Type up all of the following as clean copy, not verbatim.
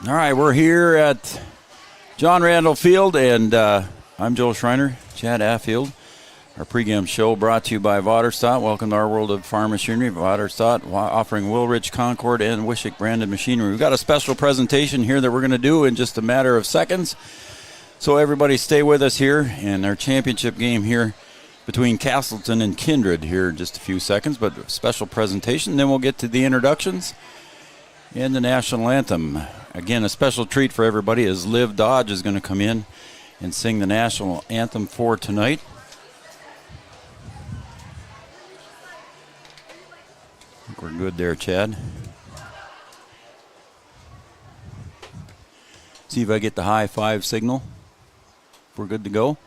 All right, we're here at John Randall Field, and I'm Joel Schreiner, Chad Affield. Our pregame show brought to you by Vaterstad. Welcome to our world of farm machinery. Vaterstad offering Wilrich, Concord, and Wishick branded machinery. We've got a special presentation here that we're going to do in just a matter of seconds. So everybody stay with us here in our championship game here between Casselton and Kindred here in just a few seconds. But a special presentation, then we'll get to the introductions and the national anthem. Again, a special treat for everybody as Liv Dodge is going to come in and sing the national anthem for tonight. I think we're good there, Chad. See if I get the high five signal. We're good to go.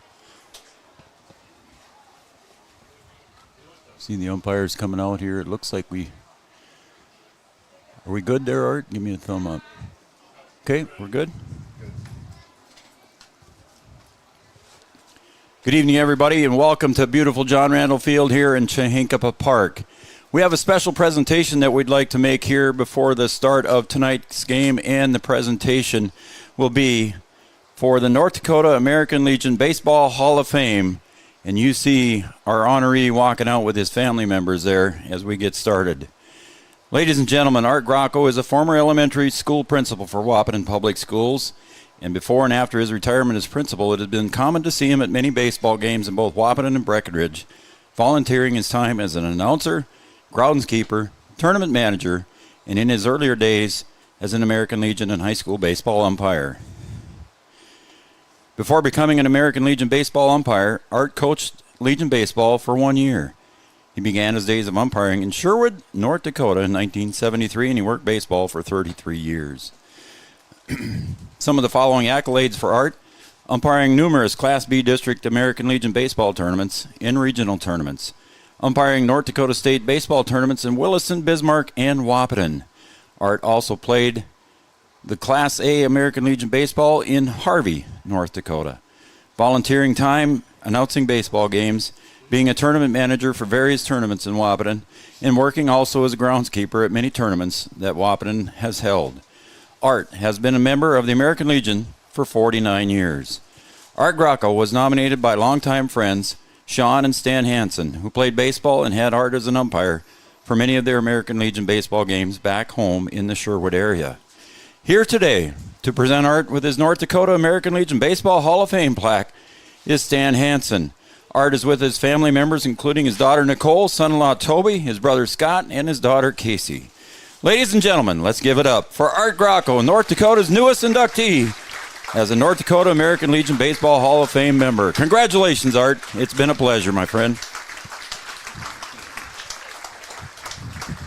See the umpires coming out here. It looks like we... Are we good there, Art? Give me a thumb up. Okay, we're good. Good evening, everybody, and welcome to beautiful John Randall Field here in Chihinkapa Park. We have a special presentation that we'd like to make here before the start of tonight's game, and the presentation will be for the North Dakota American Legion Baseball Hall of Fame. And you see our honoree walking out with his family members there as we get started. Ladies and gentlemen, Art Groco is a former elementary school principal for Wahpeton Public Schools, and before and after his retirement as principal, it has been common to see him at many baseball games in both Wahpeton and Breckenridge, volunteering his time as an announcer, groundskeeper, tournament manager, and in his earlier days as an American Legion and high school baseball umpire. Before becoming an American Legion baseball umpire, Art coached Legion baseball for 1 year. He began his days of umpiring in Sherwood, North Dakota in 1973, and he worked baseball for 33 years. Some of the following accolades for Art: umpiring numerous Class B District American Legion baseball tournaments and regional tournaments, umpiring North Dakota State baseball tournaments in Williston, Bismarck, and Wahpeton. Art also played the Class A American Legion baseball in Harvey, North Dakota. Volunteering time, announcing baseball games, being a tournament manager for various tournaments in Wahpeton, and working also as a groundskeeper at many tournaments that Wahpeton has held. Art has been a member of the American Legion for 49 years. Art Groco was nominated by longtime friends Sean and Stan Hansen, who played baseball and had Art as an umpire for many of their American Legion baseball games back home in the Sherwood area. Here today to present Art with his North Dakota American Legion Baseball Hall of Fame plaque is Stan Hansen. Art is with his family members, including his daughter Nicole, son-in-law Toby, his brother Scott, and his daughter Casey. Ladies and gentlemen, let's give it up for Art Groco, North Dakota's newest inductee as a North Dakota American Legion Baseball Hall of Fame member. Congratulations, Art. It's been a pleasure, my friend.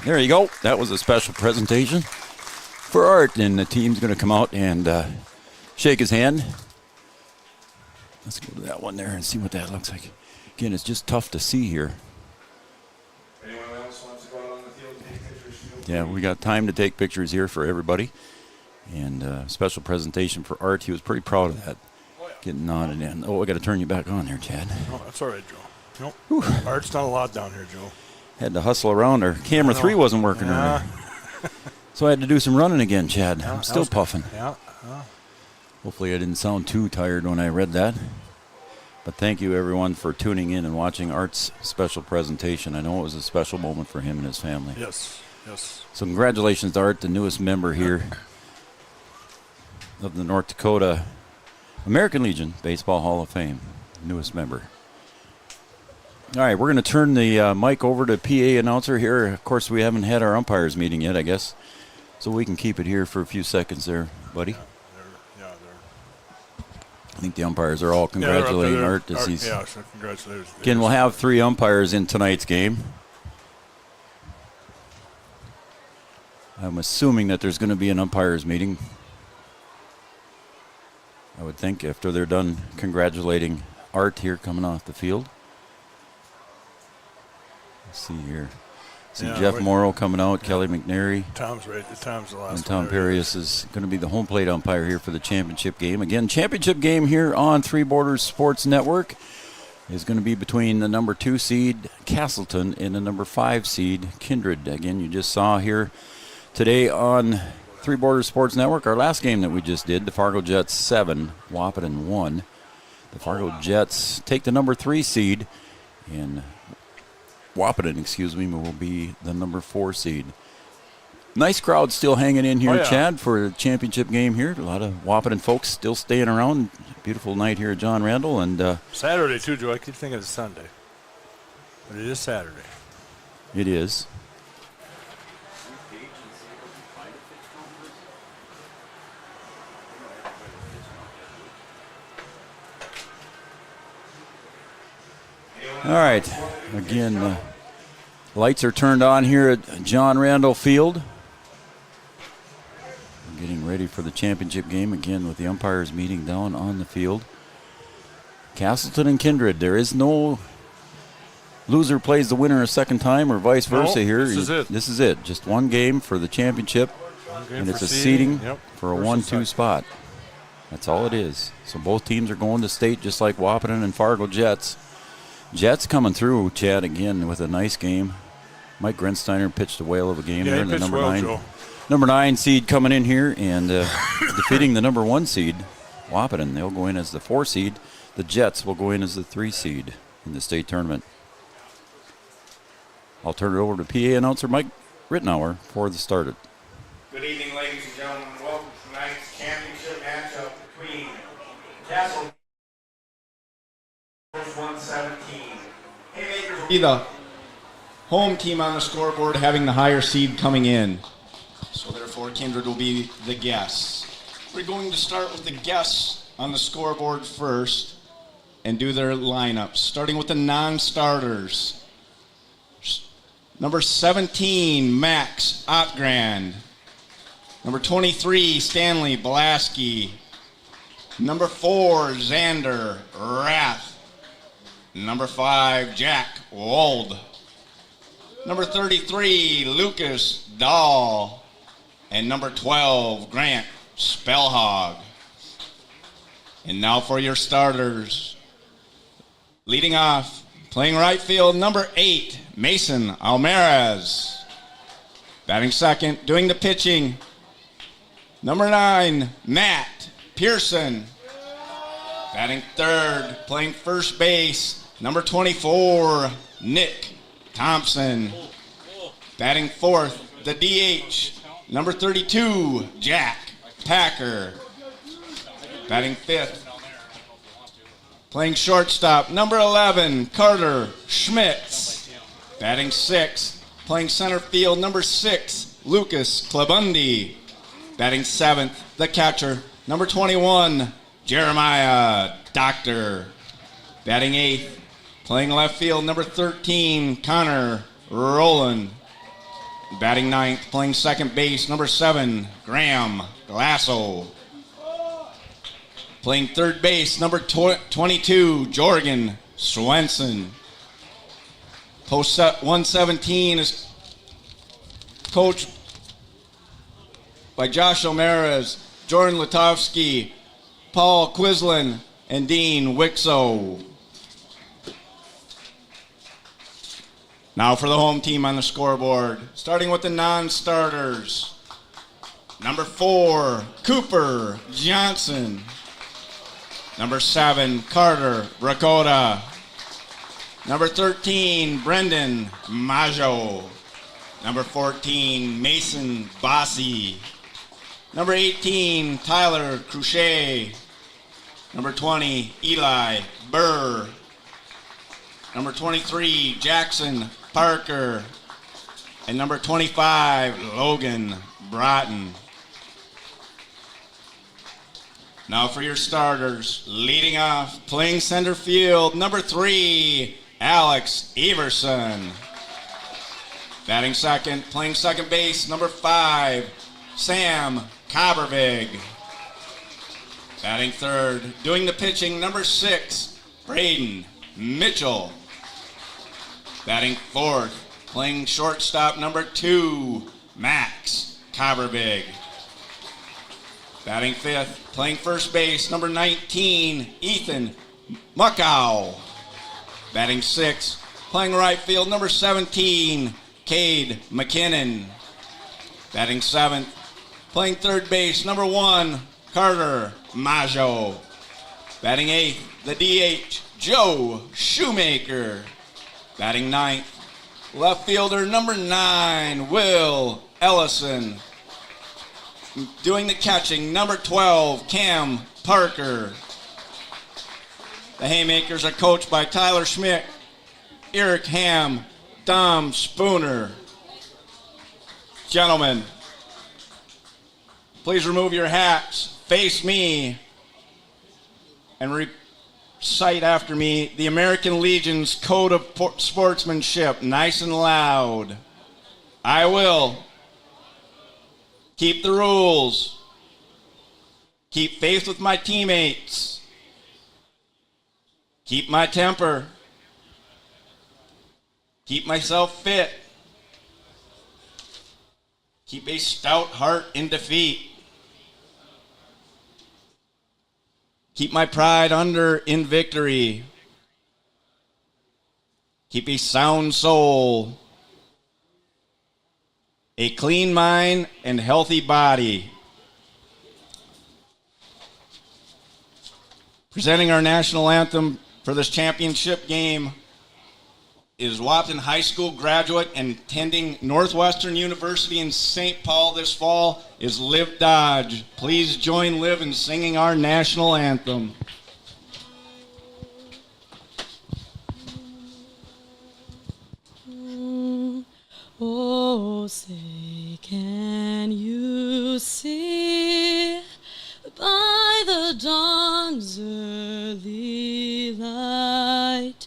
There you go. That was a special presentation for Art, and the team's going to come out and shake his hand. Let's go to that one there and see what that looks like. Again, it's just tough to see here. Anyone else wants to go out on the field and take pictures? Yeah, we got time to take pictures here for everybody. And special presentation for Art. He was pretty proud of that. Oh, yeah. Getting nodded in. Oh, I got to turn you back on there, Chad. No, that's all right, Joe. Nope. Art's not a lot down here, Joe. Had to hustle around. Our camera 3 wasn't working earlier. So I had to do some running again, Chad. I'm still puffing. Yeah. Hopefully I didn't sound too tired when I read that. But thank you, everyone, for tuning in and watching Art's special presentation. I know it was a special moment for him and his family. Yes. So congratulations to Art, the newest member here of the North Dakota American Legion Baseball Hall of Fame. Newest member. All right, we're going to turn the mic over to PA announcer here. Of course, we haven't had our umpires meeting yet, I guess. So we can keep it here for a few seconds there, buddy. I think the umpires are all congratulating Art as he's... Yeah, so congratulations. Again, we'll have 3 umpires in tonight's game. I'm assuming that there's going to be an umpires meeting. I would think after they're done congratulating Art here coming off the field. Let's see here. Jeff Morrow coming out, Kelly McNary. Tom's right. Tom's the last one. And Tom Perius is going to be the home plate umpire here for the championship game. Again, championship game here on Three Borders Sports Network is going to be between the number 2 seed Casselton and the number 5 seed Kindred. Again, you just saw here today on Three Borders Sports Network. Our last game that we just did, the Fargo Jets 7, Wahpeton 1. The Fargo Jets take the number 3 seed, and Wahpeton, will be the number 4 seed. Nice crowd still hanging in here, Chad, for a championship game here. A lot of Wahpeton folks still staying around. Beautiful night here at John Randall. And Saturday, too, Joe. I keep thinking it's Sunday. But it is Saturday. It is. All right. Again, lights are turned on here at John Randall Field. We're getting ready for the championship game again with the umpires meeting down on the field. Casselton and Kindred. There is no loser plays the winner a second time or vice versa here. This is it. Just one game for the championship, and it's a seeding for a 1-2 spot. That's all it is. So both teams are going to state just like Wahpeton and Fargo Jets. Jets coming through, Chad, again with a nice game. Mike Grensteiner pitched a whale of a game there in the number 9 seed coming in here and defeating the number 1 seed, Wahpeton. They'll go in as the 4 seed. The Jets will go in as the 3 seed in the state tournament. I'll turn it over to PA announcer Mike Rittenauer for the start. Good evening, ladies and gentlemen. Welcome to tonight's championship matchup between Casselton 117. Haymakers will be the home team on the scoreboard, having the higher seed coming in. So therefore, Kindred will be the guests. We're going to start with the guests on the scoreboard first and do their lineups, starting with the non-starters. Number 17, Max Otgrand. Number 23, Stanley Belaski. Number 4, Xander Rath. Number 5, Jack Wold. Number 33, Lucas Dahl. And number 12, Grant Spellhog. And now for your starters. Leading off, playing right field, number 8, Mason Almaraz. Batting second, doing the pitching, number 9, Matt Pearson. Batting third, playing first base, number 24, Nick Thompson. Batting fourth, the DH, number 32, Jack Packer. Batting fifth, playing shortstop, number 11, Carter Schmitz. Batting sixth, playing center field, number 6, Lucas Klabundi. Batting seventh, the catcher, number 21, Jeremiah Doctor. Batting eighth, playing left field, number 13, Connor Rowland. Batting ninth, playing second base, number 7, Graham Glasso. Playing third base, number 22, Jorgen Swenson. Post 117 is coached by Josh Omeras, Jordan Lutovsky, Paul Quislin, and Dean Wixo. Now for the home team on the scoreboard, starting with the non-starters. Number 4, Cooper Johnson. Number 7, Carter Dakota. Number 13, Brendan Majo. Number 14, Mason Bossi. Number 18, Tyler Cruchet. Number 20, Eli Burr. Number 23, Jackson Parker. And number 25, Logan Broughton. Now for your starters, leading off, playing center field, number 3, Alex Everson. Batting second, playing second base, number 5, Sam Cobbervig. Batting third, doing the pitching, number 6, Braden Mitchell. Batting fourth, playing shortstop, number 2, Max Cobbervig. Batting fifth, playing first base, number 19, Ethan Muckow. Batting sixth, playing right field, number 17, Cade McKinnon. Batting seventh, Playing third base, number 1, Carter Maggio. Batting 8th, the DH, Joe Shoemaker. Batting 9th, left fielder, number 9, Will Ellison. Doing the catching, number 12, Cam Parker. The Haymakers are coached by Tyler Schmidt, Eric Ham, Dom Spooner. Gentlemen, please remove your hats, face me, and recite after me the American Legion's Code of Sportsmanship, nice and loud. I will keep the rules, keep faith with my teammates, keep my temper, keep myself fit, keep a stout heart in defeat, keep my pride under in victory, keep a sound soul, a clean mind and healthy body. Presenting our national anthem for this championship game is Wapton High School graduate and attending Northwestern University in St. Paul this fall is Liv Dodge. Please join Liv in singing our national anthem. Oh, say, can you see by the dawn's early light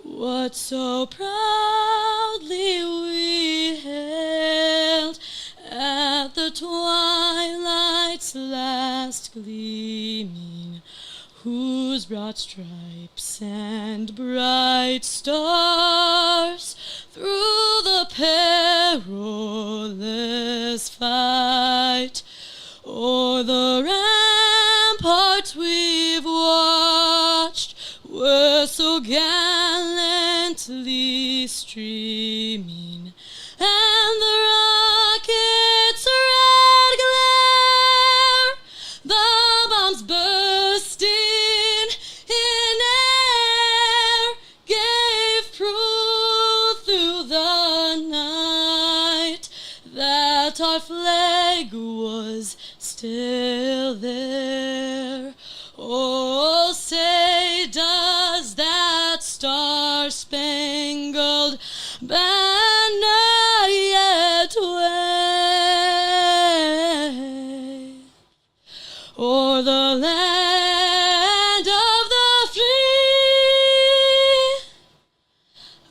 what so proudly we hailed at the twilight's last gleaming, whose broad stripes and bright stars through the perilous fight o'er the ramparts we've watched were so gallantly streaming, and the rocket's red glare, the bombs bursting in air, gave proof through the night that our flag was still there. Oh, say, does that star-spangled banner yet wave o'er the land of the free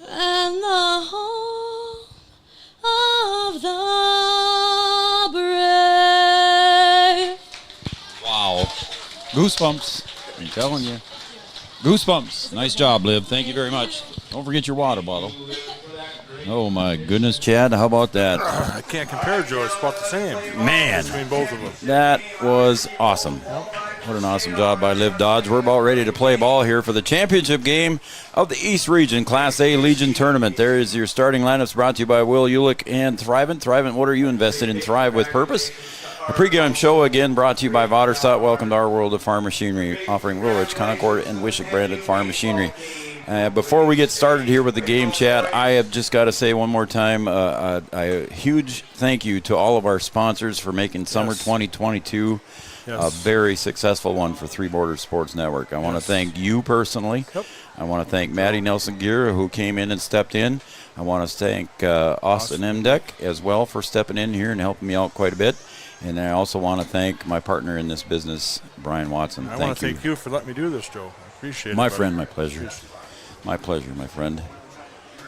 and the home of the brave? Wow. Goosebumps. I'm telling you. Goosebumps. Nice job, Liv. Thank you very much. Don't forget your water bottle. Oh, my goodness, Chad. How about that? I can't compare, Joe. It's about the same. Man. Between both of them. That was awesome. What an awesome job by Liv Dodge. We're about ready to play ball here for the championship game of the East Region Class A Legion Tournament. There is your starting lineups brought to you by Will Ulick and Thrivent. Thrivent, what are you invested in? Thrive with purpose. A pregame show again brought to you by Vaterstad. Welcome to our world of farm machinery, offering Woolwich, Concord, and Wishick branded farm machinery. Before we get started here with the game, Chad, I have just got to say one more time a huge thank you to all of our sponsors for making summer 2022 a very successful one for Three Borders Sports Network. I want to thank you personally. Yep. I want to thank Maddie Nelson-Gear, who came in and stepped in. I want to thank Austin Emdeck as well for stepping in here and helping me out quite a bit. And I also want to thank my partner in this business, Brian Watson. I want to thank you for letting me do this, Joe. I appreciate it. My friend, my pleasure. My pleasure, my friend.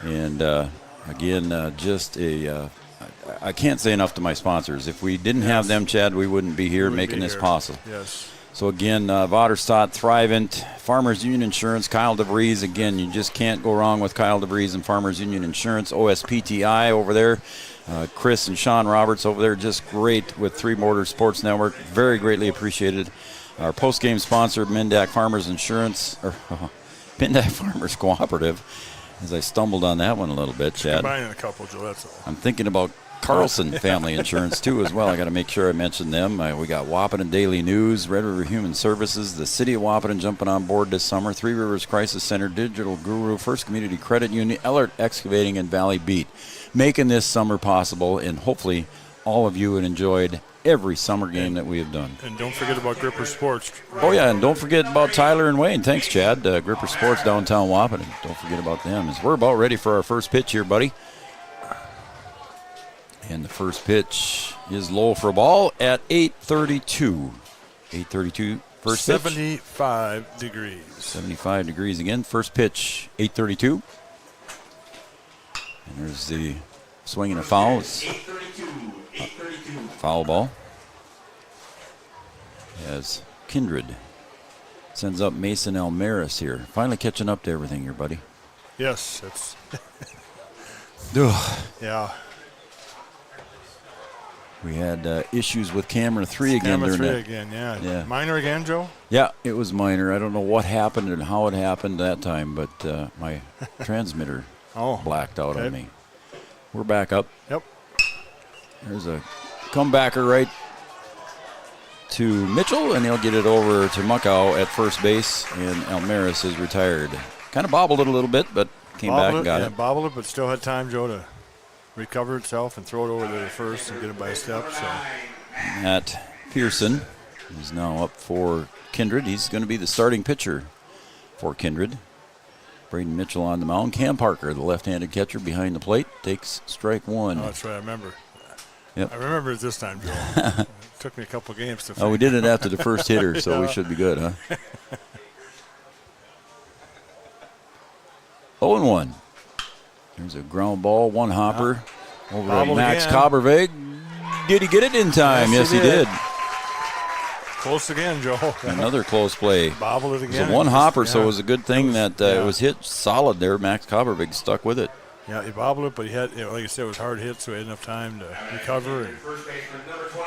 And again, just I can't say enough to my sponsors. If we didn't have them, Chad, we wouldn't be here making this possible. Yes. So again, Vaterstad, Thrivent, Farmers Union Insurance, Kyle DeVries. Again, you just can't go wrong with Kyle DeVries and Farmers Union Insurance. OSPTI over there. Chris and Sean Roberts over there, just great with Three Borders Sports Network. Very greatly appreciated. Our post-game sponsor, Mindak Farmers Insurance, or Mindak Farmers Cooperative, as I stumbled on that one a little bit, Chad. Combining a couple, Joe, that's all. I'm thinking about Carlson Family Insurance, too, as well. I got to make sure I mention them. We got Wahpeton Daily News, Red River Human Services, the City of Wahpeton jumping on board this summer, Three Rivers Crisis Center, Digital Guru, First Community Credit Union, Ellert Excavating, and Valley Beat, making this summer possible, and hopefully all of you have enjoyed every summer game that we have done. And don't forget about Gripper Sports. Oh, yeah, and don't forget about Tyler and Wayne. Thanks, Chad. Gripper Sports, downtown Wahpeton. Don't forget about them. As we're about ready for our first pitch here, buddy. And the first pitch is low for a ball at 8:32. 8:32, first pitch. 75 degrees. 75 degrees again. First pitch, 8:32. And there's the swing and a foul. It's 8:32. foul ball. As Kindred sends up Mason Almaris here. Finally catching up to everything here, buddy. Yes, it's Ugh. yeah. We had issues with camera 3 again. Camera 3 during that. again, yeah. Yeah. Minor again, Joe? Yeah, it was minor. I don't know what happened and how it happened that time, but my transmitter blacked out on me. We're back up. Yep. There's a comebacker right to Mitchell, and he'll get it over to Muckow at first base, and Almaris is retired. Kind of bobbled it a little bit, but came back and got it. Bobbled it, but still had time, Joe, to recover itself and throw it over to the first and get it by a step. So Matt Pearson is now up for Kindred. He's going to be the starting pitcher for Kindred. Braden Mitchell on the mound. Cam Parker, the left-handed catcher behind the plate, takes strike one. Oh, that's right. I remember. Yep. I remember it this time, Joe. It took me a couple games to Oh, we did it after the first hitter, so we should be good, huh? 0-1. There's a ground ball, one hopper over to Max again. Cobbervig. Did he get it in time? Yes, he did. Close again, Joe. Another close play. Bobbled it It was again. a one hopper, so it was a good thing that yeah. it was hit solid there. Max Cobbervig stuck with it. Yeah, he bobbled it, but he had, like I said, it was hard hit, so he had enough time to recover and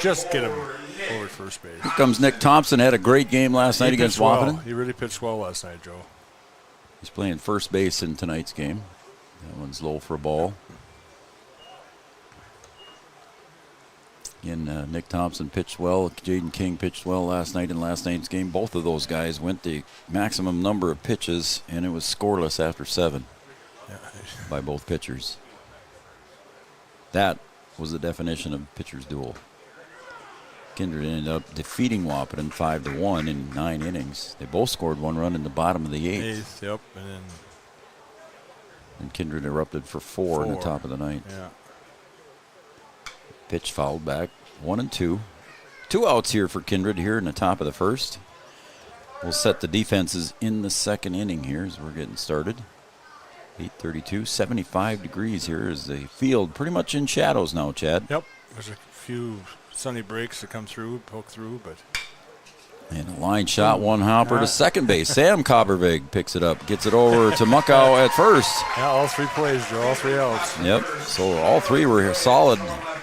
just get him over at first base. Here comes Nick Thompson. Had a great game last night against Wahpeton. He really pitched well last night, Joe. He's playing first base in tonight's game. That one's low for a ball. Again, Nick Thompson pitched well. Jaden King pitched well last night in last night's game. Both of those guys went the maximum number of pitches, and it was scoreless after 7 by both pitchers. That was the definition of pitcher's duel. Kindred ended up defeating Wahpeton 5-1 in 9 innings. They both scored 1 run in the bottom of the 8th. Yep, and then And Kindred erupted for 4 in the top of the 9th. yeah. Pitch fouled back, 1-2. 2 outs here for Kindred here in the top of the first. We'll set the defenses in the second inning here as we're getting started. 8:32, 75 degrees here is the field pretty much in shadows now, Chad. Yep, there's a few sunny breaks that come through, poke through, but And a line shot, one hopper to second base. Sam Cobbervig picks it up, gets it over to Muckow at first. yeah, all 3 plays, Joe, all 3 outs. Yep, so all 3 were solid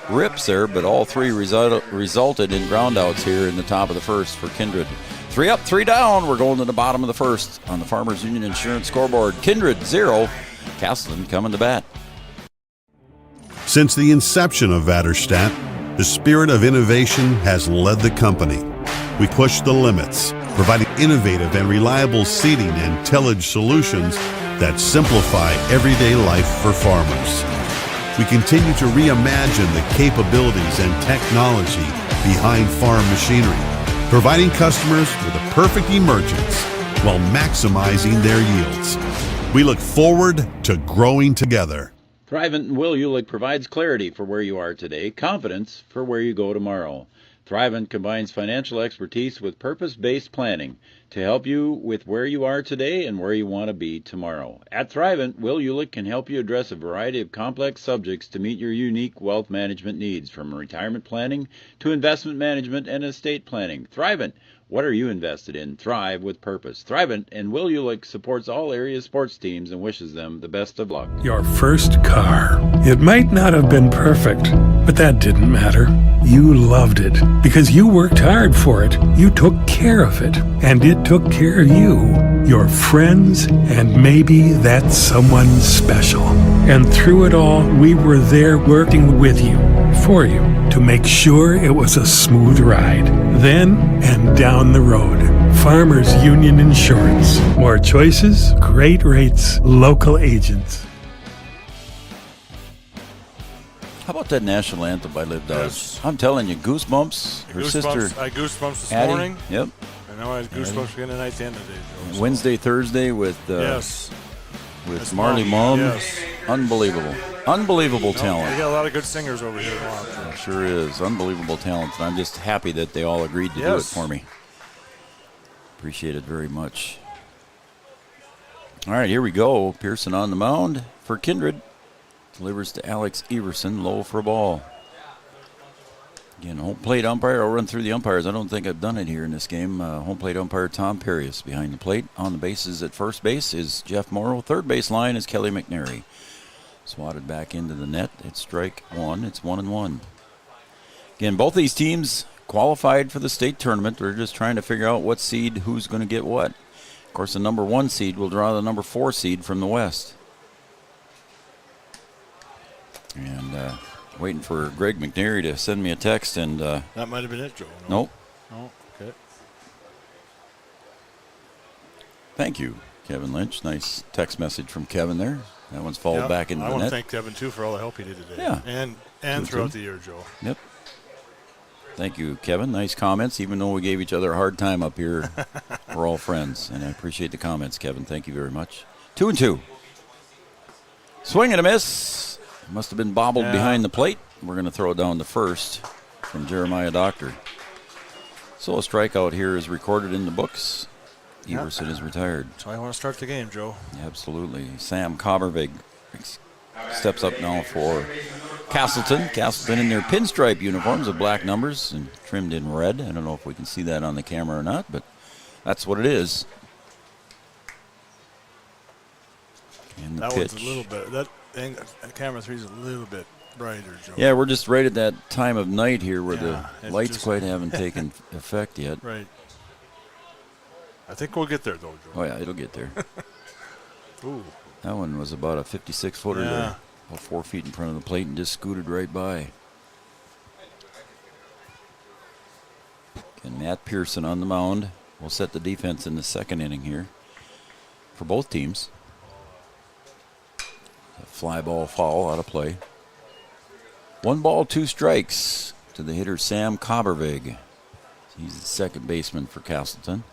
rips there, but all 3 resulted in groundouts here in the top of the first for Kindred. 3 up, 3 down. We're going to the bottom of the first on the Farmers Union Insurance scoreboard. Kindred 0, Casselton coming to bat. Since the inception of Vaterstadt, the spirit of innovation has led the company. We push the limits, providing innovative and reliable seeding and tillage solutions that simplify everyday life for farmers. We continue to reimagine the capabilities and technology behind farm machinery, providing customers with a perfect emergence while maximizing their yields. We look forward to growing together. Thrivent and Will Ulick provides clarity for where you are today, confidence for where you go tomorrow. Thrivent combines financial expertise with purpose-based planning to help you with where you are today and where you want to be tomorrow. At Thrivent, Will Ulick can help you address a variety of complex subjects to meet your unique wealth management needs, from retirement planning to investment management and estate planning. Thrivent, what are you invested in? Thrive with purpose. Thrivent and Will Ulick supports all area sports teams and wishes them the best of luck. Your first car. It might not have been perfect, but that didn't matter. You loved it because you worked hard for it. You took care of it, and it took care of you, your friends, and maybe that someone special. And through it all, we were there working with you, for you, to make sure it was a smooth ride. Then and down the road. Farmers Union Insurance. More choices, great rates, local agents. How about that national anthem by Liv Dodge? Yes. I'm telling you, goosebumps. Her sister, I had goosebumps this Addie. morning. Yep. And now I had goosebumps again tonight at the end of the day, Joe. So, Wednesday, Thursday with yes. with Marley Mum. Yes. Unbelievable. Unbelievable We talent. got a lot of good singers over here. Wow. Sure is. Unbelievable talent. And I'm just happy that they all agreed to do it Yes. for me. Appreciate it very much. All right, here we go. Pearson on the mound for Kindred. Delivers to Alex Everson, low for a ball. Again, home plate umpire. I'll run through the umpires. I don't think I've done it here in this game. Home plate umpire Tom Perius behind the plate. On the bases at first base is Jeff Morrow. Third base line is Kelly McNary. Swatted back into the net. It's strike one. It's 1-1. Again, both these teams qualified for the state tournament. They're just trying to figure out what seed, who's going to get what. Of course, the number 1 seed will draw the number 4 seed from the West. And waiting for Greg McNary to send me a text. And That might have been it, Joe. nope. No. Okay. Thank you, Kevin Lynch. Nice text message from Kevin there. That one's followed back into I the want to net. thank Kevin, too, for all the help he did today. Yeah. And throughout the year, Joe. Yep. Thank you, Kevin. Nice comments. Even though we gave each other a hard time up here, we're all friends. And I appreciate the comments, Kevin. Thank you very much. 2-2. Swing and a miss. Must have been bobbled behind the plate. We're going to throw it down to first from Jeremiah Doctor. So a strikeout here is recorded in the books. Everson is retired. So I want to start the game, Joe. Absolutely. Sam Cobbervig steps up now for Casselton. Casselton in their pinstripe uniforms with black numbers and trimmed in red. I don't know if we can see that on the camera or not, but that's what it is. And the That pitch. one's a little bit. That camera 3 is a little bit brighter, Joe. Yeah, we're just right at that time of night here where Yeah, the it's lights just- quite haven't taken effect yet. Right. I think we'll get there, though, Joe. Oh, yeah, it'll get there. Ooh. That one was about a 56-footer Yeah. there. About 4 feet in front of the plate and just scooted right by. And Matt Pearson on the mound will set the defense in the second inning here for both teams. A fly ball foul out of play. 1 ball, 2 strikes to the hitter Sam Cobbervig. He's the second baseman for Casselton.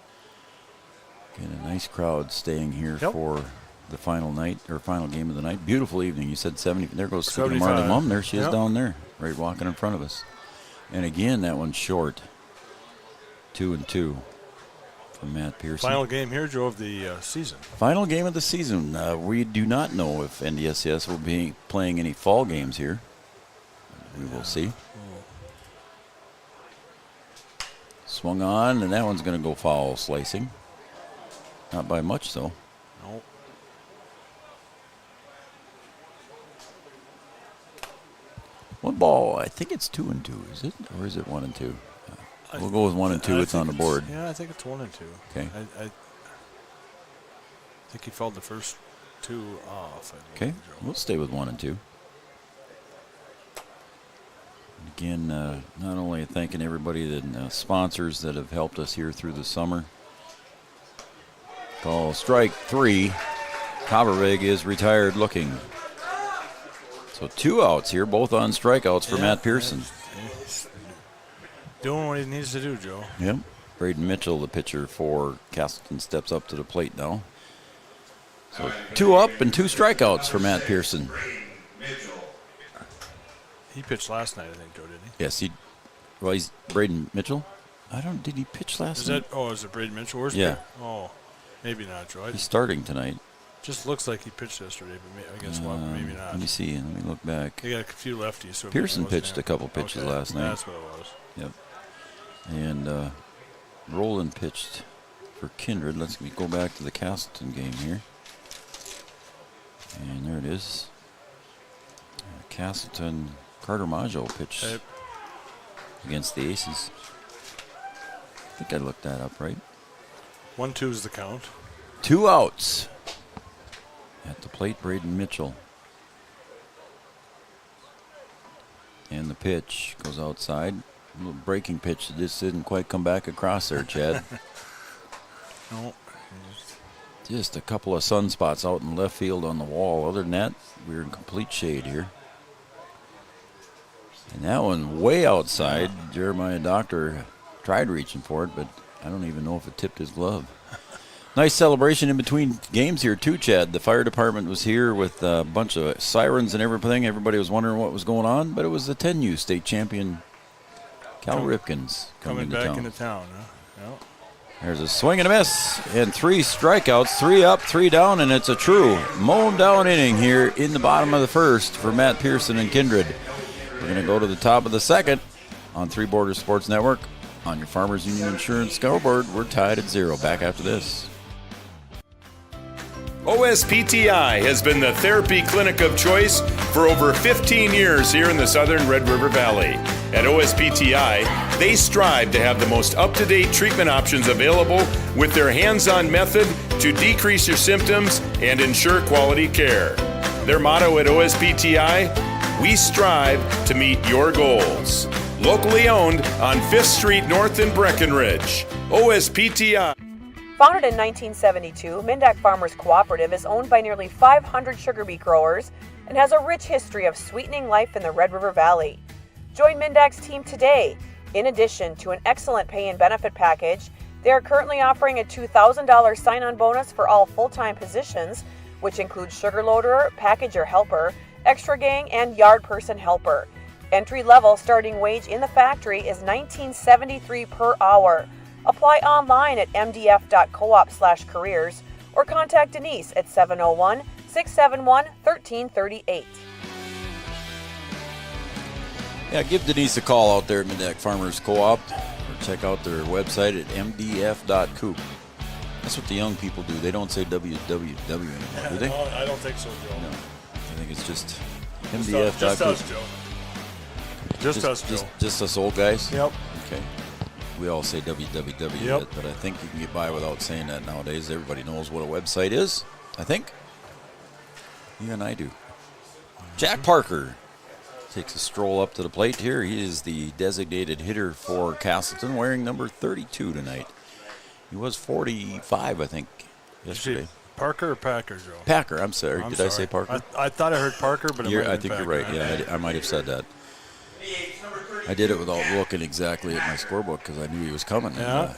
Again, a nice crowd staying here for the final night or final game of the night. Beautiful evening. You said 70. There goes Marley 75. Mum. There she is Yep. down there, right walking in front of us. And again, that one's short. 2-2 from Matt Pearson. Final game here, Joe, of the season. Final game of the season. We do not know if NDSCS will be playing any fall games here. We will see. Swung on, and that one's going to go foul, slicing. Not by much, though. No. One ball. I think it's 2-2, is it? Or is it 1-2? We'll go with 1 and 2. It's on the board. Yeah, I think it's 1 and 2. Okay. I think he fouled the first 2 off. Okay. Joe. We'll stay with 1 and 2. Again, not only thanking everybody that sponsors that have helped us here through the summer. Call strike 3. Cobbervig is retired looking. So 2 outs here, both on strikeouts for Matt Pearson. He's doing what he needs to do, Joe. Yep. Braden Mitchell, the pitcher for Casselton, steps up to the plate now. So 2 up and 2 strikeouts for Matt Pearson. He pitched last night, I think, Joe, didn't he? Yes, he's Braden Mitchell. Did he pitch last Is night? that? Oh, is it Braden Mitchell? Where's Yeah. Oh, maybe not, Joe. He's starting tonight. Just looks like he pitched yesterday, but I guess maybe not. Let me see. Let me look back. They got a few lefties. So Pearson maybe it wasn't pitched him. a couple pitches last night. That's what it was. Yep. And Roland pitched for Kindred. Let's go back to the Casselton game here. And there it is. Casselton, Carter Maggio pitched against the Aces. I think I looked that up right. 1-2 is the count. 2 outs. At the plate, Braden Mitchell. And the pitch goes outside. A little breaking pitch that just didn't quite come back across there, Chad. No. Just a couple of sunspots out in left field on the wall. Other than that, we're in complete shade here. And that one way outside. Jeremiah Doctor tried reaching for it, but I don't even know if it tipped his glove. Nice celebration in between games here, too, Chad. The fire department was here with a bunch of sirens and everything. Everybody was wondering what was going on, but it was the 10U state champion, Cal Ripkins, coming back into town. Huh? Yep. There's a swing and a miss, and 3 strikeouts, 3 up, 3 down, and it's a true mown down inning here in the bottom of the first for Matt Pearson and Kindred. We're going to go to the top of the second on Three Borders Sports Network. On your Farmers Union Insurance scoreboard, we're tied at 0. Back after this. OSPTI has been the therapy clinic of choice for over 15 years here in the southern Red River Valley. At OSPTI, they strive to have the most up-to-date treatment options available with their hands-on method to decrease your symptoms and ensure quality care. Their motto at OSPTI, we strive to meet your goals. Locally owned on 5th Street North in Breckenridge. OSPTI. Founded in 1972, Mindak Farmers Cooperative is owned by nearly 500 sugar beet growers and has a rich history of sweetening life in the Red River Valley. Join Mindak's team today. In addition to an excellent pay and benefit package, they are currently offering a $2,000 sign-on bonus for all full-time positions, which includes sugar loader, packager helper, extra gang, and yard person helper. Entry-level starting wage in the factory is $19.73 per hour. Apply online at mdf.coop/careers or contact Denise at 701-671-1338. Yeah, give Denise a call out there at Mindak Farmers Co-op or check out their website at mdf.coop. That's what the young people do. They don't say www anymore, do they? No, I don't think so, Joe. No. I think it's just Just mdf.coop. us, Joe. Just us, Joe. Just us old guys? Yep. Okay. We all say www, Yep. but I think you can get by without saying that nowadays. Everybody knows what a website is, I think. You and I do. Jack Parker takes a stroll up to the plate here. He is the designated hitter for Casselton, wearing number 32 tonight. He was 45, I think, yesterday. Parker or Packer, Joe? Packer, I'm sorry. Did I say Parker? I thought I heard Parker, but I think you're right. Yeah, I might have said that. I did it without looking exactly at my scorebook because I knew he was coming. Yeah.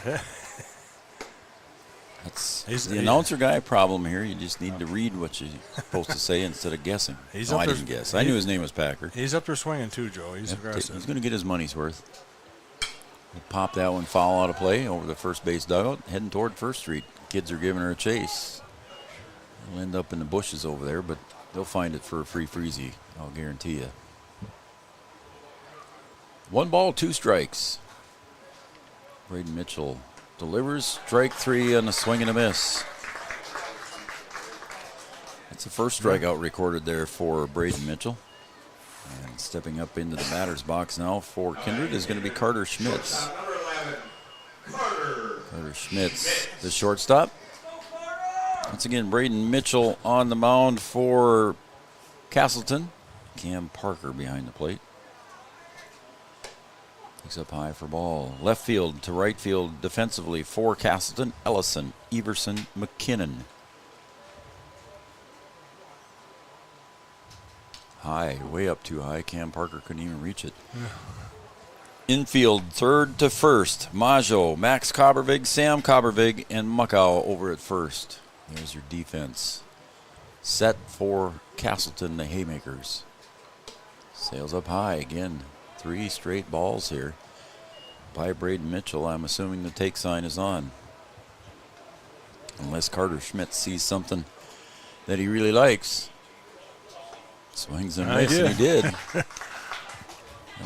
That's the announcer guy problem here. You just need to read what you're supposed to say instead of guessing. I didn't guess. I knew his name was Packer. He's up there swinging too, Joe. He's aggressive. He's going to get his money's worth. He'll pop that one foul out of play over the first base dugout, heading toward 1st Street. Kids are giving her a chase. He'll end up in the bushes over there, but they'll find it for a free freezy, I'll guarantee you. 1 ball, 2 strikes. Braden Mitchell delivers, strike 3 on a swing and a miss. That's the first strikeout recorded there for Braden Mitchell. And stepping up into the batter's box now for Kindred is going to be Carter Schmitz. Carter Schmitz, the shortstop. Once again, Braden Mitchell on the mound for Casselton. Cam Parker behind the plate. Picks up high for ball. Left field to right field defensively for Casselton. Ellison, Everson, McKinnon. High, way up too high. Cam Parker couldn't even reach it. Infield, third to first. Majo, Max Cobbervig, Sam Cobbervig, and Muckow over at first. There's your defense. Set for Casselton, the Haymakers. Sails up high again. 3 straight balls here by Braden Mitchell. I'm assuming the take sign is on. Unless Carter Schmitz sees something that he really likes. Swings and misses, and he did. That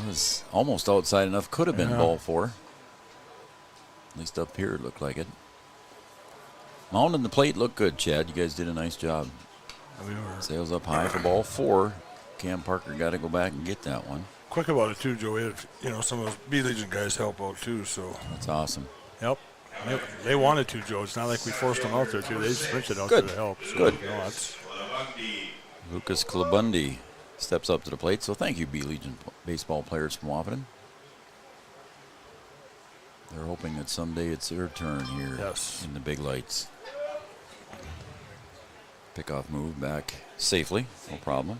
was almost outside enough. Could have been ball 4. At least up here it looked like it. Mound and the plate looked good, Chad. You guys did a nice job. We were. Sails up high for ball 4. Cam Parker got to go back and get that one. Quick about it too, Joe. We had, some of those B-Legion guys help out too. So that's awesome. Yep. They wanted to, Joe. It's not like we forced them out there too. They sprinted out Good. there to help. So, Good. That's Lucas Klabundi steps up to the plate. So thank you, B Legion baseball players from Wahpeton. They're hoping that someday it's their turn here in the big lights. Pickoff move back safely, no problem.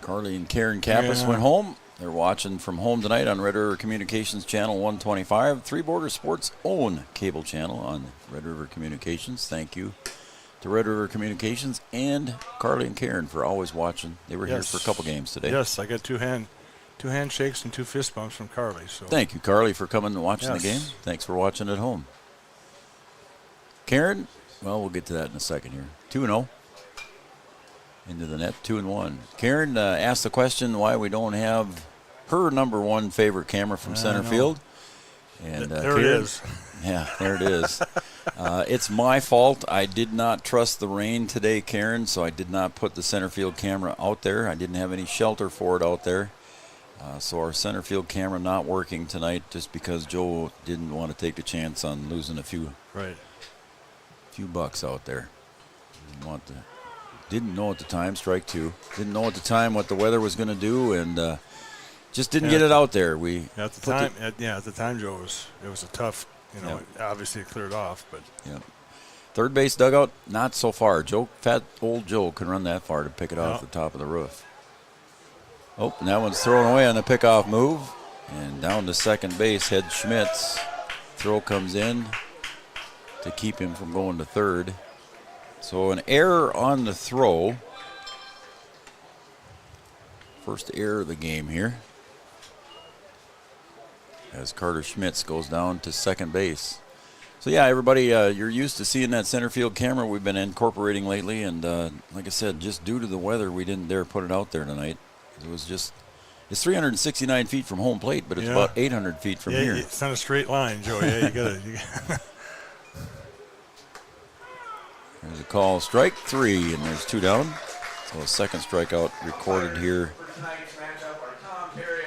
Carly and Karen Kappas went home. They're watching from home tonight on Red River Communications Channel 125, Three Border Sports' own cable channel on Red River Communications. Thank you to Red River Communications and Carly and Karen for always watching. They were here for a couple games today. Yes, I got two handshakes and 2 fist bumps from Carly. So thank you, Carly, for coming and watching the game. Thanks for watching at home. Karen, well, we'll get to that in a second here. 2-0. Into the net, 2-1. Karen asked the question why we don't have her number one favorite camera from center field. And there Karen, it is. Yeah, there it is. It's my fault. I did not trust the rain today, Karen, so I did not put the center field camera out there. I didn't have any shelter for it out there. So our center field camera not working tonight just because Joe didn't want to take the chance on losing a few bucks out there. Didn't know at the time, strike 2. Didn't know at the time what the weather was going to do, and just didn't get it out there. At the time, Joe, it was a tough. Obviously it cleared off, but third base dugout, not so far. Fat old Joe can run that far to pick it off the top of the roof. Oh, and that one's thrown away on the pickoff move, and down to second base heads Schmitz. Throw comes in to keep him from going to third. So an error on the throw. First error of the game here. As Carter Schmitz goes down to second base. So yeah, everybody, you're used to seeing that center field camera we've been incorporating lately, and like I said, just due to the weather, we didn't dare put it out there tonight. It's 369 feet from home plate, but it's about 800 feet from here. It's not a straight line, Joe. Yeah, you gotta. There's a call, strike 3, and there's 2 down. So a second strikeout recorded here.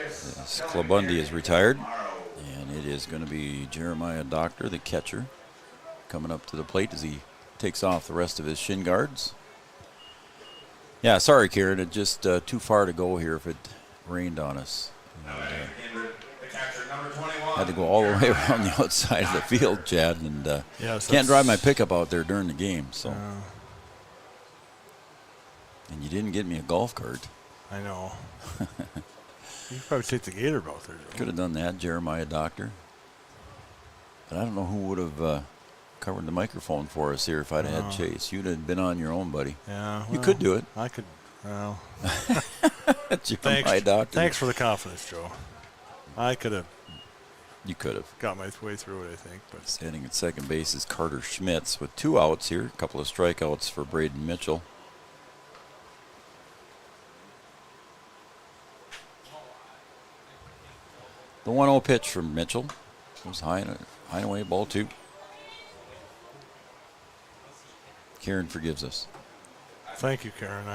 As Clabundi is retired, and it is going to be Jeremiah Doctor, the catcher, coming up to the plate as he takes off the rest of his shin guards. Yeah, sorry, Karen, it's just too far to go here if it rained on us. And, had to go all the way around the outside of the field, Chad, and can't drive my pickup out there during the game. So, and you didn't get me a golf cart. I know. You could probably take the gator out there, Joe. Could have done that, Jeremiah Doctor. But I don't know who would have covered the microphone for us here if I'd had Chase. You'd have been on your own, buddy. Yeah, well, you could do it. I could. Well, Jeremiah Doctor. Thanks for the confidence, Joe. I could have. You could have. Got my way through it, I think. But standing at second base is Carter Schmitz with 2 outs here. A couple of strikeouts for Braden Mitchell. The 1-0 pitch from Mitchell was high and away, ball 2. Karen forgives us. Thank you, Karen.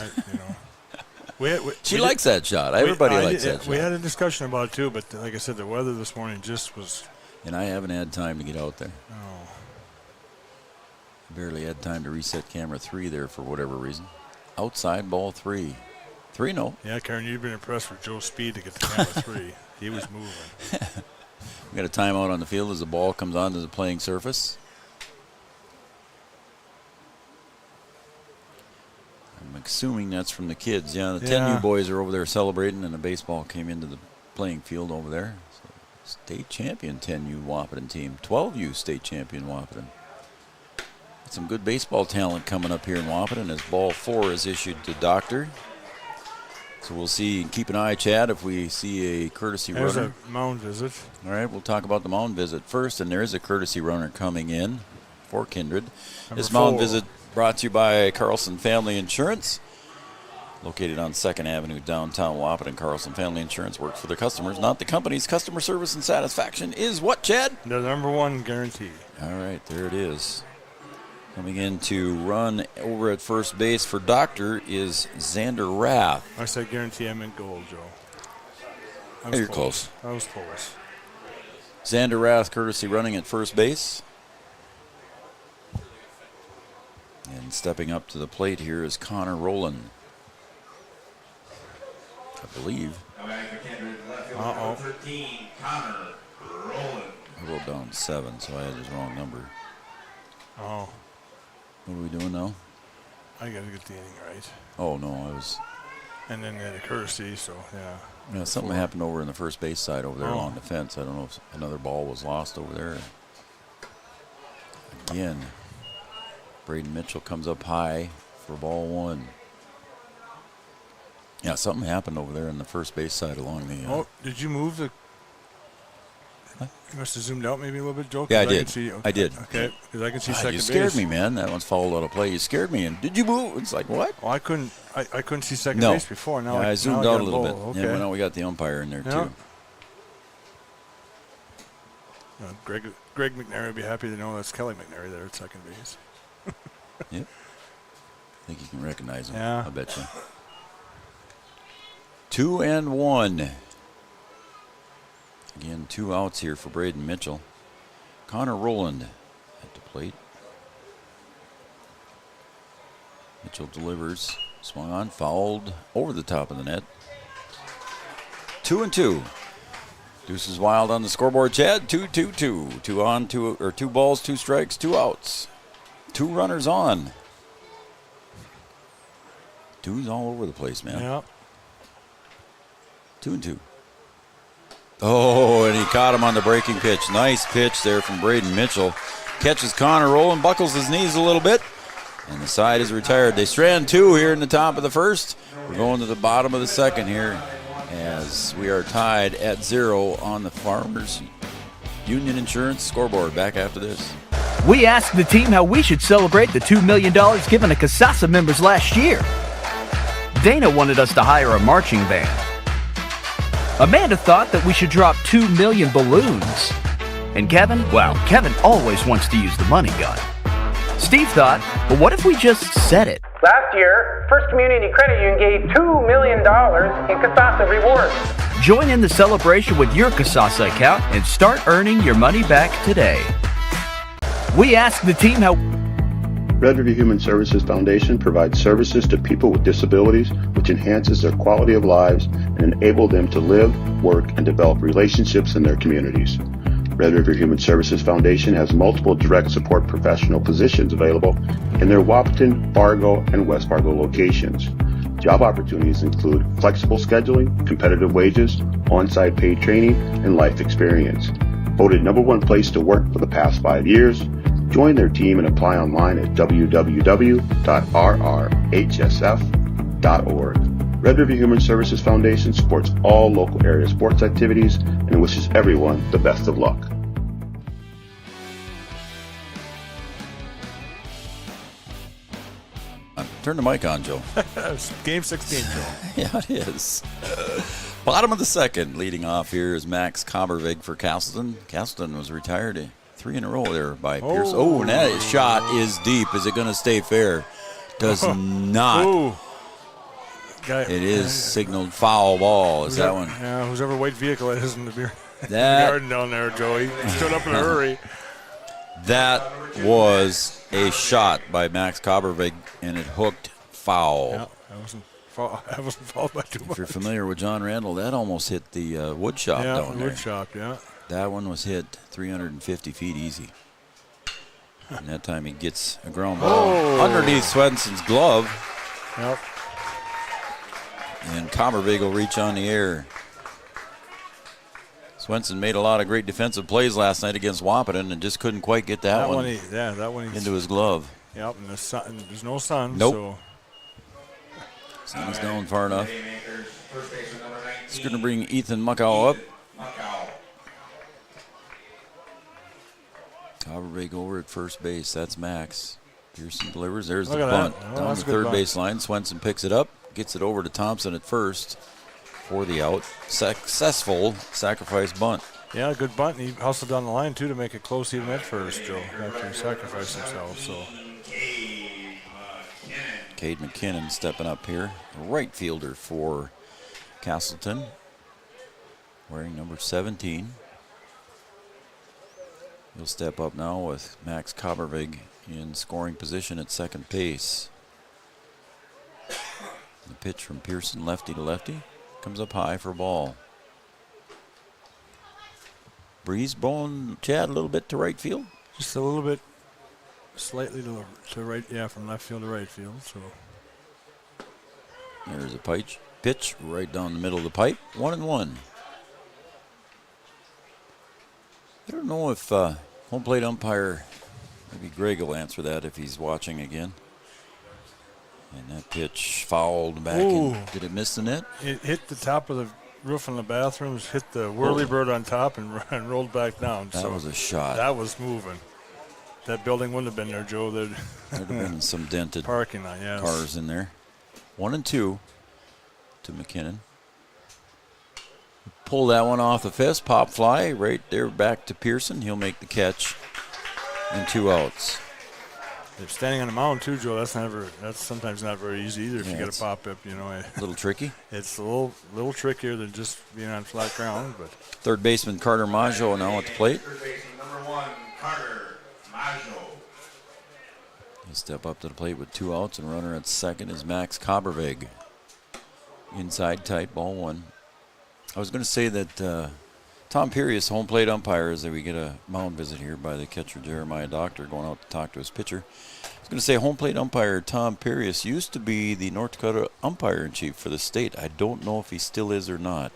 She likes that shot. Everybody likes that shot. We had a discussion about it too, but like I said, the weather this morning just was. And I haven't had time to get out there. No. Barely had time to reset camera 3 there for whatever reason. Outside ball 3. 3-0. Yeah, Karen, you've been impressed with Joe's speed to get to camera 3. He was moving. We got a timeout on the field as the ball comes onto the playing surface. I'm assuming that's from the kids. Yeah, the 10U boys are over there celebrating, and the baseball came into the playing field over there. So, state champion 10U Wahpeton team. 12U state champion Wahpeton. Got some good baseball talent coming up here in Wahpeton as ball 4 is issued to Doctor. So we'll see, keep an eye, Chad, if we see a courtesy runner. There's a mound visit. All right, we'll talk about the mound visit first, and there is a courtesy runner coming in for Kindred. This mound visit brought to you by Carlson Family Insurance. Located on 2nd Avenue, downtown Wahpeton. Carlson Family Insurance works for their customers, not the company's. Customer service and satisfaction is what, Chad? The number 1 guarantee. All right, there it is. Coming in to run over at first base for Doctor is Xander Rath. I said guarantee, I meant gold, Joe. You're close. I was close. Xander Rath, courtesy running at first base. And stepping up to the plate here is Connor Rowland. I believe. Uh-oh. 13, Connor Rowland. I wrote down 7, so I had his wrong number. Oh, What are we doing now? I got to get the inning right. Oh, no, I was... And then the courtesy, so yeah. Yeah, something happened over in the first base side over there Oh. along the fence. I don't know if another ball was lost over there. Again, Braden Mitchell comes up high for ball 1. Yeah, something happened over there in the first base side along the... Oh, did you move the... You must have zoomed out maybe a little bit, Joe? Yeah, I 'cause did. can see, I did. Okay, because I can see God, second you base. scared me, man. That one's fouled out of play. You scared me. And did you move? It's like, what? Oh, I couldn't see second No. base before. Now Yeah, I zoomed now out got a little bit. Okay. Yeah, well, now we got the umpire in there, Yeah. too. Greg McNary would be happy to know that's Kelly McNary there at second base. Yep. I think you can recognize him. Yeah. I bet you. 2-1. Again, 2 outs here for Braden Mitchell. Connor Rowland at the plate. Mitchell delivers. Swung on, fouled over the top of the net. 2-2. Deuces Wild on the scoreboard, Chad. 2-2-2. 2 on, 2 balls, 2 strikes, 2 outs. 2 runners on. 2's all over the place, man. Yeah. 2-2. Oh, and he caught him on the breaking pitch. Nice pitch there from Braden Mitchell. Catches Connor Rowland, buckles his knees a little bit, and the side is retired. They strand 2 here in the top of the first. We're going to the bottom of the second here as we are tied at 0 on the Farmers Union Insurance scoreboard. Back after this. We asked the team how we should celebrate the $2 million given to Casasa members last year. Dana wanted us to hire a marching band. Amanda thought that we should drop 2 million balloons. And Kevin, well, Kevin always wants to use the money gun. Steve thought, well, what if we just said it? Last year, First Community Credit Union gave $2 million in Casasa rewards. Join in the celebration with your Casasa account and start earning your money back today. We asked the team how... Red River Human Services Foundation provides services to people with disabilities, which enhances their quality of lives and enable them to live, work, and develop relationships in their communities. Red River Human Services Foundation has multiple direct support professional positions available in their Wahpeton, Fargo, and West Fargo locations. Job opportunities include flexible scheduling, competitive wages, on-site paid training, and life experience. Voted #1 place to work for the past 5 years. Join their team and apply online at www.rrhsf.org. Red River Human Services Foundation supports all local area sports activities and wishes everyone the best of luck. Turn the mic on, Joe. Game 16, Joe. Yeah, it is. Bottom of the second. Leading off here is Max Kobervig for Casselton. Casselton was retired 3 in a row there by Pierce. Oh, and that shot is deep. Is it going to stay fair? Does not. Ooh. It is signaled foul ball. Is that one? Yeah, whose ever white vehicle it is in the beer That garden down there, Joe. He stood up in a hurry. That was a shot by Max Kobervig, and it hooked foul. Yeah, I wasn't fouled by too much. If you're familiar with John Randall, that almost hit the wood shop down there. Wood shop, yeah. That one was hit 350 feet easy. And that time he gets a ground ball underneath Swenson's glove. Yep. And Kobervig will reach on the air. Swenson made a lot of great defensive plays last night against Wahpeton and just couldn't quite get that one into his glove. Yep, and there's no sun. Nope. So. Sun's down far enough. It's going to bring Ethan Muckow up. Kobervig over at first base. That's Max. Pearson delivers. There's the bunt. Down the third baseline. Swenson picks it up. Gets it over to Thompson at first for the out. Successful sacrifice bunt. Yeah, good bunt. And he hustled down the line, too, to make it close even at first, Joe, after he sacrificed himself. So. Cade McKinnon stepping up here. Right fielder for Casselton. Wearing number 17. He'll step up now with Max Kabervig in scoring position at second base. The pitch from Pearson, lefty to lefty, comes up high for a ball. Breeze blowing Chad a little bit to right field. Just a little bit, slightly to right, from left field to right field. So there's a pitch right down the middle of the pipe. 1-1. I don't know if home plate umpire, maybe Greg will answer that if he's watching again. And that pitch fouled back in. Did it miss the net? It hit the top of the roof in the bathrooms, hit the whirlybird on top, and rolled back down. That was a shot. That was moving. That building wouldn't have been there, Joe. There'd have been some dented parking lot, yes. Cars in there. 1-2 to McKinnon. Pull that one off the fist. Pop fly right there back to Pearson. He'll make the catch and 2 outs. They're standing on the mound too, Joe. That's sometimes not very easy either. If you get a pop up, a little tricky. It's a little trickier than just being on flat ground. But third baseman Carter Maggio now at the plate. Third baseman number 1, Carter Maggio. He'll step up to the plate with 2 outs, and runner at second is Max Kabervig. Inside tight, ball 1. I was going to say that Tom Perius, home plate umpire, as we get a mound visit here by the catcher Jeremiah Doctor going out to talk to his pitcher. I was going to say home plate umpire Tom Perius used to be the North Dakota umpire-in-chief for the state. I don't know if he still is or not.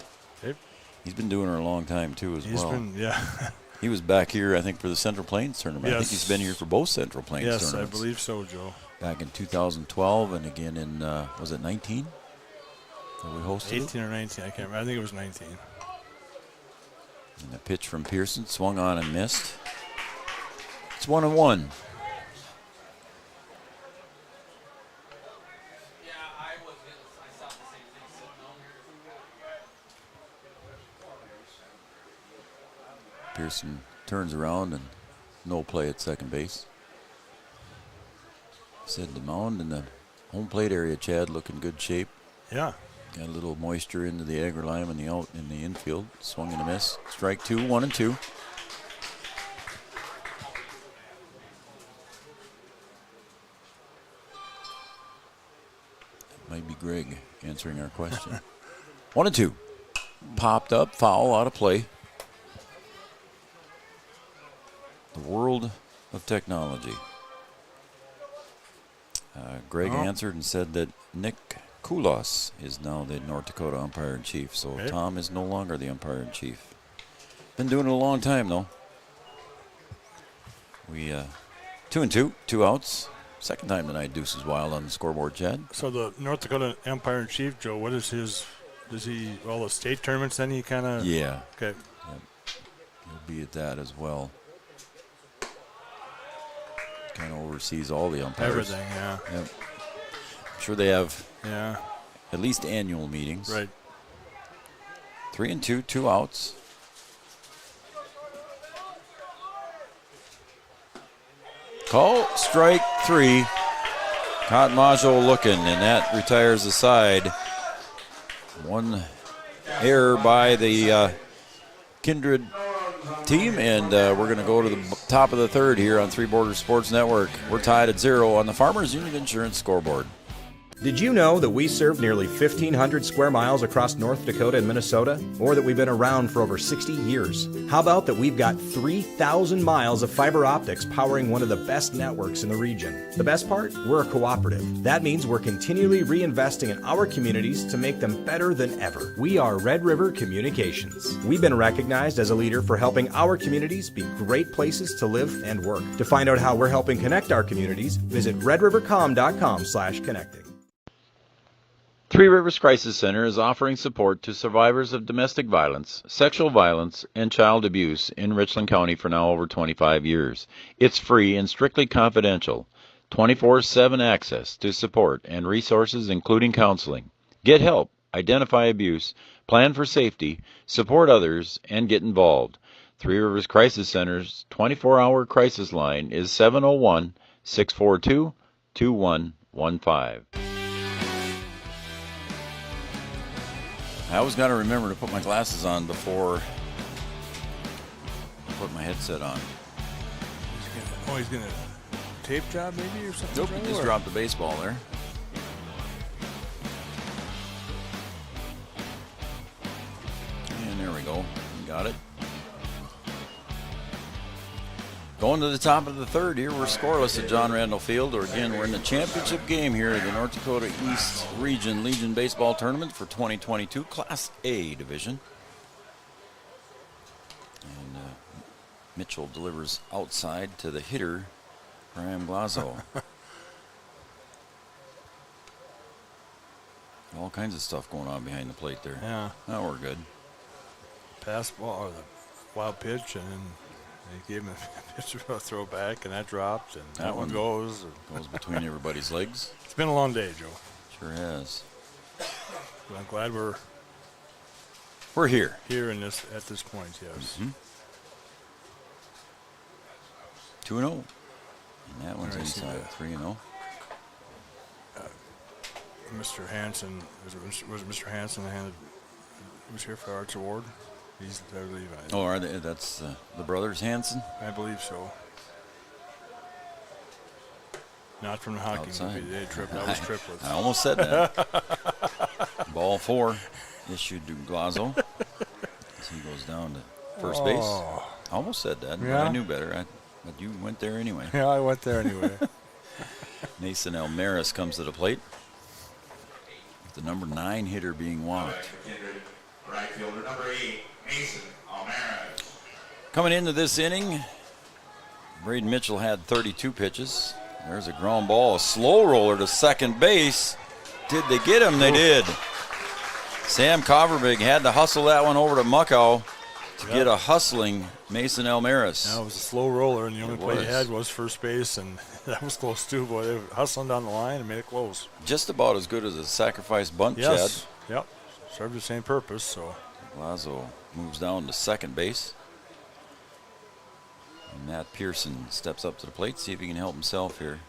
He's been doing it a long time too as well. He was back here, I think, for the Central Plains tournament. Yes. I think he's been here for both Central Plains tournaments. Yes, I believe so, Joe. Back in 2012 and again in, was it 19? That we hosted 18 or 19, I can't remember. I think it was 19. And a pitch from Pearson, swung on and missed. It's 1-1. Pearson turns around and no play at second base. Said the mound in the home plate area, Chad, looking good shape. Yeah. Got a little moisture into the agrolime and the out in the infield. Swung and a miss. Strike 2, 1-2. That might be Greg answering our question. 1-2. Popped up, foul, out of play. The world of technology. Greg answered and said that Nick Koulos is now the North Dakota umpire-in-chief, so Tom is no longer the umpire-in-chief. Been doing it a long time, though. We 2-2, 2 outs. Second time tonight, Deuce is wild on the scoreboard, Chad. So the North Dakota umpire-in-chief, Joe, what is his? Does he all the state tournaments? Then he kind of Okay. Yep. He'll be at that as well. Kind of oversees all the umpires. Everything, yeah. Yep. I'm sure they have at least annual meetings. Right. 3-2, 2 outs. Call strike 3. Caught Maggio looking, and that retires the side. One error by the Kindred team, and we're going to go to the top of the third here on Three Borders Sports Network. We're tied at 0 on the Farmers Union Insurance scoreboard. Did you know that we serve nearly 1,500 square miles across North Dakota and Minnesota? Or that we've been around for over 60 years? How about that we've got 3,000 miles of fiber optics powering one of the best networks in the region? The best part? We're a cooperative. That means we're continually reinvesting in our communities to make them better than ever. We are Red River Communications. We've been recognized as a leader for helping our communities be great places to live and work. To find out how we're helping connect our communities, visit redrivercom.com/connecting. Three Rivers Crisis Center is offering support to survivors of domestic violence, sexual violence, and child abuse in Richland County for now over 25 years. It's free and strictly confidential. 24/7 access to support and resources including counseling. Get help, identify abuse, plan for safety, support others, and get involved. Three Rivers Crisis Center's 24-hour crisis line is 701-642-2115. I always got to remember to put my glasses on before I put my headset on. Oh, he's going to tape job maybe or something? Nope, he just dropped the baseball there. And there we go. Got it. Going to the top of the third here. We're scoreless at John Randall Field. Or again, we're in the championship game here at the North Dakota East Region Legion Baseball Tournament for 2022 Class A Division. And Mitchell delivers outside to the hitter, Graham Glazo. All kinds of stuff going on behind the plate there. Yeah. Oh, we're good. Pass ball or the wild pitch, and then they gave him a pitch to throw back, and that dropped, and that one goes. Goes between everybody's legs. It's been a long day, Joe. Sure has. But I'm glad we're here. Here in this at this point, yes. 2-0. And that one's inside 3-0. Mr. Hansen, was it Mr. Hansen that was here for the Arts Award? He's, I believe. Are they? That's the brothers Hansen? I believe so. Not from the hockey movie. They tripped. That was triplets. I almost said that. Ball 4 issued to Glazo as he goes down to first base. I almost said that, but I knew better. But you went there anyway. Yeah, I went there anyway. Mason Elmaris comes to the plate. The number 9 hitter being walked. Right fielder number 8, Mason Elmaris. Coming into this inning, Braden Mitchell had 32 pitches. There's a ground ball, a slow roller to second base. Did they get him? They did. Sam Coverbig had to hustle that one over to Muckow to get a hustling Mason Elmaris. Yeah, it was a slow roller, and the only play he had was first base, and that was close too. Boy, they were hustling down the line and made it close. Just about as good as a sacrifice bunt, yes. Chad. Yep. Served the same purpose. So Glazo moves down to second base. And Matt Pearson steps up to the plate, see if he can help himself here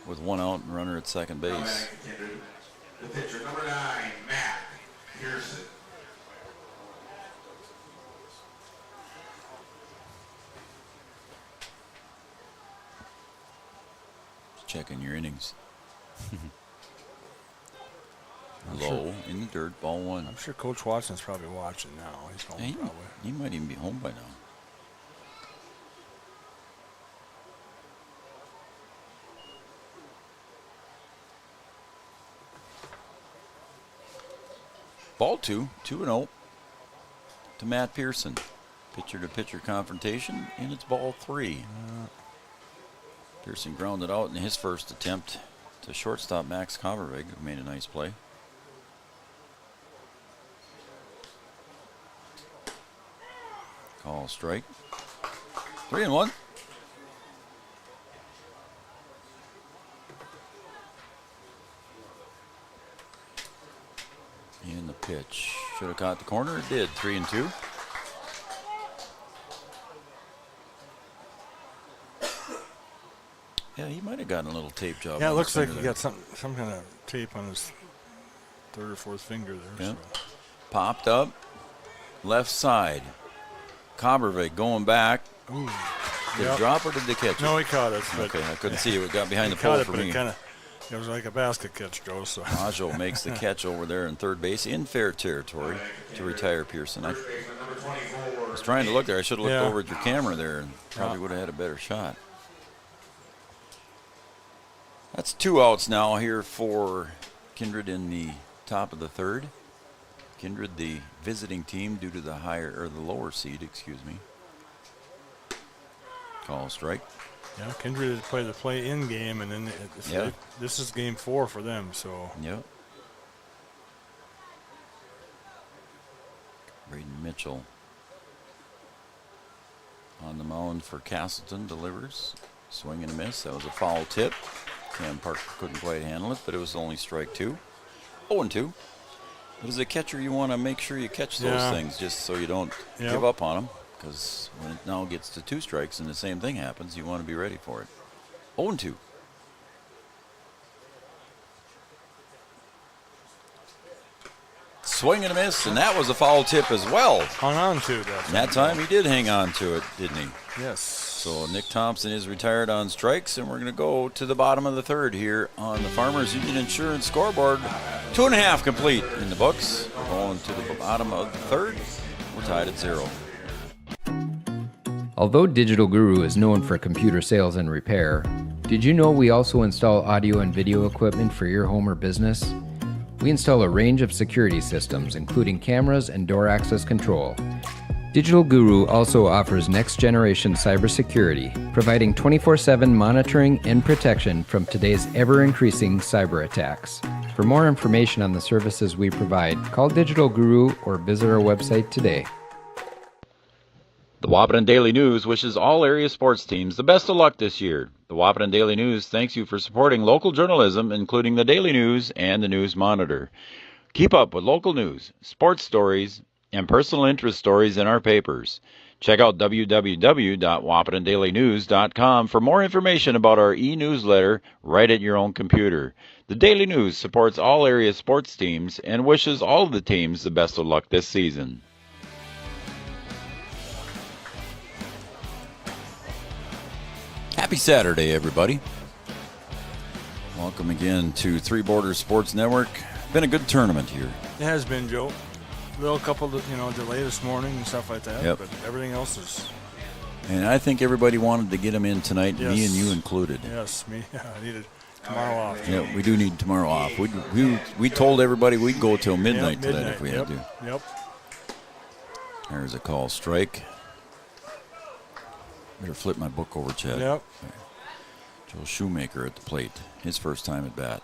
with 1 out and runner at second base. The pitcher, number 9, Matt Pearson. Checking your innings. Low in the dirt, ball 1. I'm sure Coach Watson's probably watching now. He's home probably. He might even be home by now. Ball 2, 2-0 to Matt Pearson. Pitcher-to-pitcher confrontation, and it's ball 3. Pearson grounded out in his first attempt to shortstop Max Covervig, who made a nice play. Call strike. 3-1. And the pitch. Should have caught the corner. It did. 3-2. Yeah, he might have gotten a little tape job. Yeah, it looks like he got some kind of tape on his third or fourth finger there. Yep. So. Popped up. Left side. Covervig going back. Ooh. Did it drop or did they catch it? No, he caught it. Okay, I couldn't see it. It got behind the pole for me. It was like a basket catch, Joe. So. Majo makes the catch over there in third base in fair territory to retire Pearson. I was trying to look there. I should have looked over at your camera there and probably would have had a better shot. That's 2 outs now here for Kindred in the top of the third. Kindred, the visiting team, due to the lower seed, excuse me. Call strike. Yeah, Kindred played the play-in game, and then this is game 4 for them. So. Yep. Braden Mitchell on the mound for Casselton, delivers. Swing and a miss. That was a foul tip. Cam Park couldn't quite handle it, but it was only strike 2. 0-2. But as a catcher, you want to make sure you catch those things just so you don't give up on them. Because when it now gets to 2 strikes and the same thing happens, you want to be ready for it. 0-2. Swing and a miss, and that was a foul tip as well. Hung on to that. And that time he did hang on to it, didn't he? Yes. So Nick Thompson is retired on strikes, and we're going to go to the bottom of the third here on the Farmers Union Insurance scoreboard. 2.5 complete in the books. Going to the bottom of the third. We're tied at 0. Although Digital Guru is known for computer sales and repair, did you know we also install audio and video equipment for your home or business? We install a range of security systems, including cameras and door access control. Digital Guru also offers next-generation cybersecurity, providing 24/7 monitoring and protection from today's ever-increasing cyber attacks. For more information on the services we provide, call Digital Guru or visit our website today. The Wapaton Daily News wishes all area sports teams the best of luck this year. The Wapaton Daily News thanks you for supporting local journalism, including the Daily News and the News Monitor. Keep up with local news, sports stories, and personal interest stories in our papers. Check out www.wapatondailynews.com for more information about our e-newsletter right at your own computer. The Daily News supports all area sports teams and wishes all of the teams the best of luck this season. Happy Saturday, everybody. Welcome again to Three Borders Sports Network. Been a good tournament here. It has been, Joe. Little couple, delay this morning and stuff like that, Yep. but everything else is. And I think everybody wanted to get them in tonight, Yes. me and you included. Yes, me. I needed tomorrow off. Yeah, we do need tomorrow off. We told everybody we'd go till midnight tonight if we had to. Yep. There's a call strike. Better flip my book over, Chad. Yep. Joe Shoemaker at the plate. His first time at bat.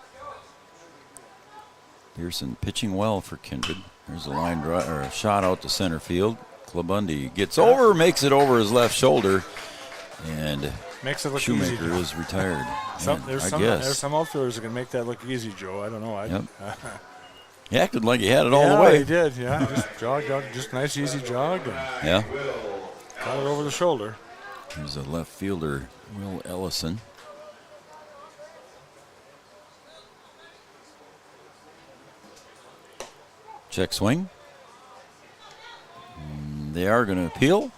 Pearson pitching well for Kindred. There's a line drive or a shot out to center field. Klabundi gets over, makes it over his left shoulder, and Makes it look Shoemaker easy. is retired. There's guess. some outfielders that can make that look easy, Joe. I don't know. Yep. He acted like he had it all the way. Yeah, he did. Yeah, just jogged out, just nice easy jog, and Yeah. got it over the shoulder. Here's a left fielder, Will Ellison. Check swing. They are going to appeal.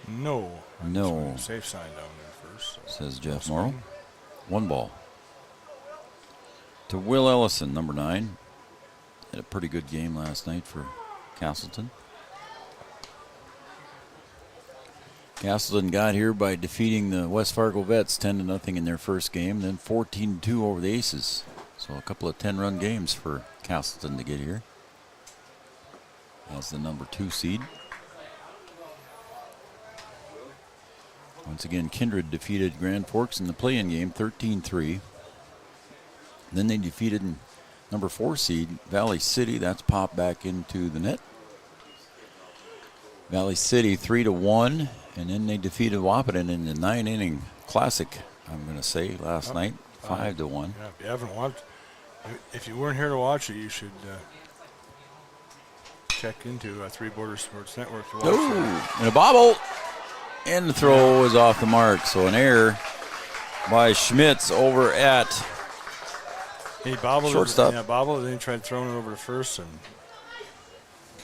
No. No. Safe sign down there first. Says Jeff Morrow. 1 ball. To Will Ellison, number 9. Had a pretty good game last night for Casselton. Casselton got here by defeating the West Fargo Vets 10-0 in their first game, then 14-2 over the Aces. So a couple of 10-run games for Casselton to get here. As the number 2 seed. Once again, Kindred defeated Grand Forks in the play-in game 13-3. Then they defeated number 4 seed Valley City. That's popped back into the net. Valley City 3-1, and then they defeated Wapaton in the 9-inning classic, I'm going to say, last night, 5-1. Yeah, if you haven't watched, if you weren't here to watch it, you should check into Three Borders Sports Network to watch it. And a bobble, and the throw is off the mark. So an error by Schmitz over at He bobbled shortstop. Bobbled, and then he tried throwing it over to first and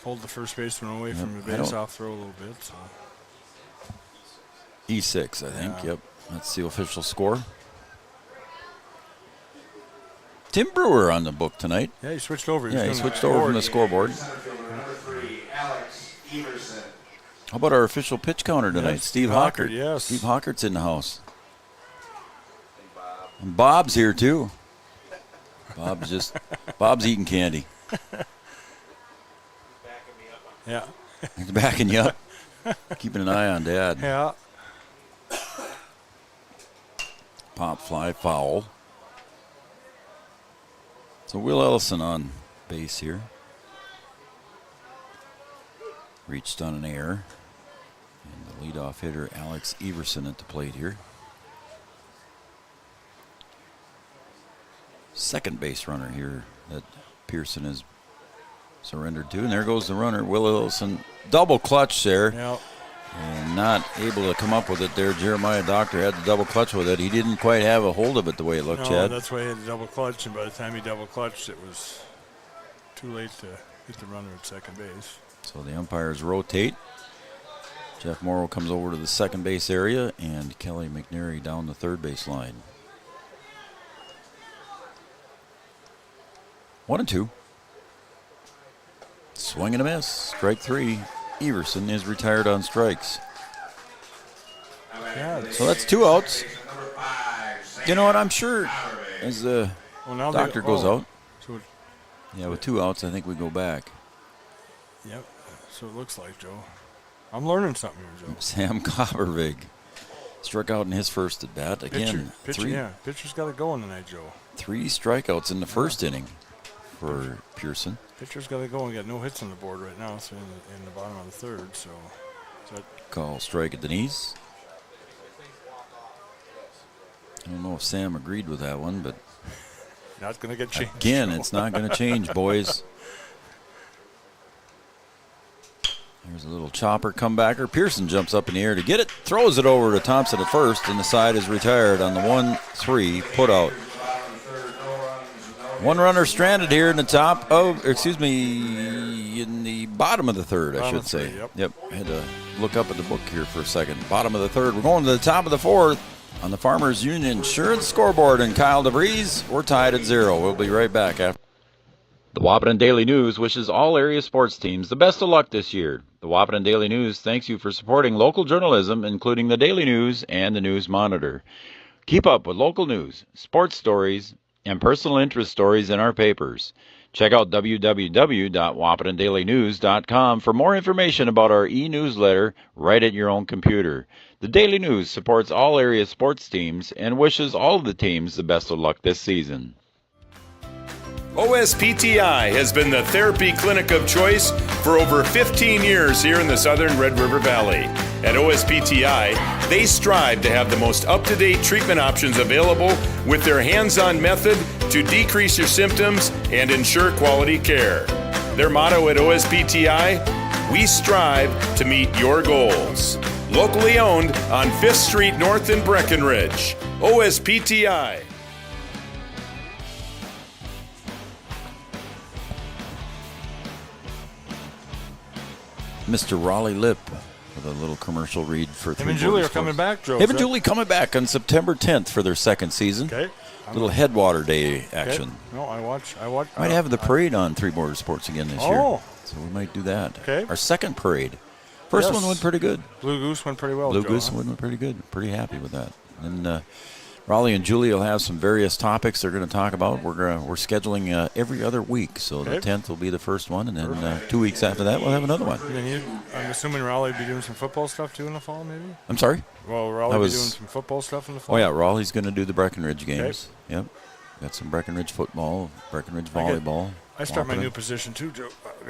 pulled the first baseman away from the base off throw a little bit. So. E6, I think. Yep, that's the official score. Tim Brewer on the book tonight. Yeah, he switched over. He switched over from the scoreboard. How about our official pitch counter tonight? Yes, Steve Hockert, Hockert. yes. Steve Hockert's in the house. And Bob's here too. Bob's eating candy. Yeah. He's backing you up. Keeping an eye on Dad. Yeah. Pop fly foul. So Will Ellison on base here. Reached on an error. And the leadoff hitter, Alex Everson, at the plate here. Second base runner here that Pearson has surrendered to. And there goes the runner, Will Ellison. Double clutch there. Yep. And not able to come up with it there. Jeremiah Doctor had the double clutch with it. He didn't quite have a hold of it the way it looked, No, Chad. that's why he had the double clutch, and by the time he double clutched, it was too late to hit the runner at second base. So the umpires rotate. Jeff Morrow comes over to the second base area, and Kelly McNary down the third base line. 1-2. Swing and a miss. Strike 3. Everson is retired on strikes. Yeah, so that's 2 outs. You know what? I'm sure as the doctor goes out. So yeah, with 2 outs, I think we go back. Yep. So it looks like, Joe. I'm learning something here, Joe. Sam Coppervig struck out in his first at bat. Again, pitcher's got it going tonight, Joe. 3 strikeouts in the first inning for Pearson. Pitcher's got it going. Got no hits on the board right now. So in the bottom of the third. So call strike at the knees. I don't know if Sam agreed with that one, but not going to get changed. Again, it's not going to change, boys. Here's a little chopper comebacker. Pearson jumps up in the air to get it, throws it over to Thompson at first, and the side is retired on the 1-3 put out. 1 runner stranded here in the in the bottom of the third, I should say. Yep. Had to look up at the book here for a second. Bottom of the third. We're going to the top of the fourth on the Farmers Union Insurance scoreboard, and Kyle DeVries, we're tied at 0. We'll be right back after. The Wahpeton Daily News wishes all area sports teams the best of luck this year. The Wahpeton Daily News thanks you for supporting local journalism, including the Daily News and the News Monitor. Keep up with local news, sports stories, and personal interest stories in our papers. Check out www.wahpetondailynews.com for more information about our e-newsletter right at your own computer. The Daily News supports all area sports teams and wishes all of the teams the best of luck this season. OSPTI has been the therapy clinic of choice for over 15 years here in the southern Red River Valley. At OSPTI, they strive to have the most up-to-date treatment options available with their hands-on method to decrease your symptoms and ensure quality care. Their motto at OSPTI, we strive to meet your goals. Locally owned on 5th Street North in Breckenridge. OSPTI. Mr. Raleigh Lip with a little commercial read for him and Julie are coming back, Joe. Him and Julie coming back on September 10th for their second season. Okay. Little Headwater Day action. Okay. No, I watch. Might have the parade on Three Border Sports again this year. So we might do that. Okay. Our second parade. First one went pretty good. Blue Goose went pretty well, Blue Goose went pretty good. Pretty happy with that. And Raleigh and Julie will have some various topics they're going to talk about. We're scheduling every other week, so the 10th will be the first one, and then 2 weeks after that we'll have another one. I'm assuming Raleigh will be doing some football stuff too in the fall, maybe? I'm sorry? Well, Raleigh will be doing some football stuff in the fall? Oh, yeah, Raleigh's going to do the Breckenridge games. Okay. Yep. Got some Breckenridge football, Breckenridge volleyball. I start my new position too, Joe.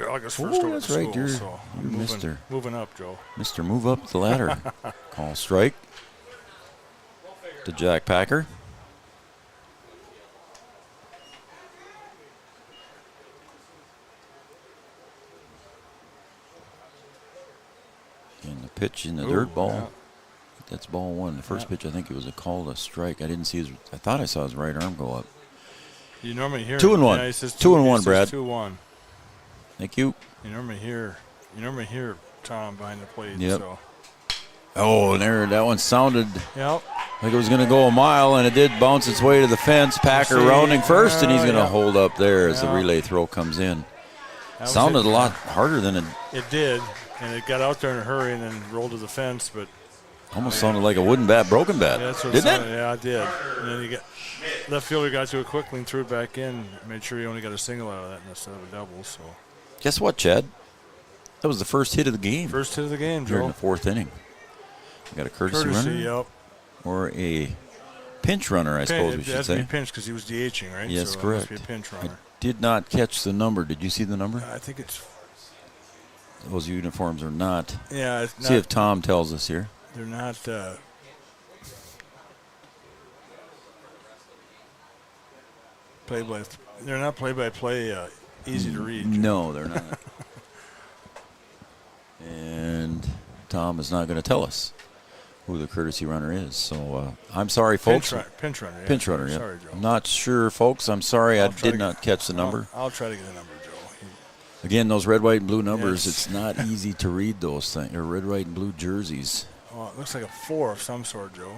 August 1st over that's school, right. You're moving up, Joe. Mr. Move Up the Ladder. Call strike to Jack Packer. And the pitch in the dirt ball. Yeah. That's ball 1. The first pitch, I think it was a call to strike. I didn't see I thought I saw his right arm go up. You normally hear 2-1. Yeah, he says 2-1, Brad. 2-1. Thank you. You normally hear Tom behind the plate. Yep. So. Oh, and that one sounded like it was going to go a mile, and it did bounce its way to the fence. Packer rounding first, and he's going to hold up there as the relay throw comes in. Sounded a lot harder than it. It did, and it got out there in a hurry and then rolled to the fence, but. Almost sounded like a wooden bat, broken bat. Yeah, that's what didn't it? Yeah, it did. And then left fielder got to it quickly and threw it back in. Made sure he only got a single out of that instead of a double. So. Guess what, Chad? That was the first hit of the game. First hit of the game, Joe. During the 4th inning. We got a courtesy runner. Yep. Or a pinch runner, I suppose we should say. It has to be pinch because he was DHing, right? Yes, so correct. It must be a pinch runner. I did not catch the number. Did you see the number? I think it's. Those uniforms are not. Yeah. It's not, see if Tom tells us here. They're not. They're not play-by-play easy to read. No, they're not. And Tom is not going to tell us who the courtesy runner is. So I'm sorry, folks. Pinch runner. Yeah. Pinch runner, yeah. Sorry, Joe. I'm not sure, folks. I'm sorry. I did not catch the number. I'll try to get the number, Joe. Again, those red, white, and blue numbers, it's not easy to read those things. Or red, white, and blue jerseys. Oh, it looks like a 4 of some sort, Joe.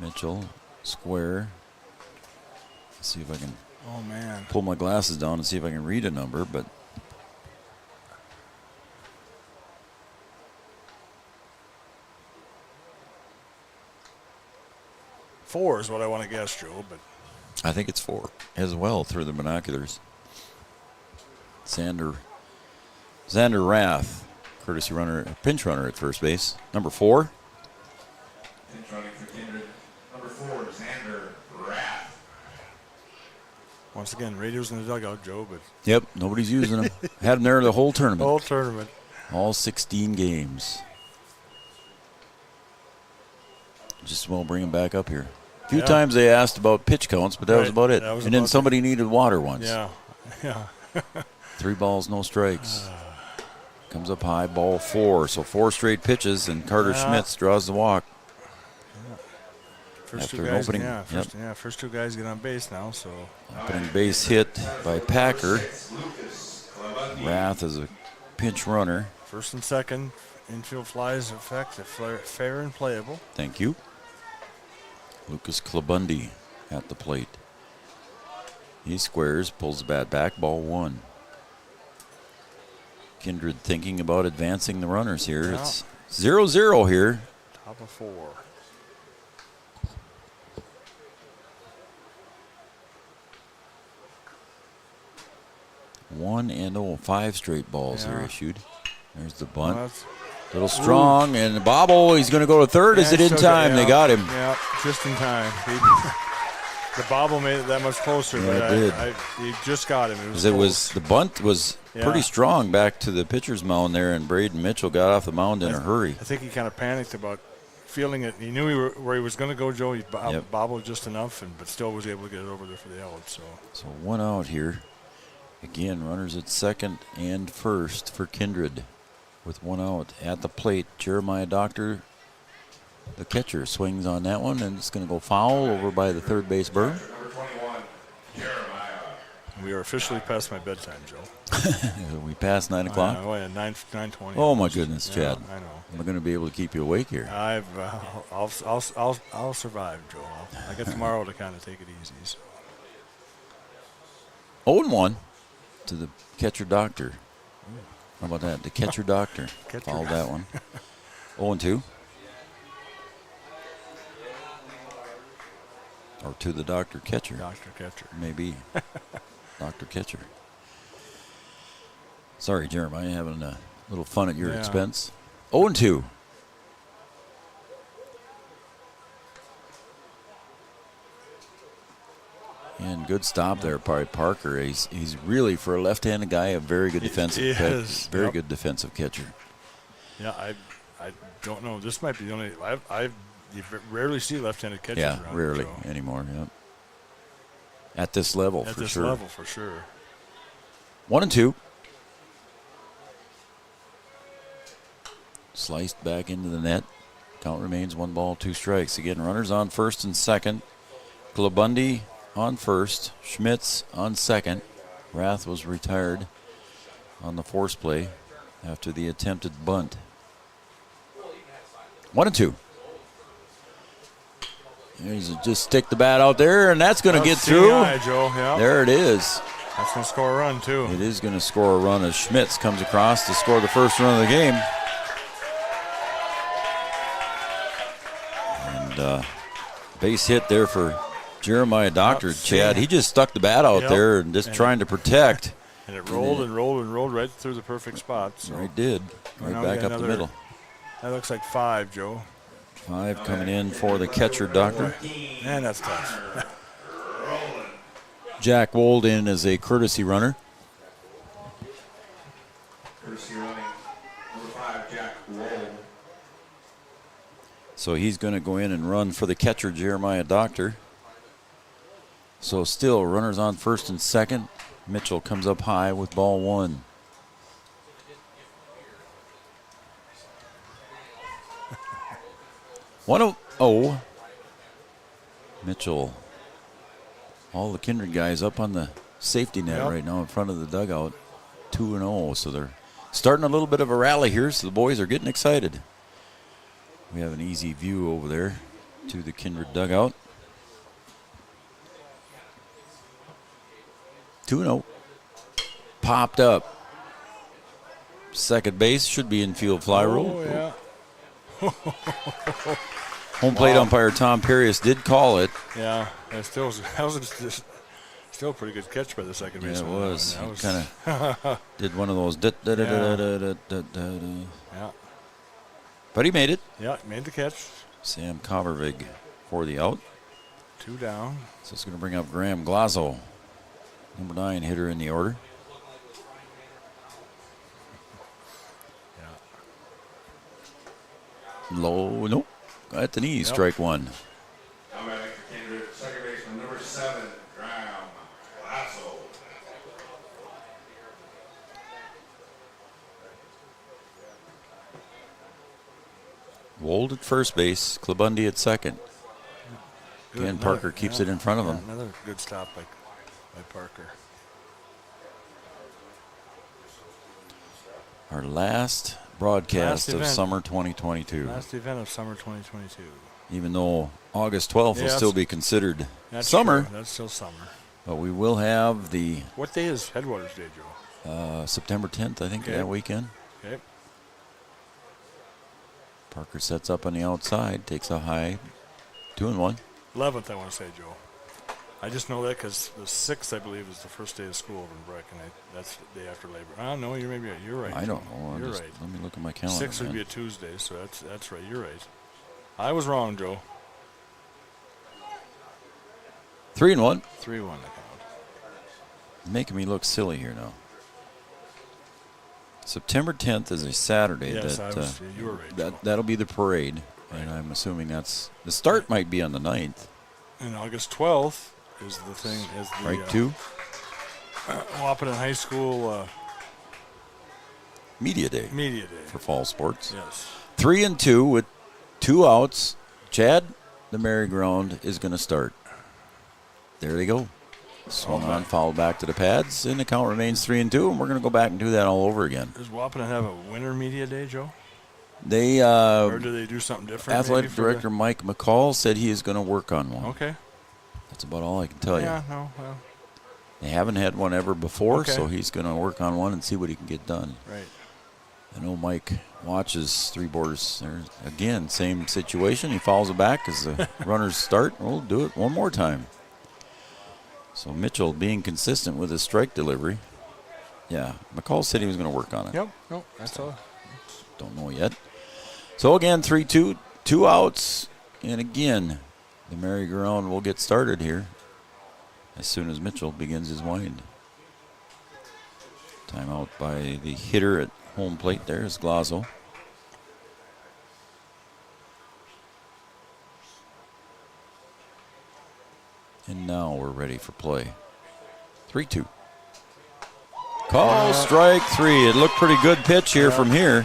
Mitchell, square. Let's see if I can pull my glasses down and see if I can read a number, but... Four is what I want to guess, Joe, but... I think it's 4 as well through the binoculars. Xander Rath, courtesy runner, pinch runner at first base. Number 4. Pinch running for Kindred. Number 4, Xander Rath. Once again, radios in the dugout, Joe, but... Yep, nobody's using them. Had them there the whole tournament. Whole tournament. All 16 games. Just won't bring them back up here. A few times they asked about pitch counts, but that was about it. And then somebody needed water once. Yeah. 3 balls, no strikes. Comes up high, ball 4. So 4 straight pitches, and Carter Schmitz draws the walk. First After two an guys, opening, first 2 guys get on base now, so... Opening base hit by Packer. Rath is a pinch runner. First and second, infield flies effect, fair and playable. Thank you. Lucas Klabundi at the plate. He squares, pulls the bat back, ball 1. Kindred thinking about advancing the runners here. Yeah. It's 0-0 here. Top of 4. One and 0, 5 straight balls here issued. There's the bunt. Well, little strong, and the bobble, he's going to go to third. Is it in time? They got him. Yeah, just in time. The bobble made it that much closer, but he just got him. The bunt was pretty strong back to the pitcher's mound there, and Braden Mitchell got off the mound in a hurry. I think he kind of panicked about feeling it. He knew where he was going to go, Joe. He bobbled just enough, but still was able to get it over there for the out. So 1 out here. Again, runners at second and first for Kindred with 1 out. At the plate, Jeremiah Doctor, the catcher, swings on that one, and it's going to go foul over by the third base berm. We are officially past my bedtime, Joe. We passed 9 o'clock? Oh, yeah, 9:20. Oh, my goodness, yeah, Chad. I know. Am I going to be able to keep you awake here? I'll survive, Joe. I get tomorrow to kind of take it easy. So. 0-1 to the catcher doctor. How about that? The catcher doctor. Fouled that one. 0-2. Or to the doctor catcher. Doctor catcher. Maybe. Doctor catcher. Sorry, Jeremiah, having a little fun at your expense. 0-2. And good stop there by Parker. He's really, for a left-handed guy, a very good defensive good defensive catcher. Yeah, I don't know. This might be the only you rarely see left-handed catchers around. Yeah, rarely anymore. Yep. At this level, for sure. At this level, for sure. 1-2. Sliced back into the net. Count remains 1 ball, 2 strikes. Again, runners on first and second. Klabundi on first. Schmitz on second. Rath was retired on the force play after the attempted bunt. 1-2. Just stick the bat out there, and that's going to get through. Joe. Yep. There it is. That's going to score a run, too. It is going to score a run as Schmitz comes across to score the first run of the game. And base hit there for Jeremiah Doctor, Chad. He just stuck the bat out there and just trying to protect. And it rolled and rolled and rolled right through the perfect spot. So. Right did. Right back up the middle. That looks like 5, Joe. 5 coming in for the catcher, Doctor. Man, that's tough. Jack Wolden is a courtesy runner. Courtesy running, number 5, Jack Wolden. So he's going to go in and run for the catcher, Jeremiah Doctor. So still runners on first and second. Mitchell comes up high with ball 1. Mitchell. All the Kindred guys up on the safety net right now in front of the dugout. 2-0, so they're starting a little bit of a rally here, so the boys are getting excited. We have an easy view over there to the Kindred dugout. 2-0. Popped up. Second base should be infield fly rule. Yeah. Home plate umpire Tom Perius did call it. Yeah, that was still a pretty good catch by the second baseman. Yeah, it was. That was Kind of did one of those. Yeah. But he made it. Yeah, made the catch. Sam Covervig for the out. 2 down. So it's going to bring up Graham Glazzo, number 9 hitter in the order. Low, nope. At the knees, strike one. Now batting for Kindred, second baseman number 7, Graham Glasso. Wold at first base, Klabundi at second. Again, Parker keeps it in front of him. Another good stop by Parker. Our last broadcast of summer 2022. Last event of summer 2022. Even though August 12th will still be considered summer. True. That's still summer. But we will have the... What day is Headwaters Day, Joe? September 10th, I think, that weekend. Okay. Parker sets up on the outside, takes a high 2-1. 11th, I want to say, Joe. I just know that because the 6th, I believe, is the first day of school over in Breck, and that's the day after Labor. No, you're right. I don't know. You're right. Let me look at my calendar. 6th would be a Tuesday, so that's right. You're right. I was wrong, Joe. 3-1. 3-1 the count. Making me look silly here now. September 10th is a Saturday. Yes, you were right. That'll be the parade, and I'm assuming that's the start might be on the 9th. And August 12th is the thing. Is the right, 2. Wahpeton High School Media Day. Media Day for fall sports. Yes. 3-2 with 2 outs. Chad, the merry-go-round is going to start. There they go. Swung on, fouled back to the pads, and the count remains 3-2, and we're going to go back and do that all over again. Does Wahpeton have a winter media day, Joe? They or do they do something different? Athletic director Mike McCall said he is going to work on one. Okay. That's about all I can tell you. Yeah, no, well. They haven't had one ever before, so he's going to work on one and see what he can get done. Right. I know Mike watches Three Borders. There again, same situation. He fouls it back as the runners start. We'll do it one more time. So Mitchell being consistent with his strike delivery. Yeah, McCall said he was going to work on it. Yep, no, that's all. Don't know yet. So again, 3-2, 2 outs. And again, the merry-go-round will get started here as soon as Mitchell begins his wind. Timeout by the hitter at home plate there is Glazzo. And now we're ready for play. 3-2. Call strike 3. It looked pretty good pitch here from here.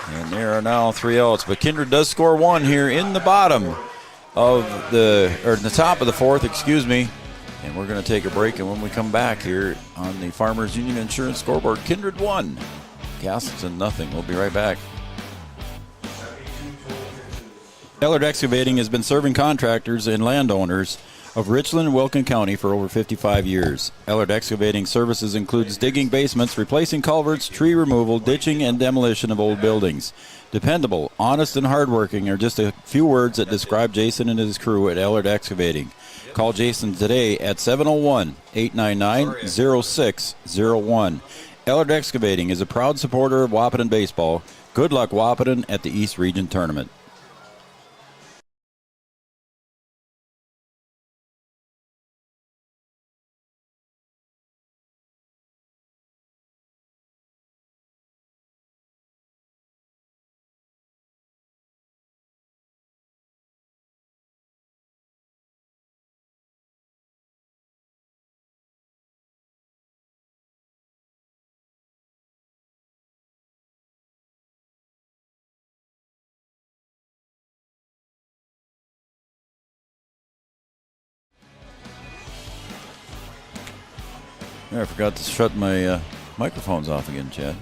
And there are now 3 outs. But Kindred does score 1 here in the bottom of in the top of the 4th, excuse me. And we're going to take a break. And when we come back here on the Farmers Union Insurance scoreboard, Kindred 1, Casselton nothing. We'll be right back. Ellard Excavating has been serving contractors and landowners of Richland and Wilkin County for over 55 years. Ellard Excavating services includes digging basements, replacing culverts, tree removal, ditching, and demolition of old buildings. Dependable, honest, and hardworking are just a few words that describe Jason and his crew at Ellard Excavating. Call Jason today at 701-899-0601. Ellard Excavating is a proud supporter of Wahpeton baseball. Good luck, Wahpeton, at the East Region Tournament. Yeah, I forgot to shut my microphones off again, Chad.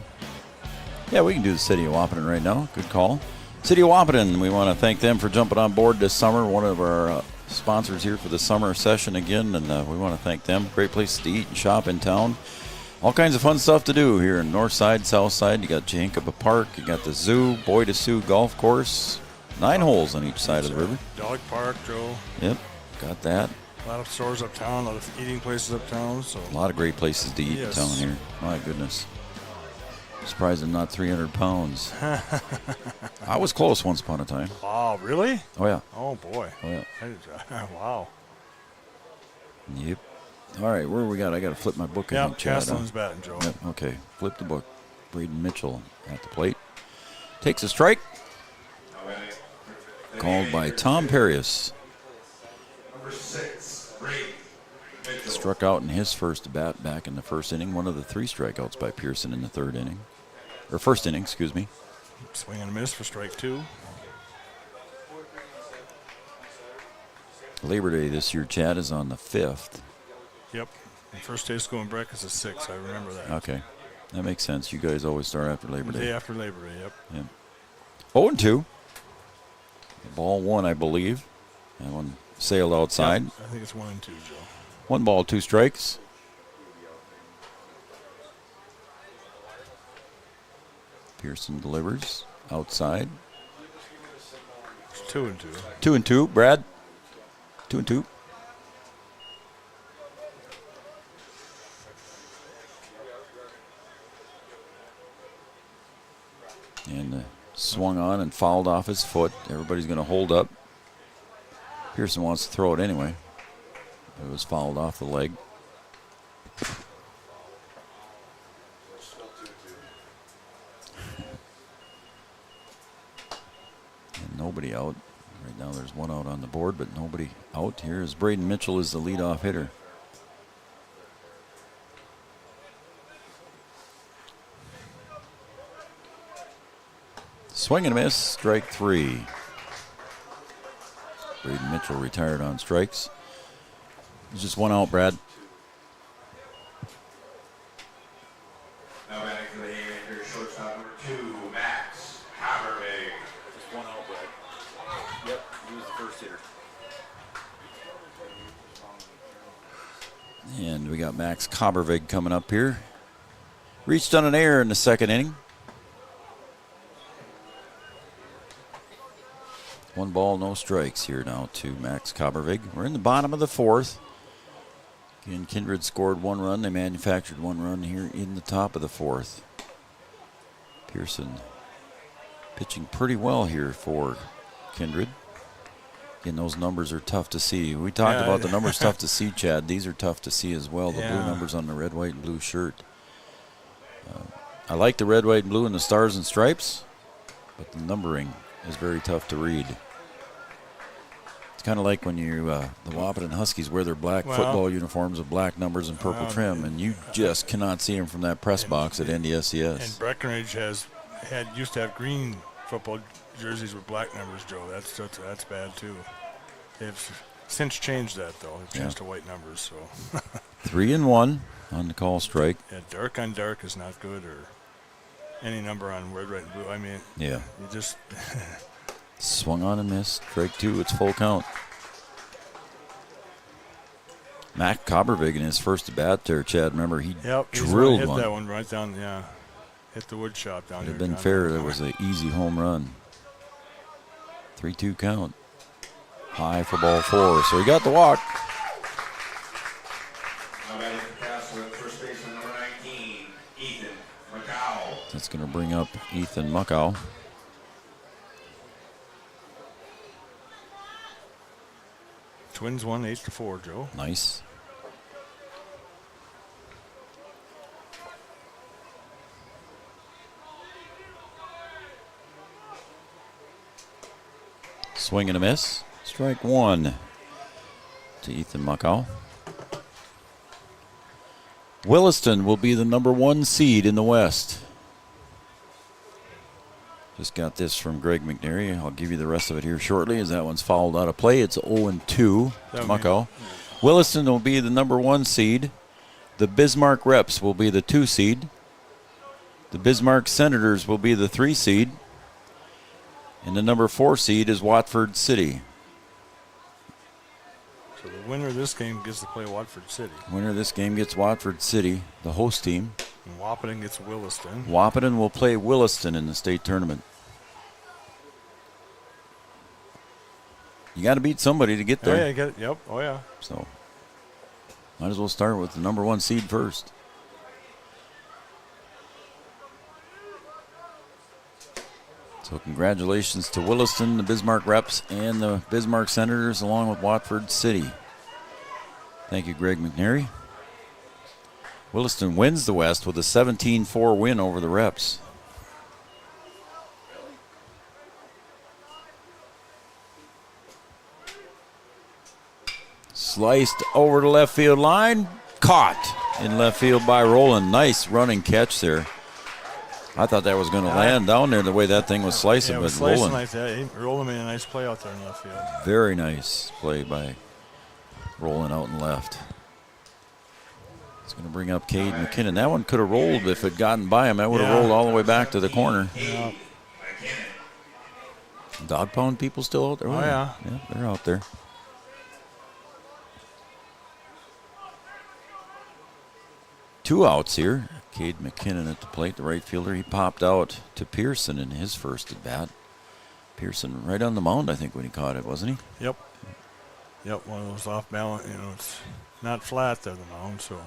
Yeah, we can do the City of Wahpeton right now. Good call. City of Wahpeton, we want to thank them for jumping on board this summer. One of our sponsors here for the summer session again, and we want to thank them. Great place to eat and shop in town. All kinds of fun stuff to do here in North Side, South Side. You got Jacob Park, you got the zoo, Boy to Sioux Golf Course. 9 holes on each side of the river. Dog Park, Joe. Yep, got that. A lot of stores uptown, a lot of eating places uptown. So a lot of great places to eat in town here. My goodness. Surprised I'm not 300 pounds. I was close once upon a time. Oh, really? Oh, yeah. Oh, boy. Oh, yeah. Wow. Yep. All right, where we got? I got to flip my book. Yep, Casselton's batting, Joe. Yep, okay. Flip the book. Braden Mitchell at the plate. Takes a strike. Called by Tom Perius. Number 6, Braden Mitchell. Struck out in his first bat back in the first inning. One of the 3 strikeouts by Pearson in the third inning. Or first inning, excuse me. Swing and a miss for strike 2. Labor Day this year, Chad, is on the 5th. Yep. And first day of school in Breck is the 6th. I remember that. Okay. That makes sense. You guys always start after Labor Day. Day after Labor Day, yep. Yep. 0-2. Ball 1, I believe. That one sailed outside. Yep. I think it's 1 and 2, Joe. 1 ball, 2 strikes. Pearson delivers outside. It's 2 and 2. 2 and 2. Brad. 2 and 2. And swung on and fouled off his foot. Everybody's going to hold up. Pearson wants to throw it anyway. It was fouled off the leg. And nobody out. Right now there's 1 out on the board, but nobody out. Here is Braden Mitchell is the leadoff hitter. Swing and a miss, strike 3. Braden Mitchell retired on strikes. There's just 1 out, Brad. Now batting for the Haymakers, shortstop number 2, Max Habervig. Just 1 out, Brad. Yep, he was the first hitter. And we got Max Cobbervig coming up here. Reached on an error in the second inning. 1 ball, no strikes here now to Max Cobbervig. We're in the bottom of the 4th. Again, Kindred scored 1 run. They manufactured 1 run here in the top of the 4th. Pearson pitching pretty well here for Kindred. Again, those numbers are tough to see. We talked about the numbers tough to see, Chad. These are tough to see as well, the blue numbers on the red, white, and blue shirt. I like the red, white, and blue and the stars and stripes, but the numbering is very tough to read. It's kind of like when you the Wahpeton Huskies wear their black football uniforms with black numbers and purple trim, and you just cannot see them from that press box at NDSCS. And Breckenridge used to have green football jerseys with black numbers, Joe. That's bad too. They've since changed that though. They've changed to white numbers. So 3-1 on the call strike. Yeah, dark on dark is not good, or any number on red, white, and blue. I mean, yeah, you just swung on and missed. Strike 2. It's full count. Mac Cobbervig in his first at bat there, Chad. Remember, he drilled hit one. that one right down. Yeah, hit the wood shop down there. It'd have been fair. That was an easy home run. 3-2 count. High for ball 4. So he got the walk. Now batting for Casselton, first baseman number 19, Ethan McCowell. That's going to bring up Ethan Muckow. Twins won 8-4, Joe. Nice. Swing and a miss. Strike 1 to Ethan Muckow. Williston will be the number 1 seed in the West. Just got this from Greg McNary. I'll give you the rest of it here shortly as that one's fouled out of play. It's 0-2 to Muckow. Williston will be the number 1 seed. the Bismarck Reps will be the 2 seed. The Bismarck Senators will be the 3 seed. And the number 4 seed is Watford City. So the winner of this game gets to play Watford City. Winner of this game gets Watford City, the host team. And Wahpeton gets Williston. Wahpeton will play Williston in the state tournament. You got to beat somebody to get there. Oh, yeah, you got it. Yep. Oh, yeah. So might as well start with the number 1 seed first. So congratulations to Williston, the Bismarck Reps, and the Bismarck Senators, along with Watford City. Thank you, Greg McNary. Williston wins the West with a 17-4 win over the Reps. Sliced over the left field line. Caught in left field by Roland. Nice running catch there. I thought that was going to land down there the way that thing was slicing, but Roland. Like that. Roland made a nice play out there in left field. Very nice play by Roland out and left. It's going to bring up Cade McKinnon. That one could have rolled if it gotten by him. That would have rolled all the way back to the corner. Yeah. Dog pound people still out there? Oh, yeah. Yeah, they're out there. Two outs here. Cade McKinnon at the plate, the right fielder. He popped out to Pearson in his first at bat. Pearson right on the mound, I think, when he caught it, wasn't he? Yep. Yep, one of those off balance. You know, it's not flat there, the mound, so.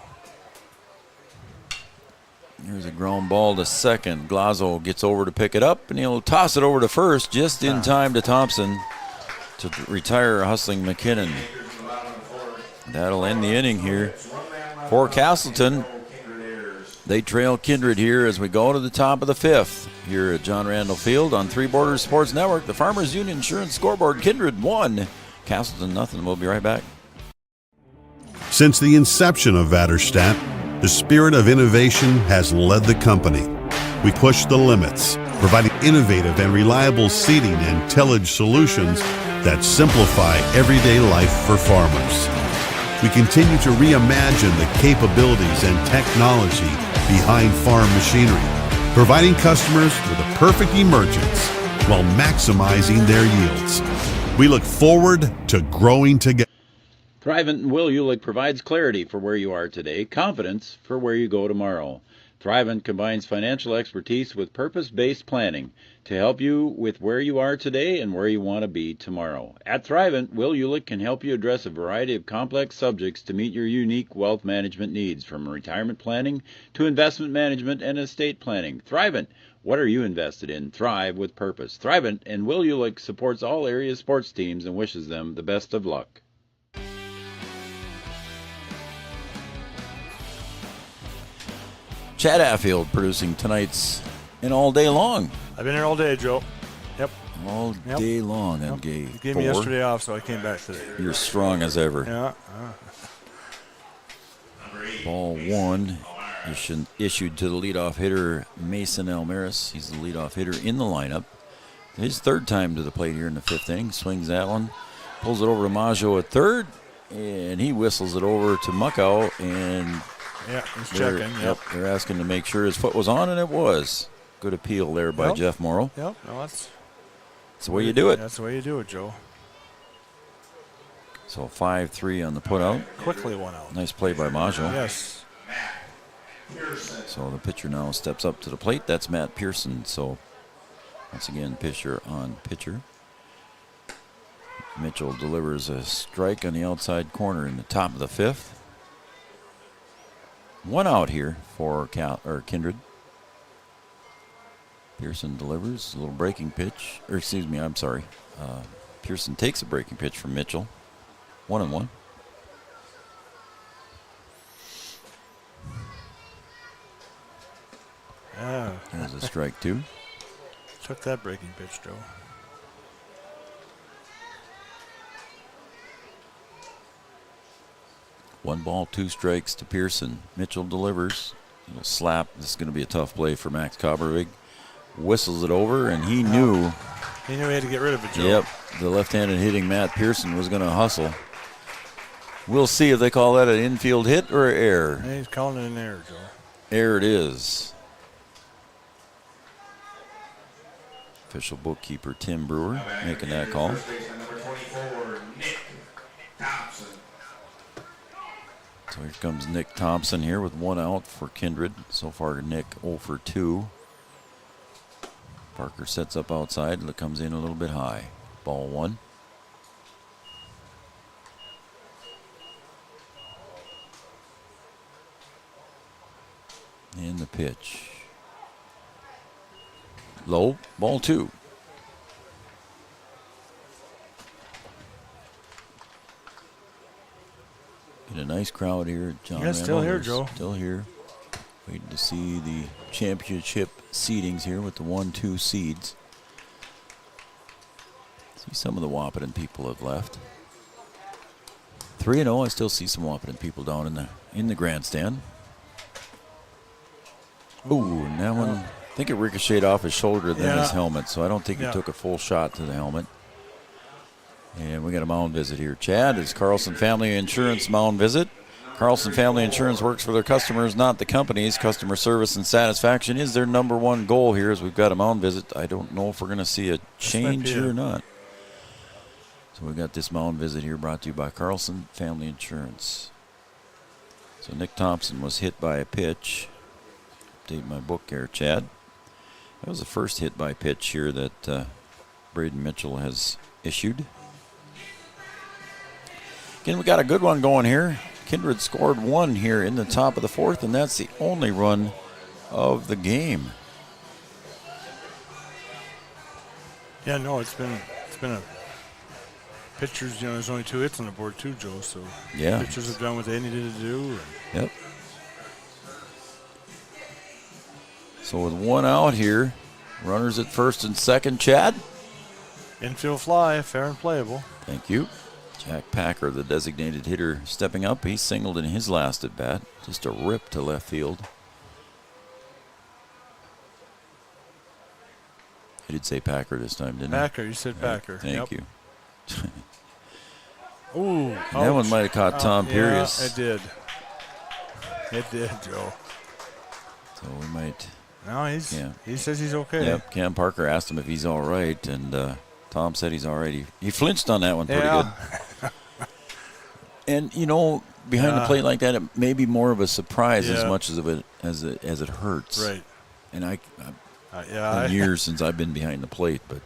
Here's a ground ball to second. Glazzo gets over to pick it up, and he'll toss it over to first just in time to Thompson to retire hustling McKinnon. That'll end the inning here for Casselton. They trail Kindred here as we go to the top of the 5th here at John Randall Field on Three Borders Sports Network. The Farmers Union Insurance scoreboard, Kindred 1, Casselton nothing. We'll be right back. Since the inception of Vaderstadt, the spirit of innovation has led the company. We push the limits, providing innovative and reliable seeding and tillage solutions that simplify everyday life for farmers. We continue to reimagine the capabilities and technology behind farm machinery, providing customers with a perfect emergence while maximizing their yields. We look forward to growing together. Thrivent and Will Ulick provides clarity for where you are today, confidence for where you go tomorrow. Thrivent combines financial expertise with purpose-based planning to help you with where you are today and where you want to be tomorrow. At Thrivent, Will Ulick can help you address a variety of complex subjects to meet your unique wealth management needs, from retirement planning to investment management and estate planning. Thrivent, what are you invested in? Thrive with purpose. Thrivent and Will Ulick supports all area sports teams and wishes them the best of luck. Chad Affield producing tonight's In All Day Long. I've been here all day, Joe. Yep. All day long. Yep. You gave me yesterday off, so I came back today. You're strong as ever. Yeah. Ball 1 issued to the leadoff hitter, Mason Almaris. He's the leadoff hitter in the lineup. His third time to the plate here in the 5th inning. Swings that one. Pulls it over to Maggio at third. And he whistles it over to Muckow. And yeah, he's checking. Yep. They're asking to make sure his foot was on, and it was. Good appeal there by Jeff Morrow. Yep. No, that's the way you do it. That's the way you do it, Joe. So 5-3 on the putout. Quickly one out. Nice play by Maggio. Yes. So the pitcher now steps up to the plate. That's Matt Pearson. So once again, pitcher on pitcher. Mitchell delivers a strike on the outside corner in the top of the 5th. One out here for Kindred. Pearson delivers a little breaking pitch. Pearson takes a breaking pitch from Mitchell. 1-1. There's a strike 2. Took that breaking pitch, Joe. One ball, 2 strikes to Pearson. Mitchell delivers. Little slap. This is going to be a tough play for Max Cobbervig. Whistles it over, and he knew. He knew he had to get rid of it, Joe. Yep. The left-handed hitting Matt Pearson was going to hustle. We'll see if they call that an infield hit or error. Yeah, he's calling it an error, Joe. Error it is. Official bookkeeper Tim Brewer making that call. So here comes Nick Thompson here with 1 out for Kindred. So far, Nick 0 for 2. Parker sets up outside and it comes in a little bit high. Ball 1. And the pitch. Low, ball 2. Get a nice crowd here. John Yeah, still here, Joe. Still here. Waiting to see the championship seedings here with the 1-2 seeds. See some of the Wahpeton people have left. 3-0. I still see some Wahpeton people down in the grandstand. Ooh, and that one, I think it ricocheted off his shoulder than his helmet, so I don't think he took a full shot to the helmet. And we got a mound visit here. Chad, is Carlson Family Insurance mound visit. Carlson Family Insurance works for their customers, not the companies. Customer service and satisfaction is their #1 goal here as we've got a mound visit. I don't know if we're going to see a change here or not. So we got this mound visit here brought to you by Carlson Family Insurance. So Nick Thompson was hit by a pitch. Update my book here, Chad. That was the first hit by pitch here that Braden Mitchell has issued. Again, we got a good one going here. Kindred scored 1 here in the top of the 4th, and that's the only run of the game. Yeah, no, it's been a pitchers. You know, there's only 2 hits on the board too, Joe. So yeah, pitchers have done what they needed to do. Yep. So with 1 out here, runners at first and second. Chad. Infield fly, fair and playable. Thank you. Jack Packer, the designated hitter, stepping up. He singled in his last at bat. Just a rip to left field. I did say Packer this time, didn't I? Packer, you said Packer. Thank you. Ooh, that one might have caught Tom Pirius. Yeah, it did. It did, Joe. So we might. No, he says he's okay. Yep. Cam Parker asked him if he's all right, and Tom said he's all right. He flinched on that one pretty good. And you know, behind the plate like that, it may be more of a surprise as much as it hurts. Right. And I've years since I've been behind the plate, but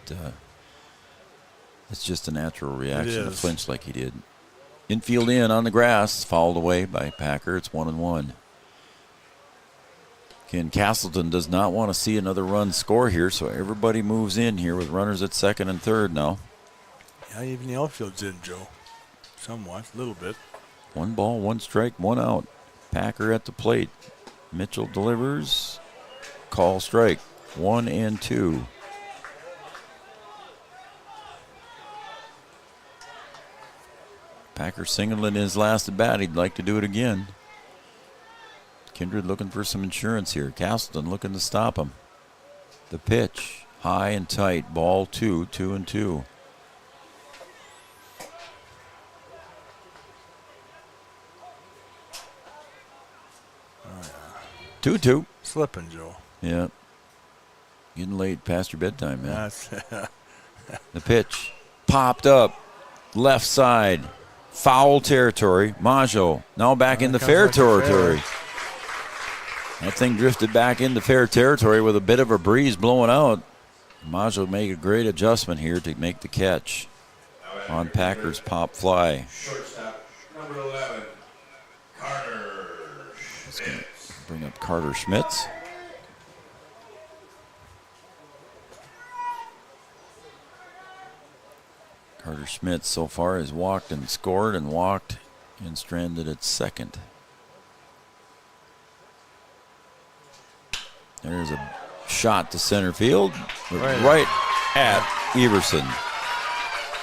it's just a natural reaction to flinch like he did. Infield in on the grass, fouled away by Packer. It's 1-1. Again, Casselton does not want to see another run score here, so everybody moves in here with runners at second and third now. Yeah, even the outfield's in, Joe. Somewhat, a little bit. 1 ball, 1 strike, 1 out. Packer at the plate. Mitchell delivers. Call strike. 1 and 2. Packer singling in his last at bat. He'd like to do it again. Kindred looking for some insurance here. Casselton looking to stop him. The pitch. High and tight. Ball 2. 2-2. Oh, yeah. 2-2. Slipping, Joe. Yeah. Getting late past your bedtime, man. That's the pitch. Popped up. Left side. Foul territory. Maggio now back into fair territory. That thing drifted back into fair territory with a bit of a breeze blowing out. Maggio made a great adjustment here to make the catch on Packer's pop fly. Shortstop, number 11, Carter Schmitz. Bring up Carter Schmitz. Carter Schmitz so far has walked and scored and walked and stranded at second. There's a shot to center field, right at Everson.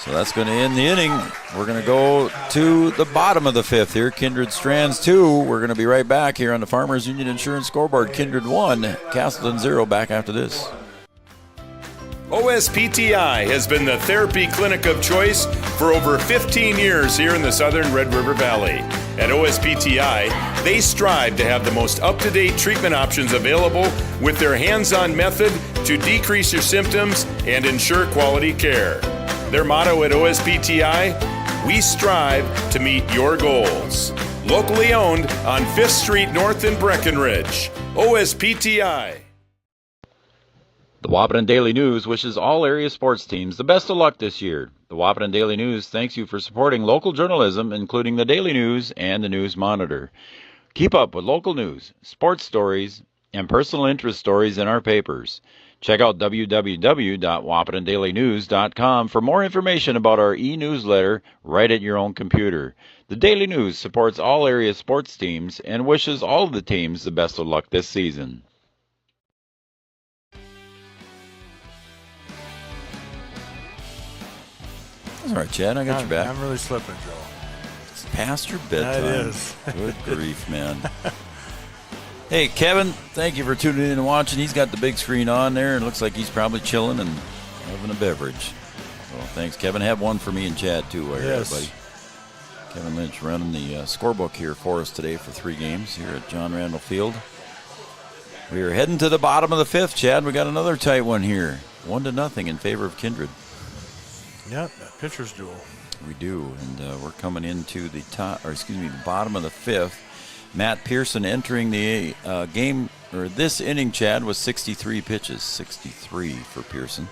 So that's going to end the inning. We're going to go to the bottom of the 5th here. Kindred strands 2. We're going to be right back here on the Farmers Union Insurance Scoreboard. Kindred 1, Casselton 0. Back after this. OSPTI has been the therapy clinic of choice for over 15 years here in the southern Red River Valley. At OSPTI, they strive to have the most up-to-date treatment options available with their hands-on method to decrease your symptoms and ensure quality care. Their motto at OSPTI, we strive to meet your goals. Locally owned on 5th Street North in Breckenridge. OSPTI. The Wahpeton Daily News wishes all area sports teams the best of luck this year. The Wahpeton Daily News thanks you for supporting local journalism, including the Daily News and the News Monitor. Keep up with local news, sports stories, and personal interest stories in our papers. Check out www.wahpetondailynews.com for more information about our e-newsletter right at your own computer. The Daily News supports all area sports teams and wishes all of the teams the best of luck this season. All right, Chad, I got your back. I'm really slipping, Joe. It's past your bedtime. It is. Good grief, man. Hey, Kevin, thank you for tuning in and watching. He's got the big screen on there, and it looks like he's probably chilling and having a beverage. So thanks, Kevin. Have one for me and Chad, too, while you're Yes. here, buddy. Kevin Lynch running the scorebook here for us today for 3 games here at John Randall Field. We are heading to the bottom of the 5th, Chad. We got another tight one here. 1-0 in favor of Kindred. Yep, pitcher's duel. We do, and we're coming into the bottom of the 5th. Matt Pearson entering the game, or this inning, Chad, was 63 pitches, 63 for Pearson.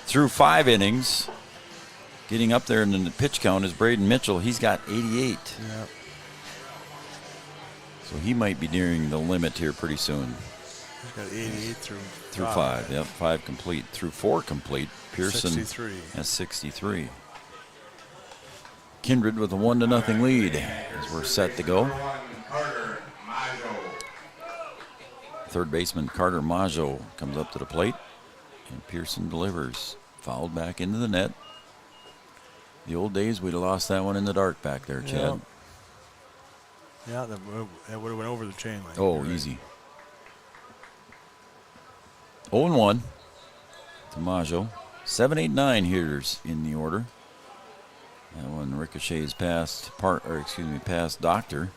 Through 5 innings, getting up there in the pitch count is Braden Mitchell. He's got 88. Yep. So he might be nearing the limit here pretty soon. He's got 88 through 5. Yep, 5 complete. Through 4 complete, Pearson 63. has 63. Kindred with a 1-0 lead as we're set to go. Third baseman Carter Maggio comes up to the plate, and Pearson delivers. Fouled back into the net. The old days, we'd have lost that one in the dark back there, Chad. Yeah, that would have went over the chain link. Oh, right. easy. 0-1 to Maggio. 7, 8, 9 hitters in the order. That one ricochets past past Doctor.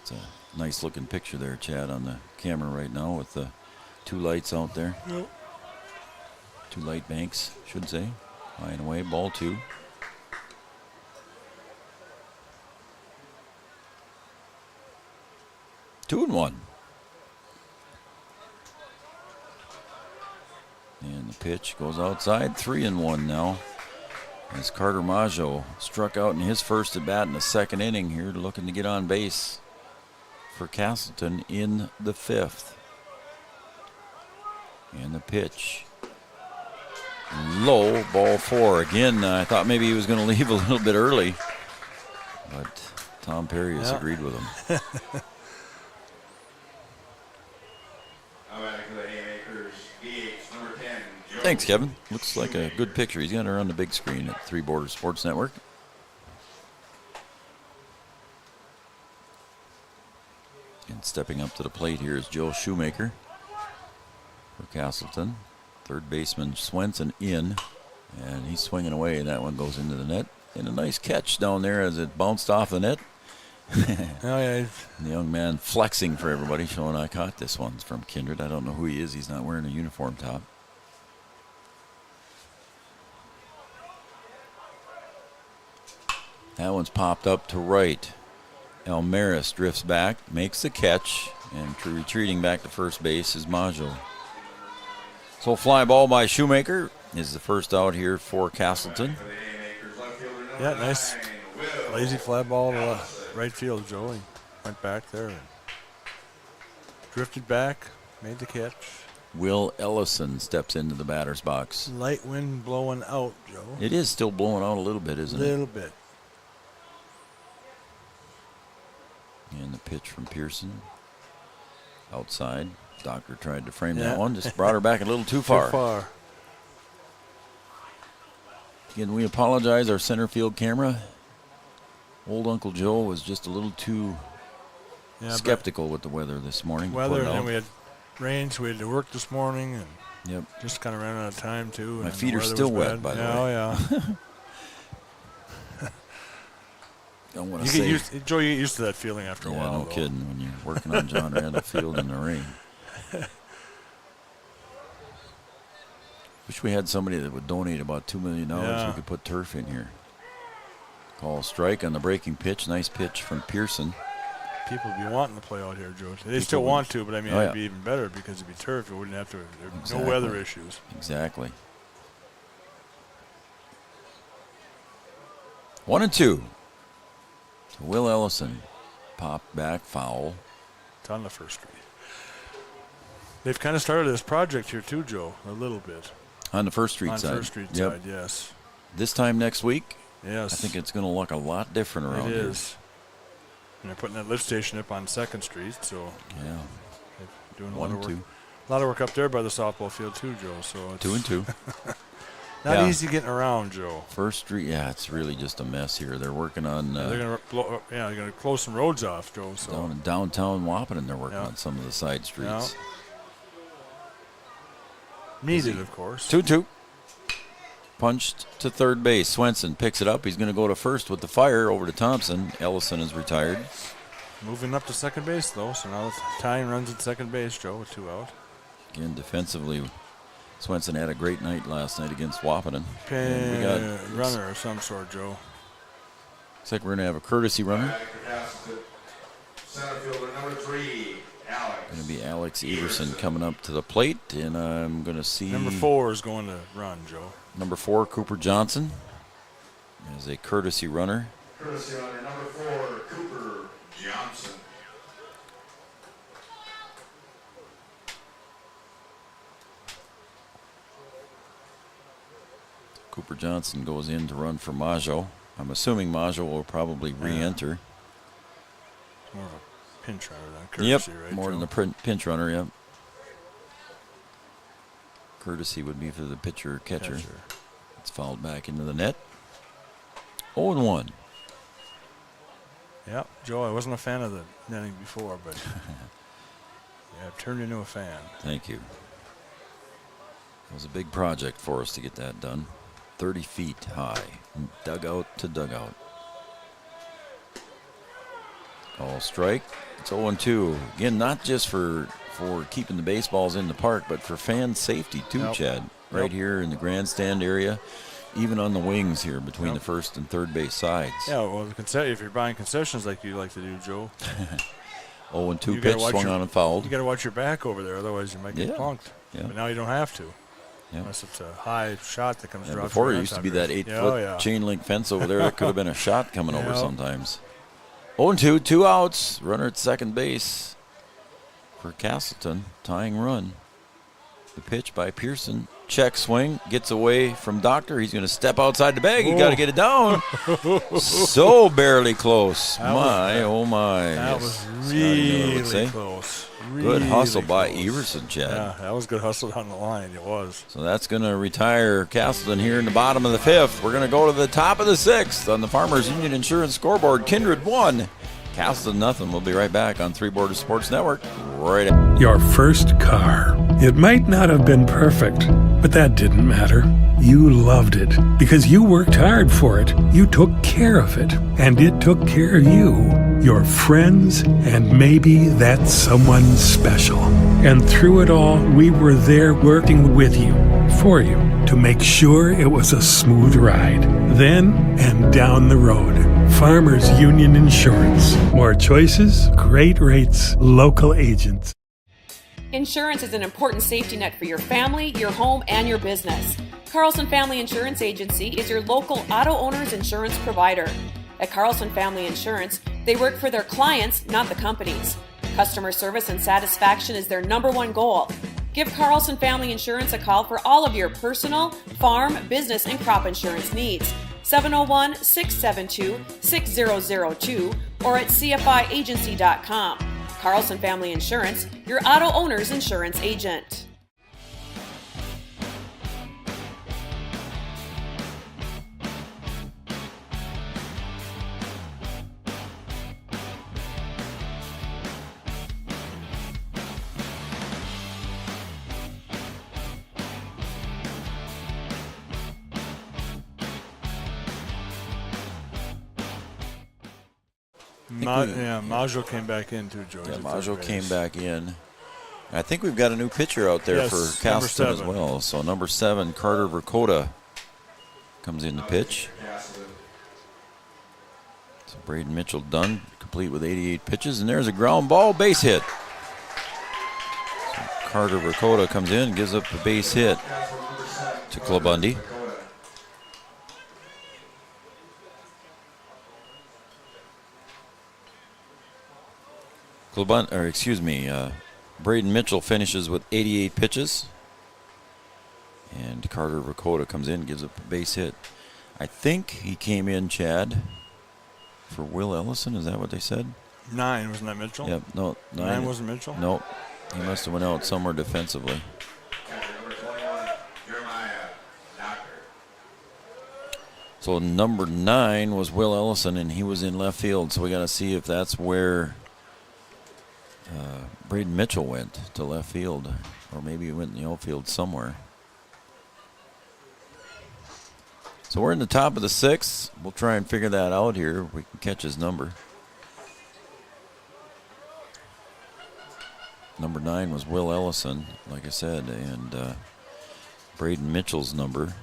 It's a nice looking picture there, Chad, on the camera right now with the 2 lights out there. Yep. 2 light banks, should say. High and away, ball 2. Two and 1. And the pitch goes outside. 3-1 now. As Carter Maggio struck out in his first at bat in the 2nd inning here, looking to get on base for Casselton in the 5th. And the pitch. Low, ball 4. Again, I thought maybe he was going to leave a little bit early, but Tom Perry has agreed with him. Thanks, Kevin. Looks like a good picture. He's got her on the big screen at Three Borders Sports Network. And stepping up to the plate here is Joe Shoemaker for Casselton. Third baseman Swenson in, and he's swinging away, and that one goes into the net. And a nice catch down there as it bounced off the net. Oh, yeah. The young man flexing for everybody, showing I caught this one. It's from Kindred. I don't know who he is. He's not wearing a uniform top. That one's popped up to right. Almaris drifts back, makes the catch, and retreating back to first base is Maggio. So fly ball by Shoemaker is the first out here for Casselton. Yeah, nice lazy fly ball to right field, Joe. He went back there and drifted back, made the catch. Will Ellison steps into the batter's box. Light wind blowing out, Joe. It is still blowing out a little bit, isn't it? A little bit. And the pitch from Pearson. Outside. Doctor tried to frame that one. Just brought her back a little too far. Too far. Again, we apologize. Our center field camera. Old Uncle Joe was just a little too skeptical with the weather this morning. Weather, and then we had rained, so we had to work this morning, and Yep. just kind of ran out of time too. My and feet the are weather still was wet, bad. by the yeah, way. Oh, yeah. Don't want You to get say. used, Joe, you get used to that feeling after a Yeah, while. no though. kidding. When you're working on John Randall Field in the rain. Wish we had somebody that would donate about $2 million. Yeah. We could put turf in here. Call strike on the breaking pitch. Nice pitch from Pearson. People would be wanting to play out here, Joe. They People still would. want to, but I mean, Oh, it'd yeah. be even better because it'd be turf. It wouldn't have to. There'd be Exactly. no weather issues. Exactly. 1-2. To Will Ellison. Pop back foul. It's on the first street. They've kind of started this project here too, Joe, a little bit. On the First Street on side. First Street Yep. side, yes. This time next week, Yes. I think it's going to look a lot different around It here. is. And they're putting that lift station up on 2nd Street, so Yeah. they're doing a lot of work. 1-2. A lot of work up there by the softball field too, Joe. So it's 2-2. not Yeah. easy getting around, Joe. First Street, yeah, it's really just a mess here. They're working on They're gonna close some roads off, Joe. So down in downtown Wapaton. They're working Yeah. on some of the side streets. needed, of course. 2-2. Punched to third base. Swenson picks it up. He's going to go to first with the fire over to Thompson. Ellison is retired. Moving up to second base though, so now the tying runs at second base, Joe, with 2 out. Again, defensively, Swenson had a great night last night against Wapaton. And we got Runner of some sort, Joe. Looks like we're going to have a courtesy runner. Back for Casselton. Center fielder number 3, Alex. Going to be Alex Everson coming up to the plate, and I'm going to see Number 4 is going to run, Joe. number 4, Cooper Johnson, as a courtesy runner. Courtesy runner number 4, Cooper Johnson. Cooper Johnson goes in to run for Majo. I'm assuming Majo will probably re-enter. It's more of a pinch runner than courtesy, Yep, right? more Joe? than the pinch runner, yep. Courtesy would be for the pitcher-catcher. It's fouled back into the net. 0-1. Yep, Joe, I wasn't a fan of the netting before, but yeah, I've turned into a fan. Thank you. It was a big project for us to get that done. 30 feet high, dugout to dugout. Call strike. It's 0-2. Again, not just for keeping the baseballs in the park, but for fan safety too, Yep. Chad. Right Yep. here in the grandstand area, even on the wings here between the first and third base sides. Yeah, well, if you're buying concessions like you like to do, Joe, 0-2 you gotta pitch watch swung your- on and fouled. you got to watch your back over there, otherwise you might get Yeah. plunked. Yeah. But now you don't have to. Yeah. Unless it's a high shot that comes Yeah, drops before right it on used to top be of that yours. 8-foot Yeah, oh, yeah. chain link fence over there. That could have been a shot coming over Yeah. sometimes. 0-2, 2 outs. Runner at second base for Casselton. Tying run. The pitch by Pearson. Check swing. Gets away from Doctor. He's going to step outside the bag. You got to get it down. So barely close. Oh my. That Yes. was Scotty Miller would say. really close. Good hustle Really by close. Everson, Chad. Yeah, that was good hustle down the line. It was. So that's going to retire Casselton here in the bottom of the 5th. We're going to go to the top of the 6th on the Farmers Union Insurance scoreboard. Kindred 1, Casselton nothing. We'll be right back on Three Borders Sports Network right after. Your first car. It might not have been perfect, but that didn't matter. You loved it because you worked hard for it. You took care of it, and it took care of you, your friends, and maybe that someone special. And through it all, we were there working with you, for you, to make sure it was a smooth ride. Then and down the road. Farmers Union Insurance. More choices, great rates, local agents. Insurance is an important safety net for your family, your home, and your business. Carlson Family Insurance Agency is your local auto owner's insurance provider. At Carlson Family Insurance, they work for their clients, not the companies. Customer service and satisfaction is their #1 goal. Give Carlson Family Insurance a call for all of your personal, farm, business, and crop insurance needs. 701-672-6002 or at cfiagency.com. Carlson Family Insurance, your auto owner's insurance agent. Maggio came back in too, Joe. Yeah, Maggio came back in. I think we've got a new pitcher out there for Casselton as well. So number 7, Carter Dakota, comes in the pitch. So Braden Mitchell done, complete with 88 pitches, and there's a ground ball, base hit. So Carter Dakota comes in and gives up the base hit to Clubundy. Braden Mitchell finishes with 88 pitches. And Carter Dakota comes in and gives up a base hit. I think he came in, Chad, for Will Ellison. Is that what they said? 9, wasn't that Mitchell? Yep, no. 9 wasn't Mitchell? Nope. He must have went out somewhere defensively. So number 9 was Will Ellison, and he was in left field. So we got to see if that's where Braden Mitchell went, to left field, or maybe he went in the outfield somewhere. So we're in the top of the 6th. We'll try and figure that out here. We can catch his number. Number 9 was Will Ellison, like I said, and Braden Mitchell's number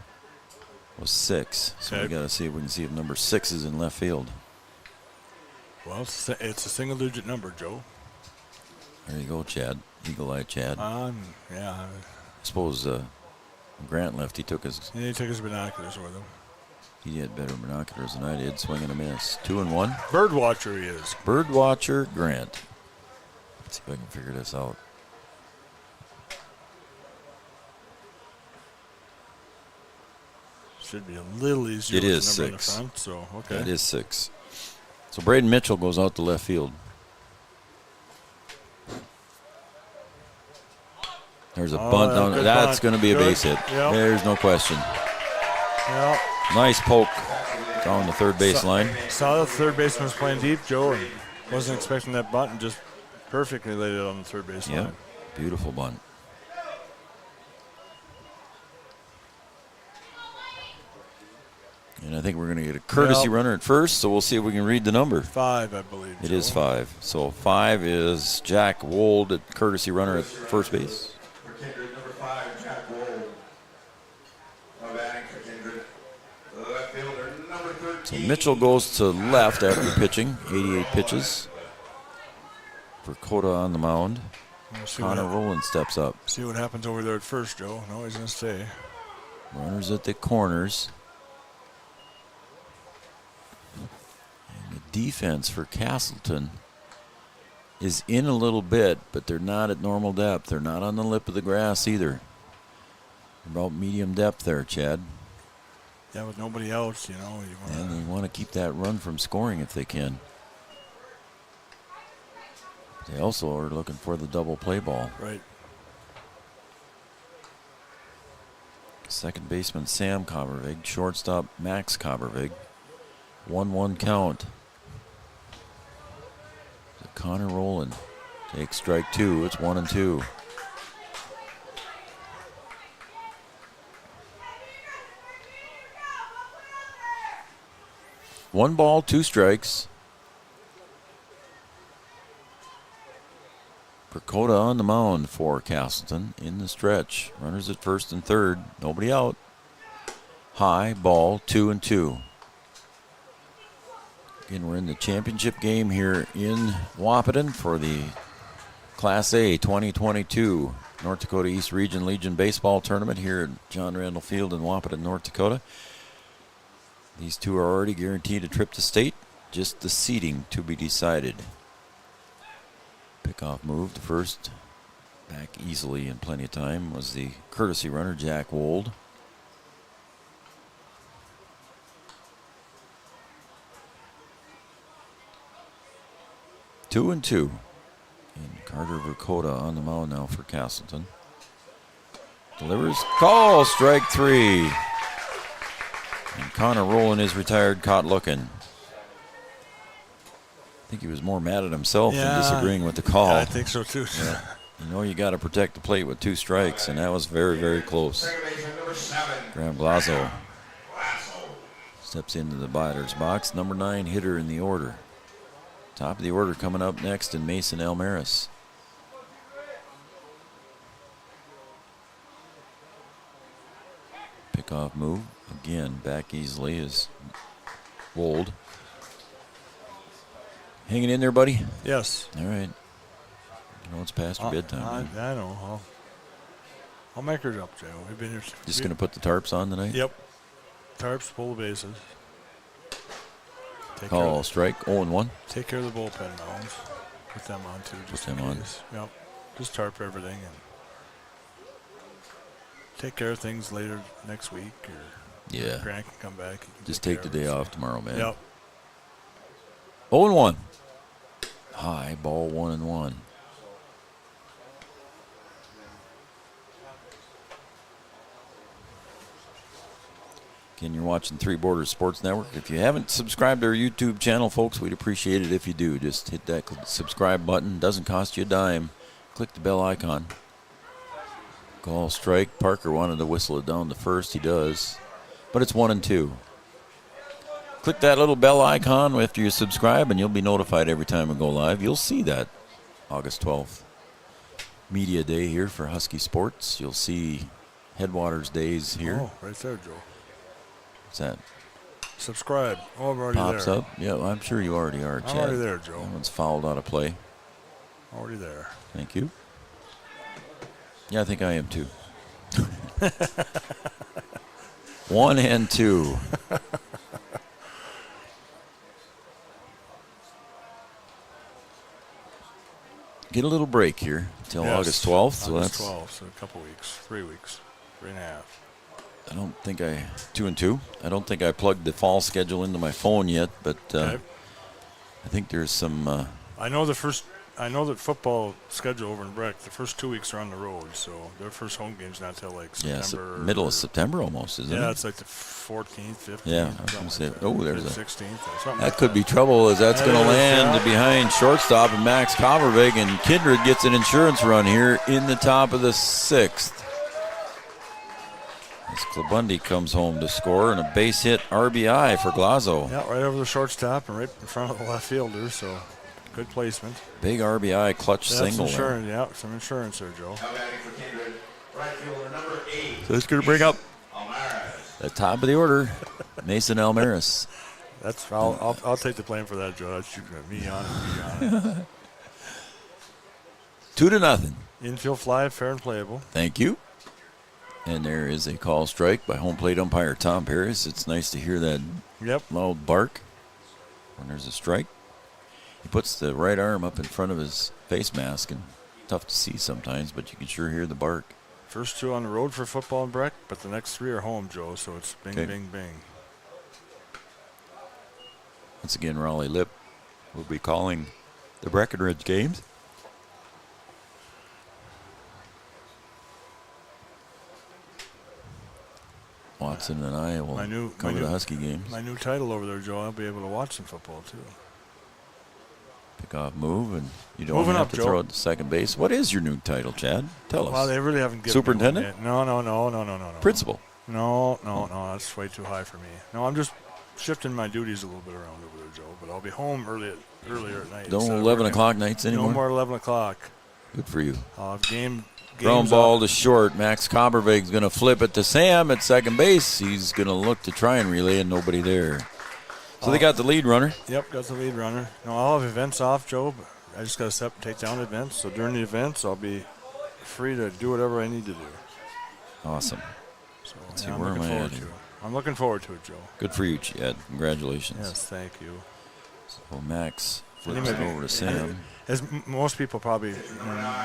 was 6. So we got to see if we can see if number 6 is in left field. Well, it's a single-digit number, Joe. There you go, Chad. Eagle-eyed Chad. Yeah. I suppose Grant left. He took his binoculars with him. He had better binoculars than I did. Swing and a miss. 2-1. Birdwatcher he is. Birdwatcher Grant. Let's see if I can figure this out. Should be a little easier. It is the number 6. In the front, so okay. It is 6. So Braden Mitchell goes out to left field. There's a bunt down. That's going to be a base hit. Yep. There's no question. Yep. Nice poke down the third base line. Saw the third baseman was playing deep, Joe, and wasn't expecting that bunt, and just perfectly laid it on the third base line. Beautiful bunt. And I think we're going to get a courtesy runner at first, so we'll see if we can read the number. 5, I believe. It is 5. So 5 is Jack Wold at courtesy runner at first base. For Kindred, number 5, Jack Wold. Of batting for Kindred. The left fielder, number 13. So Mitchell goes to left after pitching, 88 pitches. For Dakota on the mound. Connor Rowland steps up. See what happens over there at first, Joe. No, he's going to stay. Runners at the corners. Defense for Casselton is in a little bit, but they're not at normal depth. They're not on the lip of the grass either. About medium depth there, Chad. Yeah, with nobody else, you want to keep that run from scoring if they can. They also are looking for the double play ball. Right. Second baseman Sam Coppervig, shortstop Max Coppervig. 1-1 count. Connor Rowland takes strike 2. It's 1-2. One ball, 2 strikes. Dakota on the mound for Casselton in the stretch. Runners at first and third. Nobody out. High ball, 2-2. Again, we're in the championship game here in Wahpeton for the Class A 2022 North Dakota East Region Legion Baseball Tournament here at John Randall Field in Wahpeton, North Dakota. These two are already guaranteed a trip to state, just the seeding to be decided. Pickoff move to first, back easily in plenty of time, was the courtesy runner, Jack Wold. Two and two. And Carter Dakota on the mound now for Casselton. Delivers, call, strike 3. And Connor Rowland is retired, caught looking. I think he was more mad at himself than disagreeing with the call. Yeah, I think so too. Yeah. You got to protect the plate with 2 strikes, and that was very, very close. Graham Glazo steps into the batter's box. Number 9 hitter in the order. Top of the order coming up next in Mason Elmaris. Pickoff move. Again, back easily is Wold. Hanging in there, buddy? Yes. All right. You know it's past your bedtime. I know. I'll make her up, Joe. We've been here. Just going to put the tarps on tonight? Yep. Tarps, pull the bases. Call, strike, 0-1. Take care of the bullpen mounds. Put them on, too. Put them on. Yep. Just tarp everything and take care of things later next week. Or Grant can come back. Just take the day off tomorrow, man. Yep. 0-1. High ball, 1-1. Again, you're watching Three Borders Sports Network. If you haven't subscribed to our YouTube channel, folks, we'd appreciate it if you do. Just hit that subscribe button. Doesn't cost you a dime. Click the bell icon. Call, strike. Parker wanted to whistle it down to first. He does. But it's 1-2. Click that little bell icon after you subscribe, and you'll be notified every time we go live. You'll see that August 12th. Media Day here for Husky Sports. You'll see Headwaters Days here. Oh, right there, Joe. What's that? Subscribe. Oh, I'm already Pops there. up. Yeah, I'm sure you already are, Chad. I'm already there, Joe. That one's fouled out of play. Already there. Thank you. Yeah, I think I am too. 1-2. Get a little break here until August 12th. So August that's 12th, so a couple weeks, 3 weeks, 3.5. I don't think 2-2. I don't think I plugged the fall schedule into my phone yet, but I think there's some. I know that football schedule over in Breck, the first 2 weeks are on the road, so their first home game's not till like September. Middle of September almost, isn't it? Yeah, it's like the 14th, 15th. Yeah, I was going to say. Oh, there's a 16th. That could be trouble, as that's going to land behind shortstop and Max Covervig, and Kindred gets an insurance run here in the top of the 6th. As Klabundi comes home to score, and a base hit RBI for Glazo. Yeah, right over the shortstop and right in front of the left fielder, so good placement. Big RBI clutch single. Insurance, yeah, some insurance there, Joe. So it's going to bring up the top of the order, Mason Elmaris. I'll take the blame for that, Joe. That's me on it. 2-0. Infield fly, fair and playable. Thank you. And there is a call strike by home plate umpire Tom Paris. It's nice to hear that loud bark when there's a strike. He puts the right arm up in front of his face mask, and tough to see sometimes, but you can sure hear the bark. First 2 on the road for football in Breck, but the next 3 are home, Joe, so it's bing, bing, bing. Once again, Raleigh Lip will be calling the Breckenridge games. Watson and I will cover the Husky games. My new title over there, Joe, I'll be able to watch some football, too. Pick off move, and you don't have to throw it to second base. What is your new title, Chad? Tell us. Well, they really haven't given Superintendent? me one yet. No. Principal? No, that's way too high for me. No, I'm just shifting my duties a little bit around over there, Joe, but I'll be home earlier at night. Don't 11 o'clock nights anymore? No more 11 o'clock. Good for you. Ground ball to short. Max Cobervig's going to flip it to Sam at second base. He's going to look to try and relay, and nobody there. So they got the lead runner. Yep, got the lead runner. No, I'll have events off, Joe, but I just got to set and take down events. So during the events, I'll be free to do whatever I need to do. Awesome. So I'm looking forward to it, Joe. Good for you, Chad. Congratulations. Yes, thank you. So Max flips it over to Sam. As most people probably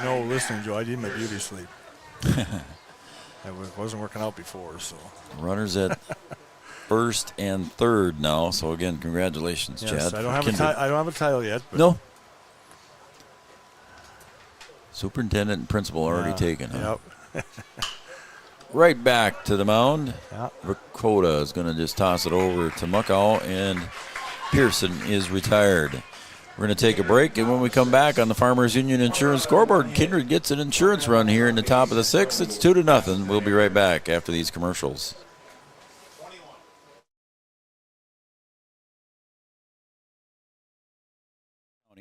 know listening, Joe, I did my beauty sleep. I wasn't working out before, so. Runners at first and third now. So again, congratulations, yes, Chad. I don't have a title yet. But no. Superintendent and principal already taken. Huh? Yep. Right back to the mound. Dakota is going to just toss it over to Muckow, and Pearson is retired. We're going to take a break, and when we come back on the Farmers Union Insurance Scoreboard, Kindred gets an insurance run here in the top of the 6th. It's 2-0. We'll be right back after these commercials.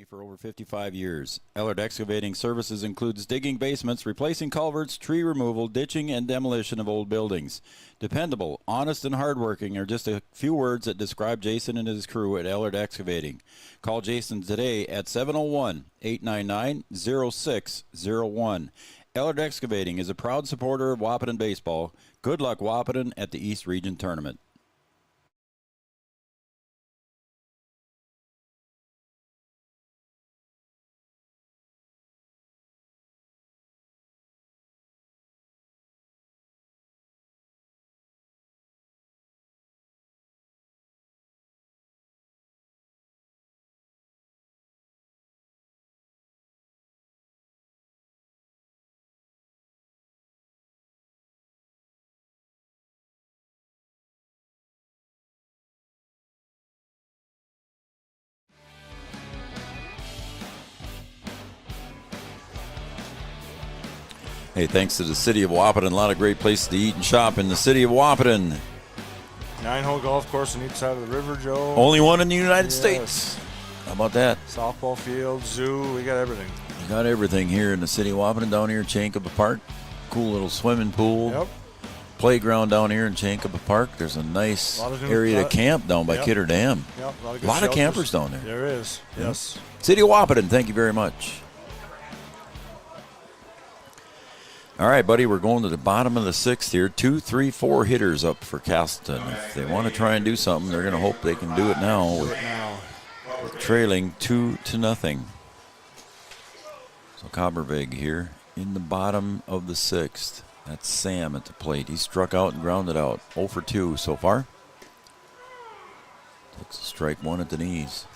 For over 55 years. Ellard Excavating Services includes digging basements, replacing culverts, tree removal, ditching, and demolition of old buildings. Dependable, honest, and hardworking are just a few words that describe Jason and his crew at Ellard Excavating. Call Jason today at 701-899-0601. Ellard Excavating is a proud supporter of Wahpeton baseball. Good luck, Wahpeton, at the East Region Tournament. Hey, thanks to the city of Wahpeton. A lot of great places to eat and shop in the city of Wahpeton. 9-hole golf course on each side of the river, Joe. Only one in the United States. How about that? Softball field, zoo, we got everything. We got everything here in the city of Wahpeton. Down here in Chankaba Park. Cool little swimming pool. Yep. Playground down here in Chankaba Park. There's a nice area to camp down by Kidder Dam. Yep, a lot of campers down there. There is, yes. City of Wahpeton, thank you very much. All right, buddy, we're going to the bottom of the sixth here. 2, 3, 4 hitters up for Casselton. If they want to try and do something, they're going to hope they can do it now with trailing 2-0. So Coppervig here in the bottom of the sixth. That's Sam at the plate. He struck out and grounded out. 0 for 2 so far. Takes a strike one at the knees.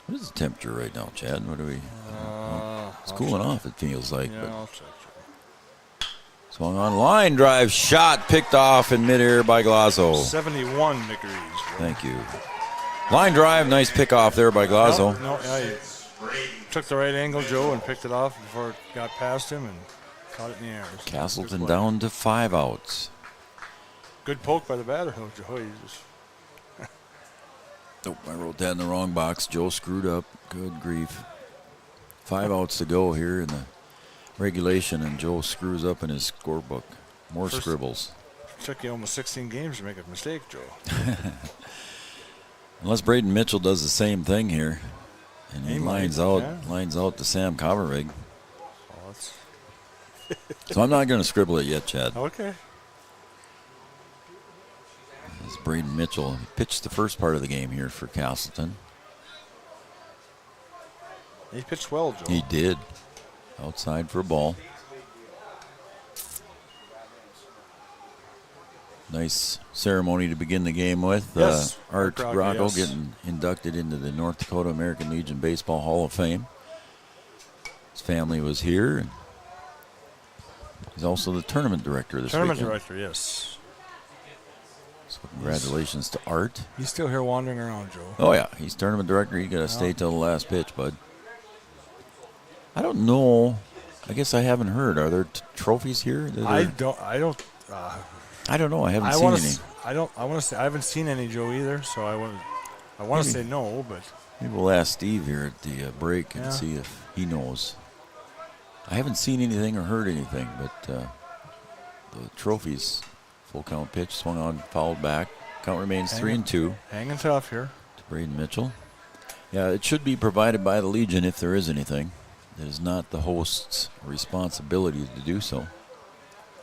What is the temperature right now, Chad? What are we? It's cooling off, it feels like. Yeah, but I'll check. swung on line drive, shot picked off in midair by Glazzo. 71 degrees. Thank you. Line drive, nice pick off there by Glazzo. He took the right angle, Joe, and picked it off before it got past him and caught it in the air. Casselton down to 5 outs. Good poke by the batter, though, Joe. He just Oh, I wrote that in the wrong box. Joe screwed up. Good grief. 5 outs to go here in the regulation, and Joe screws up in his scorebook. More scribbles. Took you almost 16 games to make a mistake, Joe. Unless Braden Mitchell does the same thing here, and he lines out to Sam Coppervig. Oh, So I'm not going to scribble it yet, Chad. Okay. It's Braden Mitchell. He pitched the first part of the game here for Casselton. He pitched well, Joe. He did. Outside for a ball. Nice ceremony to begin the game with. Yes. Art Groco yes. getting inducted into the North Dakota American Legion Baseball Hall of Fame. His family was here. And he's also the tournament director this weekend. Tournament director, yes. So congratulations to Art. He's still here wandering around, Joe. Oh, yeah. He's tournament director. You got to stay till the last pitch, bud. I don't know. I guess I haven't heard. Are there trophies here? I don't know. I haven't seen any. I want to say I haven't seen any, Joe, either. So I want to say no, but maybe we'll ask Steve here at the break and see if he knows. I haven't seen anything or heard anything, but the trophies, full count pitch, swung on, fouled back. Count remains 3-2. Hanging tough here. To Braden Mitchell. Yeah, it should be provided by the Legion if there is anything. It is not the host's responsibility to do so.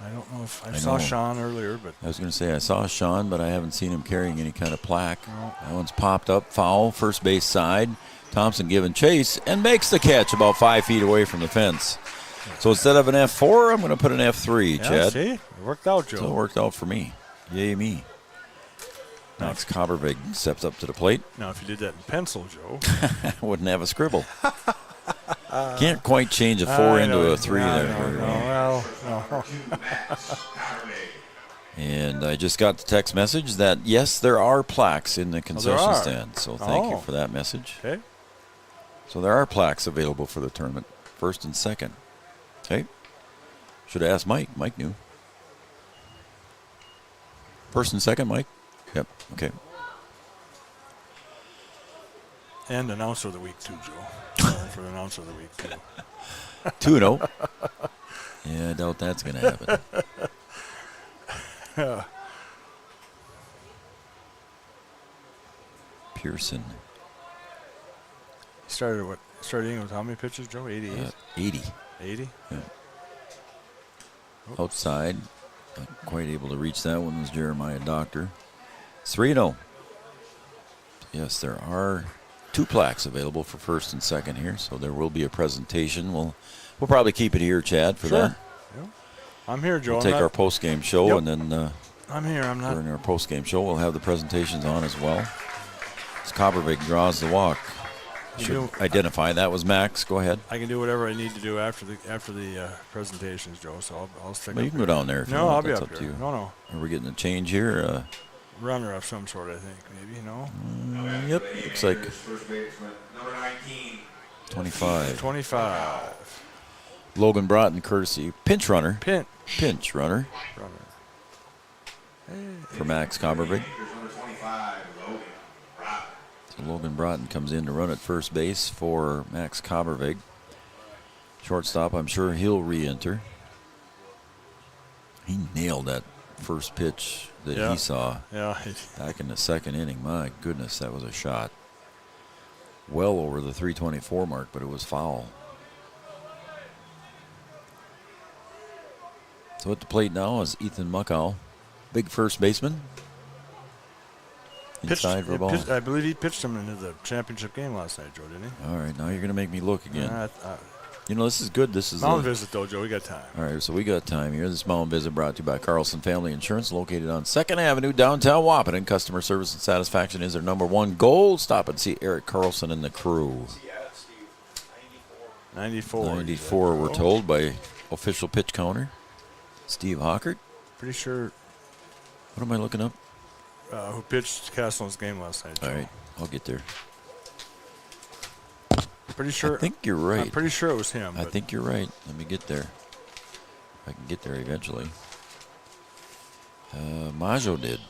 I don't know if I saw Sean earlier, but I was going to say I saw Sean, but I haven't seen him carrying any kind of plaque. No. That one's popped up, foul, first base side. Thompson giving chase and makes the catch about 5 feet away from the fence. So instead of an F4, I'm going to put an F3, Chad. See? It worked out, Joe. So it worked out for me. Yay me. Next, Coppervig steps up to the plate. Now, if you did that in pencil, Joe. Wouldn't have a scribble. Can't quite change a 4 into a 3 there. No. And I just got the text message that, yes, there are plaques in the concession stand. So thank you for that message. Okay. So there are plaques available for the tournament, first and second. Okay. Should have asked Mike. Mike knew. First and second, Mike? Yep. Okay. And announcer of the week, too, Joe. For the announcer of the week, too. 2-0. Yeah, I doubt that's going to happen. Pearson. Started eating with how many pitches, Joe? 88? 80. 80? Yeah. Outside. Not quite able to reach that one was Jeremiah Doctor. 3-0. Yes, there are 2 plaques available for first and second here, so there will be a presentation. We'll probably keep it here, Chad, for that. Yep. I'm here, Joe. We'll take our post-game show, and then I'm here. I'm not. During our post-game show, we'll have the presentations on as well. As Coppervig draws the walk. Should identify that was Max. Go ahead. I can do whatever I need to do after the presentations, Joe. So I'll stick. Well, you can go down there if you want. I'll be That's up up here. to you. No. Are we getting a change here? Runner of some sort, I think. Maybe, Yep. Looks like Number 19. 25. 25. Logan Broughton, courtesy pinch runner. Pinch runner. For Max Coppervig. So Logan Broughton comes in to run at first base for Max Coppervig. Shortstop, I'm sure he'll re-enter. He nailed that first pitch that he saw back in the second inning. My goodness, that was a shot. Well over the 324 mark, but it was foul. So at the plate now is Ethan Muckow, big first baseman. Inside for a ball. I believe he pitched him into the championship game last night, Joe, didn't he? All right, now you're going to make me look again. You know, this is good. This is mound visit, though, Joe. We got time. All right, so we got time here. This mound visit brought to you by Carlson Family Insurance, located on 2nd Avenue, downtown Wahpeton. Customer service and satisfaction is their #1 goal. Stop and see Eric Carlson and the crew. 94. 94, we're told by official pitch counter, Steve Hockert. Pretty sure. What am I looking up? Who pitched Casselton's game last night, Joe. All right, I'll get there. Pretty sure. I think you're right. I'm pretty sure it was him. I think you're right. Let me get there. I can get there eventually. Majo did.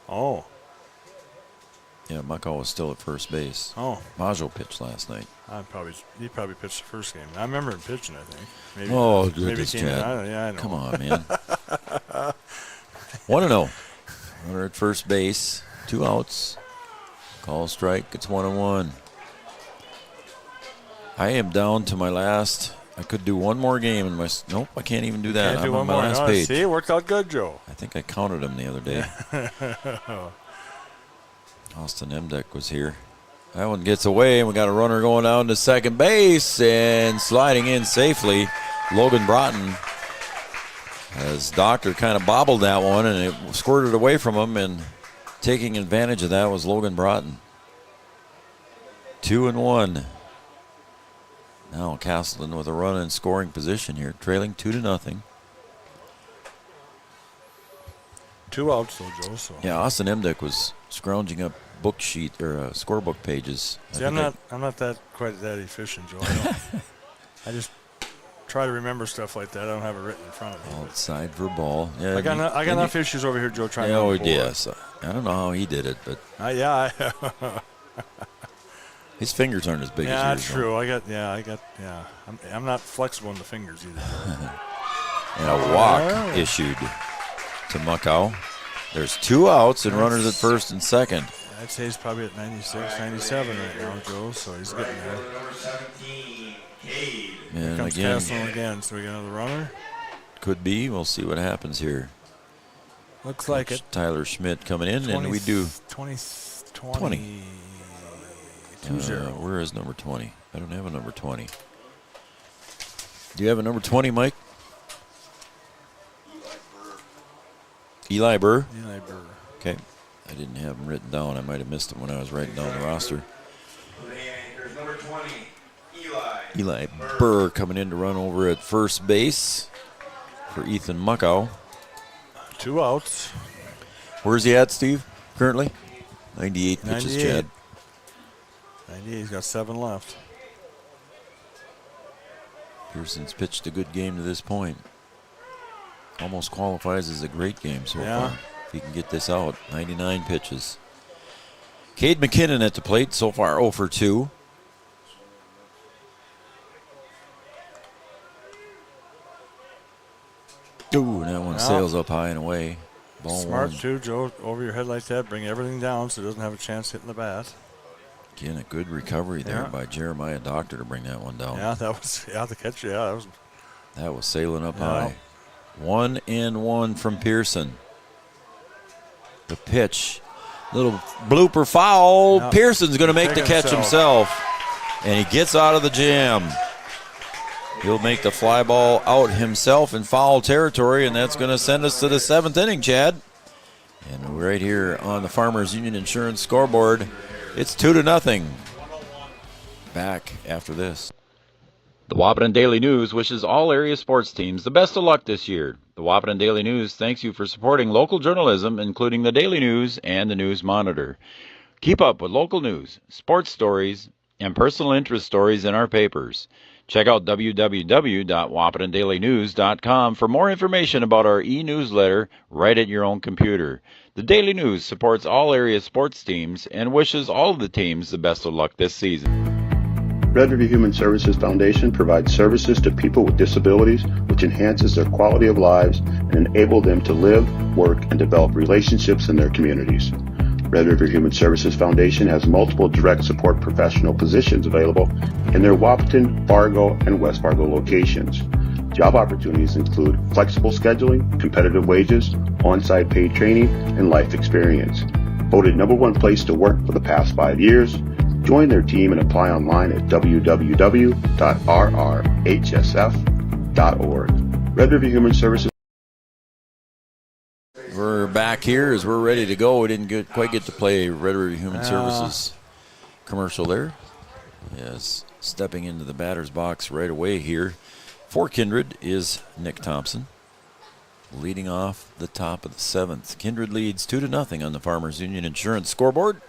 Oh. Yeah, Muckow was still at first base. Oh. Majo pitched last night. He probably pitched the first game. I remember him pitching, I think. Maybe, oh, goodness, Chad. I know. Come on, man. 1-0. Runner at first base. 2 outs. Call strike. It's 1-1. I am down to my last. I could do one more game in my. Nope, I can't even do that. Can't do I'm on one my more. last page. See, it worked out good, Joe. I think I counted them the other day. Austin Emdeck was here. That one gets away, and we got a runner going down to second base and sliding in safely. Logan Broughton, as Doctor kind of bobbled that one, and it squirted away from him, and taking advantage of that was Logan Broughton. 2-1. Now Casselton with a run in scoring position here, trailing 2-0. 2 outs, though, Joe. So. Yeah, Austin Emdeck was scrounging up book sheet or scorebook pages. See, I'm not quite that efficient, Joe. I just try to remember stuff like that. I don't have it written in front of me. Outside for a ball. Yeah, I got enough issues over here, Joe. Trying to. Oh, yes. I don't know how he did it, but. His fingers aren't as big as yours. Yeah, that's true. I'm not flexible in the fingers either. And a walk issued to Muckow. There's 2 outs and runners at first and second. I'd say he's probably at 96, 97 right now, Joe, so he's getting there. And here comes again, Casselton again, so we get another runner. Could be. We'll see what happens here. Looks like it. Tyler Schmidt coming in, and we do 20. 2-0. Where is number 20? I don't have a number 20. Do you have a number 20, Mike? Eli Burr. Eli Burr. Okay. I didn't have him written down. I might have missed him when I was writing down the roster. Here's number 20, Eli Burr coming in to run over at first base for Ethan Muckow. 2 outs. Where's he at, Steve, currently? 98 pitches, 98. Chad. 98, he's got 7 left. Pearson's pitched a good game to this point. Almost qualifies as a great game so far. If he can get this out. 99 pitches. Cade McKinnon at the plate, so far 0 for 2. Ooh, that one sails up high and away. Ball Smart, one. too, Joe. Over your head like that, bring everything down so it doesn't have a chance hitting the bat. Again, a good recovery there by Jeremiah Doctor to bring that one down. Yeah, that was, the catch, That was sailing up high. 1-1 from Pearson. The pitch. Little blooper foul. Yeah. Pearson's going to make the catch himself. And he gets out of the jam. He'll make the fly ball out himself in foul territory, and that's going to send us to the 7th inning, Chad. And right here on the Farmers Union Insurance scoreboard, it's 2-0. Back after this. The Wahpeton Daily News wishes all area sports teams the best of luck this year. The Wahpeton Daily News thanks you for supporting local journalism, including the Daily News and the News Monitor. Keep up with local news, sports stories, and personal interest stories in our papers. Check out www.wahpetondailynews.com for more information about our e-newsletter right at your own computer. The Daily News supports all area sports teams and wishes all of the teams the best of luck this season. Red River Human Services Foundation provides services to people with disabilities, which enhances their quality of lives and enable them to live, work, and develop relationships in their communities. Red River Human Services Foundation has multiple direct support professional positions available in their Wahpeton, Fargo, and West Fargo locations. Job opportunities include flexible scheduling, competitive wages, on-site paid training, and life experience. Voted #1 place to work for the past 5 years, join their team and apply online at www.rrhsf.org. Red River Human Services. We're back here as we're ready to go. We didn't quite get to play Red River Human Services commercial there. Yes, stepping into the batter's box right away here for Kindred is Nick Thompson, leading off the top of the 7th. Kindred leads 2-0 on the Farmers Union Insurance scoreboard.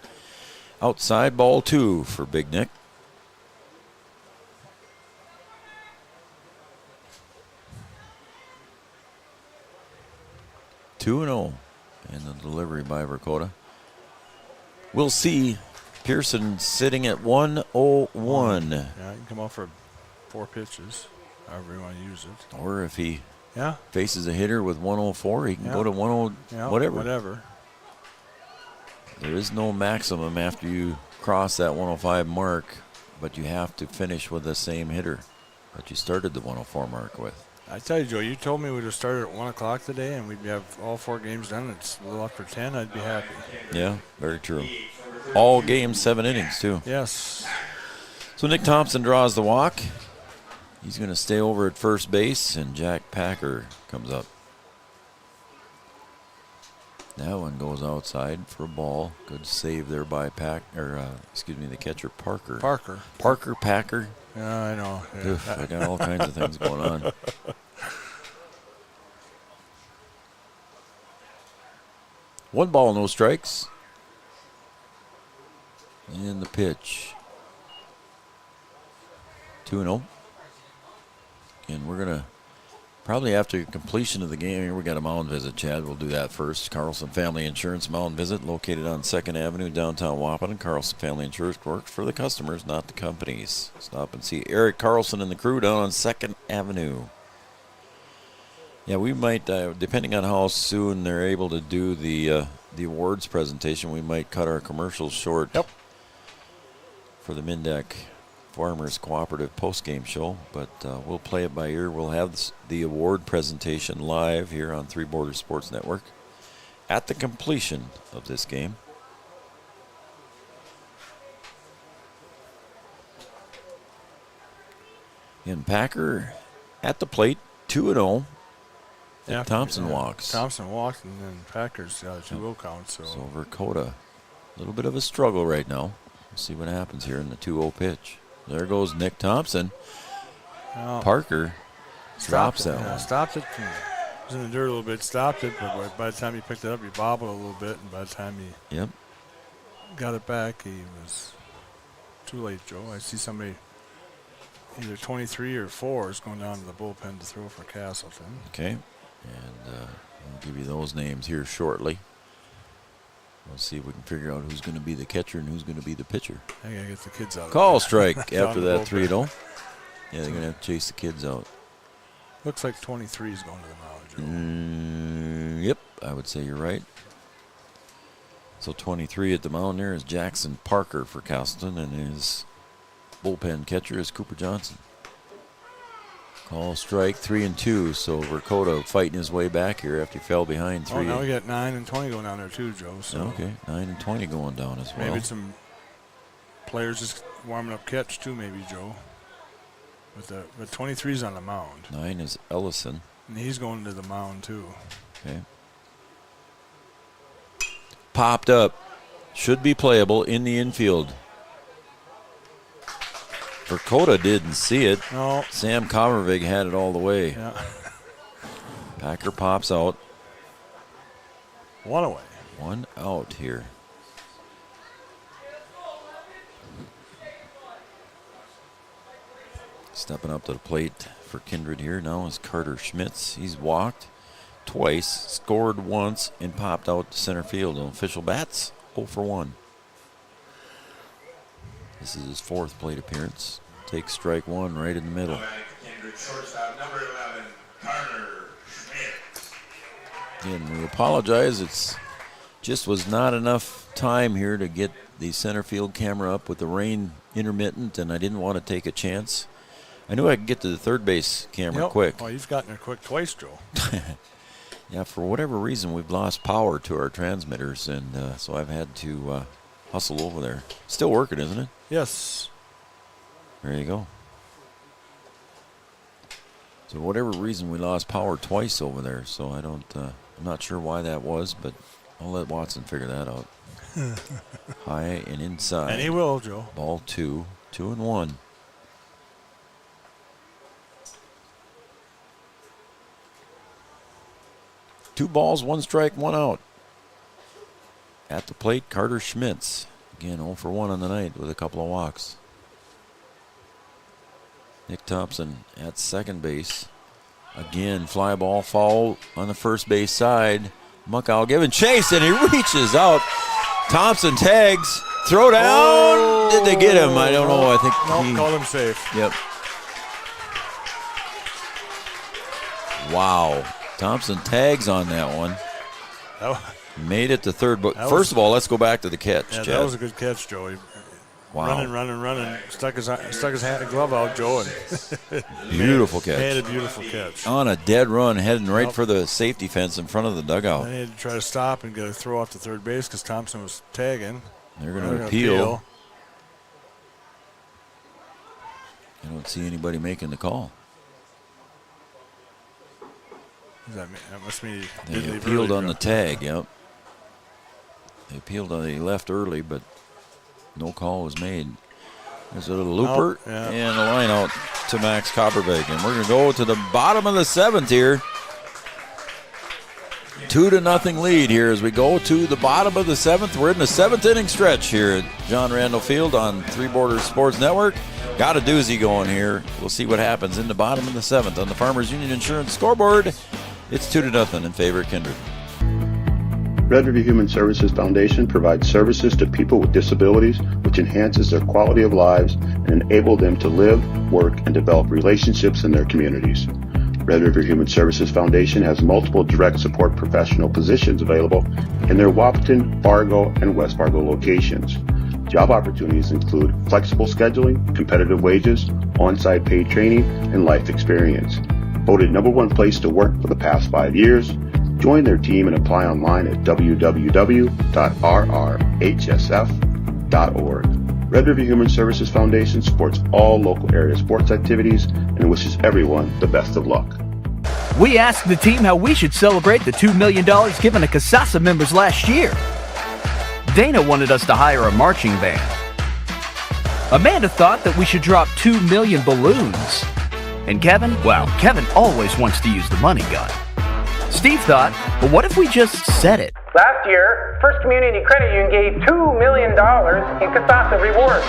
Outside ball 2 for Big Nick. (2-0) in the delivery by Dakota. We'll see Pearson sitting at 101. Yeah, you can come off for 4 pitches, however you want to use it. Or if he faces a hitter with 104, he can go to 10, whatever. There is no maximum after you cross that 105 mark, but you have to finish with the same hitter that you started the 104 mark with. I tell you, Joe, you told me we'd have started at 1 o'clock today and we'd have all 4 games done. It's a little after 10. I'd be happy. Yeah, very true. All games, 7 innings, too. Yes. So Nick Thompson draws the walk. He's going to stay over at first base, and Jack Packer comes up. That one goes outside for a ball. Good save there by the catcher Parker. Parker Packer. Yeah, I know. Yeah. Oof, I got all kinds of things going on. One ball, no strikes. And the pitch. 2-0. And we're going to, probably after completion of the game, here we got a mound visit, Chad. We'll do that first. Carlson Family Insurance mound visit located on 2nd Avenue, downtown Wahpeton. Carlson Family Insurance works for the customers, not the companies. Stop and see Eric Carlson and the crew down on 2nd Avenue. Yeah, we might, depending on how soon they're able to do the awards presentation, we might cut our commercials short for the Mindak Farmers Cooperative postgame show, but we'll play it by ear. We'll have the award presentation live here on Three Borders Sports Network at the completion of this game. And Packer at the plate, 2-0. Yeah, Thompson walks. Thompson walks, and then Packers got a 2-0 count. So over Dakota. A little bit of a struggle right now. We'll see what happens here in the 2-0 pitch. There goes Nick Thompson. Parker drops that one. Stopped it. Was in the dirt a little bit. Stopped it, but by the time he picked it up, he bobbled a little bit, and by the time he got it back, he was too late, Joe. I see somebody, either 23 or 4, is going down to the bullpen to throw for Casselton. Okay, and I'll give you those names here shortly. We'll see if we can figure out who's going to be the catcher and who's going to be the pitcher. I got to get the kids out. Call strike after that 3-0. Yeah, they're going to have to chase the kids out. Looks like 23 is going to the mound, Joe. Yep, I would say you're right. So 23 at the mound there is Jackson Parker for Casselton, and his bullpen catcher is Cooper Johnson. Call strike 3-2. So Dakota fighting his way back here after he fell behind 3. Oh, now we got 9 and 20 going down there too, Joe. So okay, 9 and 20 going down as well. Maybe some players just warming up catch too, maybe, Joe. But 23's on the mound. 9 is Ellison. And he's going to the mound too. Okay. Popped up. Should be playable in the infield. Dakota didn't see it. No. Sam Comervig had it all the way. Yeah. Packer pops out. 1 away. 1 out here. Stepping up to the plate for Kindred here now is Carter Schmitz. He's walked twice, scored once, and popped out to center field. On official bats, 0 for 1. This is his 4th plate appearance. Takes strike 1 right in the middle. Kindred shortstop, number 11, Carter Schmitz. Again, we apologize. It's just was not enough time here to get the center field camera up with the rain intermittent, and I didn't want to take a chance. I knew I could get to the third base camera quick. Oh, you've gotten there quick twice, Joe. Yeah, for whatever reason, we've lost power to our transmitters, and so I've had to hustle over there. Still working, isn't it? Yes. There you go. So whatever reason, we lost power twice over there, so I don't, I'm not sure why that was, but I'll let Watson figure that out. High and inside. And he will, Joe. Ball 2, 2-1. Two balls, 1 strike, 1 out. At the plate, Carter Schmitz. Again, 0 for 1 on the night with a couple of walks. Nick Thompson at second base. Again, fly ball, foul on the first base side. Muckow giving chase, and he reaches out. Thompson tags, throw down. Oh. Did they get him? I don't know. I think he called him safe. Yep. Wow. Thompson tags on that one. Made it to third. But first of all, let's go back to the catch. Yeah, Chad. that was a good catch, Joey. Wow. Running. Stuck his glove out, Joe. And beautiful catch. Made a beautiful catch. On a dead run, heading right for the safety fence in front of the dugout. They had to try to stop and get a throw off to third base because Thompson was tagging. They're going to appeal. I don't see anybody making the call. That must mean they appealed on the tag, yep. They appealed on he left early, but no call was made. There's a little looper and a line out to Max Copperbeck. And we're going to go to the bottom of the 7th here. 2-0 lead here as we go to the bottom of the 7th. We're in the 7th inning stretch here at John Randall Field on Three Borders Sports Network. Got a doozy going here. We'll see what happens in the bottom of the 7th on the Farmers Union Insurance scoreboard. It's 2-0 in favor of Kindred. Red River Human Services Foundation provides services to people with disabilities, which enhances their quality of lives and enable them to live, work, and develop relationships in their communities. Red River Human Services Foundation has multiple direct support professional positions available in their Wahpeton, Fargo, and West Fargo locations. Job opportunities include flexible scheduling, competitive wages, on-site paid training, and life experience. Voted #1 place to work for the past 5 years. Join their team and apply online at www.rrhsf.org. Red River Human Services Foundation supports all local area sports activities and wishes everyone the best of luck. We asked the team how we should celebrate the $2 million given to Casasa members last year. Dana wanted us to hire a marching band. Amanda thought that we should drop 2 million balloons. And Kevin always wants to use the money gun. Steve thought, well, what if we just said it? Last year, First Community Credit Union gave $2 million in Casasa rewards.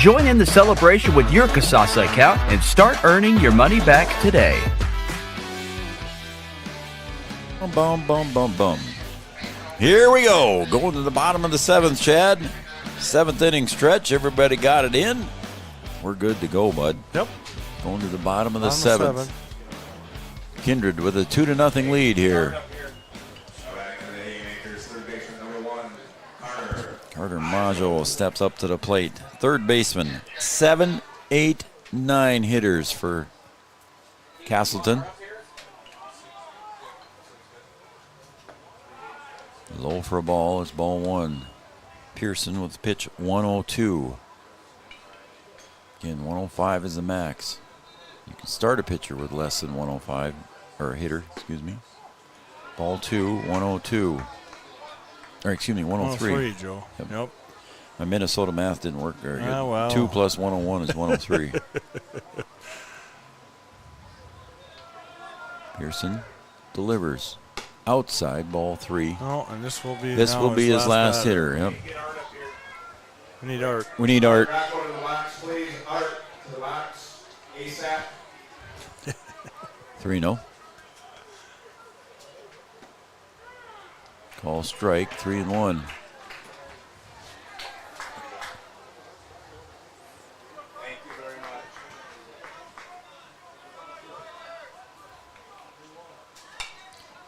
Join in the celebration with your Casasa account and start earning your money back today. Bum, bum, bum, bum, bum. Here we go. Going to the bottom of the 7th, Chad. 7th inning stretch. Everybody got it in. We're good to go, bud. Yep. Going to the bottom of the 7th. Kindred with a 2-0 lead here. Carter Maggio steps up to the plate. Third baseman. 7, 8, 9 hitters for Casselton. Low for a ball. It's ball 1. Pearson with pitch 102. Again, 105 is the max. You can start a pitcher with less than 105, or a hitter, excuse me. Ball 2, 102. Or excuse me, 103. 103, Joe. Yep. My Minnesota math didn't work very good. Well. 2 plus 101 is 103. Pearson delivers. Outside, ball 3. Oh, and this will be his last hitter. Yep. We need Art. We need Art. Back over to the box, please. Art to the box. ASAP. 3-0. Call strike, 3-1. Thank you very much.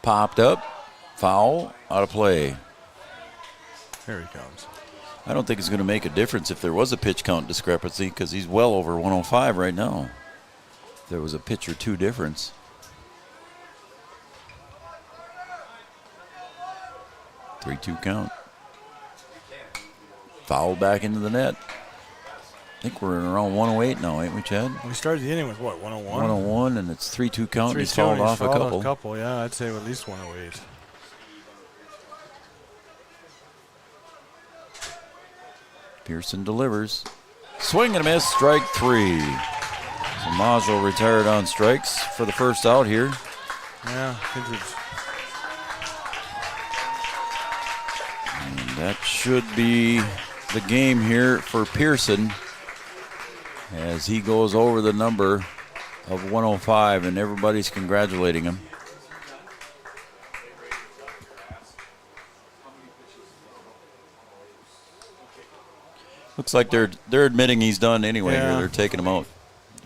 Popped up, foul, out of play. Here he comes. I don't think it's going to make a difference if there was a pitch count discrepancy because he's well over 105 right now. If there was a pitch or 2 difference. Three-two count. Foul back into the net. I think we're around 108 now, ain't we, Chad? We started the inning with what, 101? 101, and it's 3-2 count. He's fouled off a couple. Yeah, I'd say at least 108. Pearson delivers. Swing and a miss, strike 3. So Maggio retired on strikes for the first out here. Yeah, Kindred. And that should be the game here for Pearson as he goes over the number of 105, and everybody's congratulating him. Looks like they're admitting he's done anyway. Yeah. Here. They're taking him out.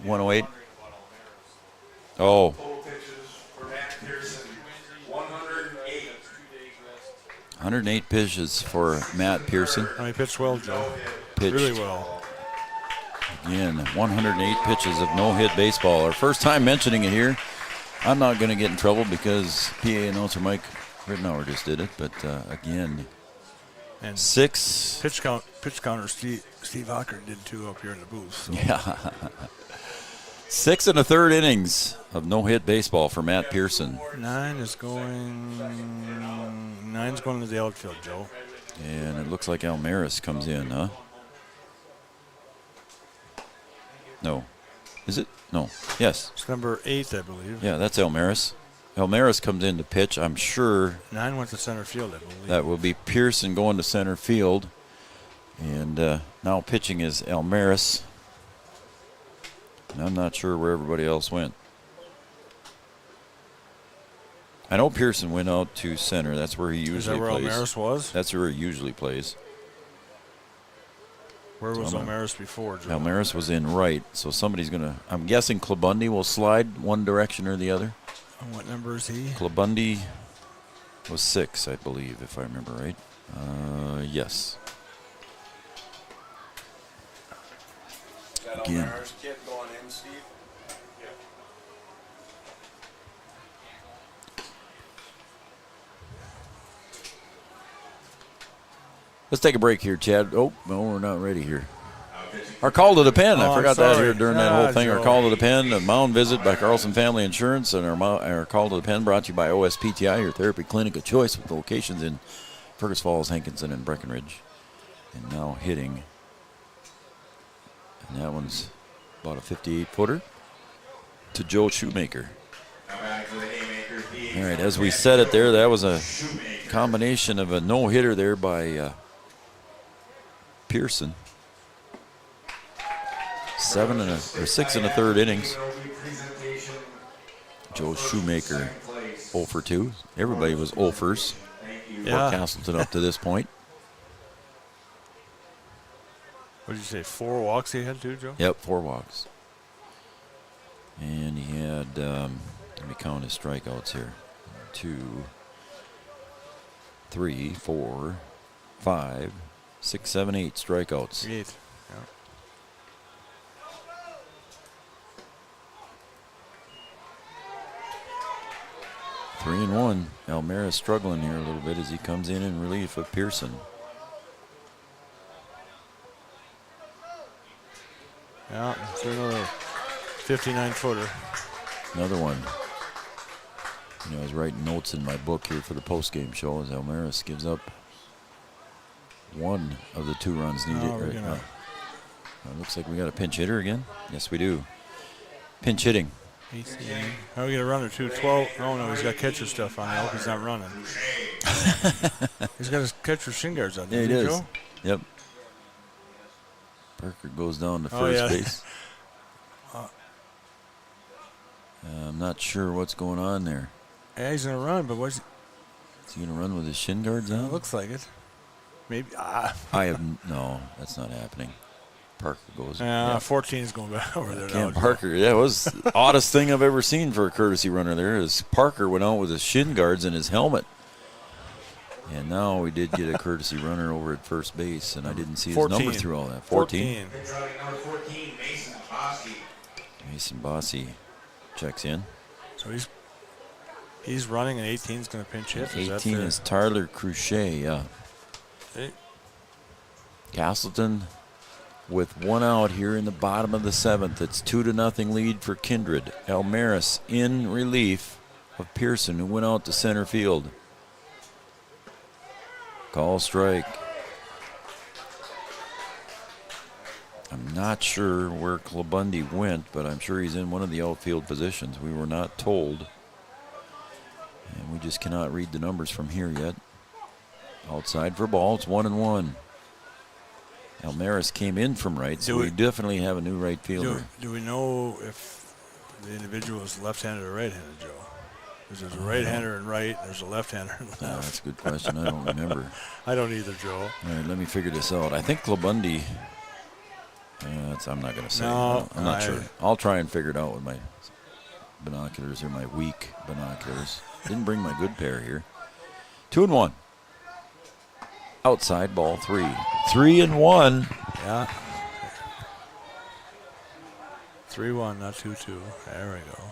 108. Oh. 108 pitches for Matt Pearson. He pitched well, Joe. Pitched really well. Again, 108 pitches of no-hit baseball. Our first time mentioning it here. I'm not going to get in trouble because PA announcer Mike Rittenauer just did it. But again, and 6 pitch counter. Steve Hocker did 2 up here in the booth. So. Yeah. 6 1/3 innings of no-hit baseball for Matt Pearson. 9's going to the outfield, Joe. And it looks like Almaris comes in, huh? No. Is it? No. Yes. It's number 8, I believe. Yeah, that's Almaris. Almaris comes in to pitch. I'm sure 9 went to center field, I believe. that will be Pearson going to center field. And now pitching is Almaris. And I'm not sure where everybody else went. I know Pearson went out to center. That's where he usually plays. Is that where Almaris was? That's where he usually plays. Where was Almaris before, Joe? Almaris was in right. So somebody's going to, I'm guessing Clabundi will slide one direction or the other. And what number is he? Clabundi was 6, I believe, if I remember right. Yes. Again. Kid going in, Steve? Let's take a break here, Chad. Oh, no, we're not ready here. Our call to the pen. I forgot that here during that whole thing. Joe. Our call to the pen, a mound visit by Carlson Family Insurance, and our call to the pen brought to you by OSPTI, your therapy clinic of choice with locations in Fergus Falls, Hankinson, and Breckenridge. And now hitting. And that one's about a 58-footer to Joe Shoemaker. All right, as we said it there, that was a combination of a no-hitter there by Pearson. 6 1/3 innings. Joe Shoemaker 0 for 2. Everybody was 0 fers. for Casselton up to this point. What did you say, 4 walks he had too, Joe? Yep, 4 walks. And he had, let me count his strikeouts here. 2, 3, 4, 5, 6, 7, 8 strikeouts. 8. Yeah. Three and one. Elmira struggling here a little bit as he comes in relief of Pearson. Yeah, it's another 59-footer. Another one. You know, I was writing notes in my book here for the postgame show as Elmira gives up one of the 2 runs needed. Right now. Looks like we got a pinch hitter again. Yes, we do. Pinch hitting. How we get a runner too? 12. Oh no, he's got catcher stuff on. I hope he's not running. He's got his catcher shin guards on. Yeah, he does. Joe? Yep. Parker goes down to first base. I'm not sure what's going on there. Yeah, he's gonna run, but what's? Is he gonna run with his shin guards on? It looks like it. Maybe. I have no. That's not happening. Parker goes. 14 is going back over there. Cam Parker, yeah, it was the oddest thing I've ever seen for a courtesy runner there is Parker went out with his shin guards and his helmet. And now we did get a courtesy runner over at first base, and I didn't see his number through all that. 14. Number 14, Mason Bossy. Mason Bossy checks in. So he's running, and 18 is going to pinch hit. 18 is Tyler Crochet, yeah. Hey. Casselton with 1 out here in the bottom of the 7th. It's 2-0 lead for Kindred. Elmaris in relief of Pearson, who went out to center field. Call strike. I'm not sure where Klabundi went, but I'm sure he's in one of the outfield positions. We were not told. And we just cannot read the numbers from here yet. Outside for ball. It's 1-1. Elmaris came in from right, so we definitely have a new right fielder. Do we know if the individual is left-handed or right-handed, Joe? Because there's a right-hander in right, there's a left-hander in left. That's a good question. I don't remember. I don't either, Joe. All right, let me figure this out. I think Klabundi. I'm not going to say. No, I'm not sure. I'll try and figure it out with my binoculars or my weak binoculars. Didn't bring my good pair here. 2-1. Outside ball 3. 3-1. Yeah. 3-1, not 2-2. There we go.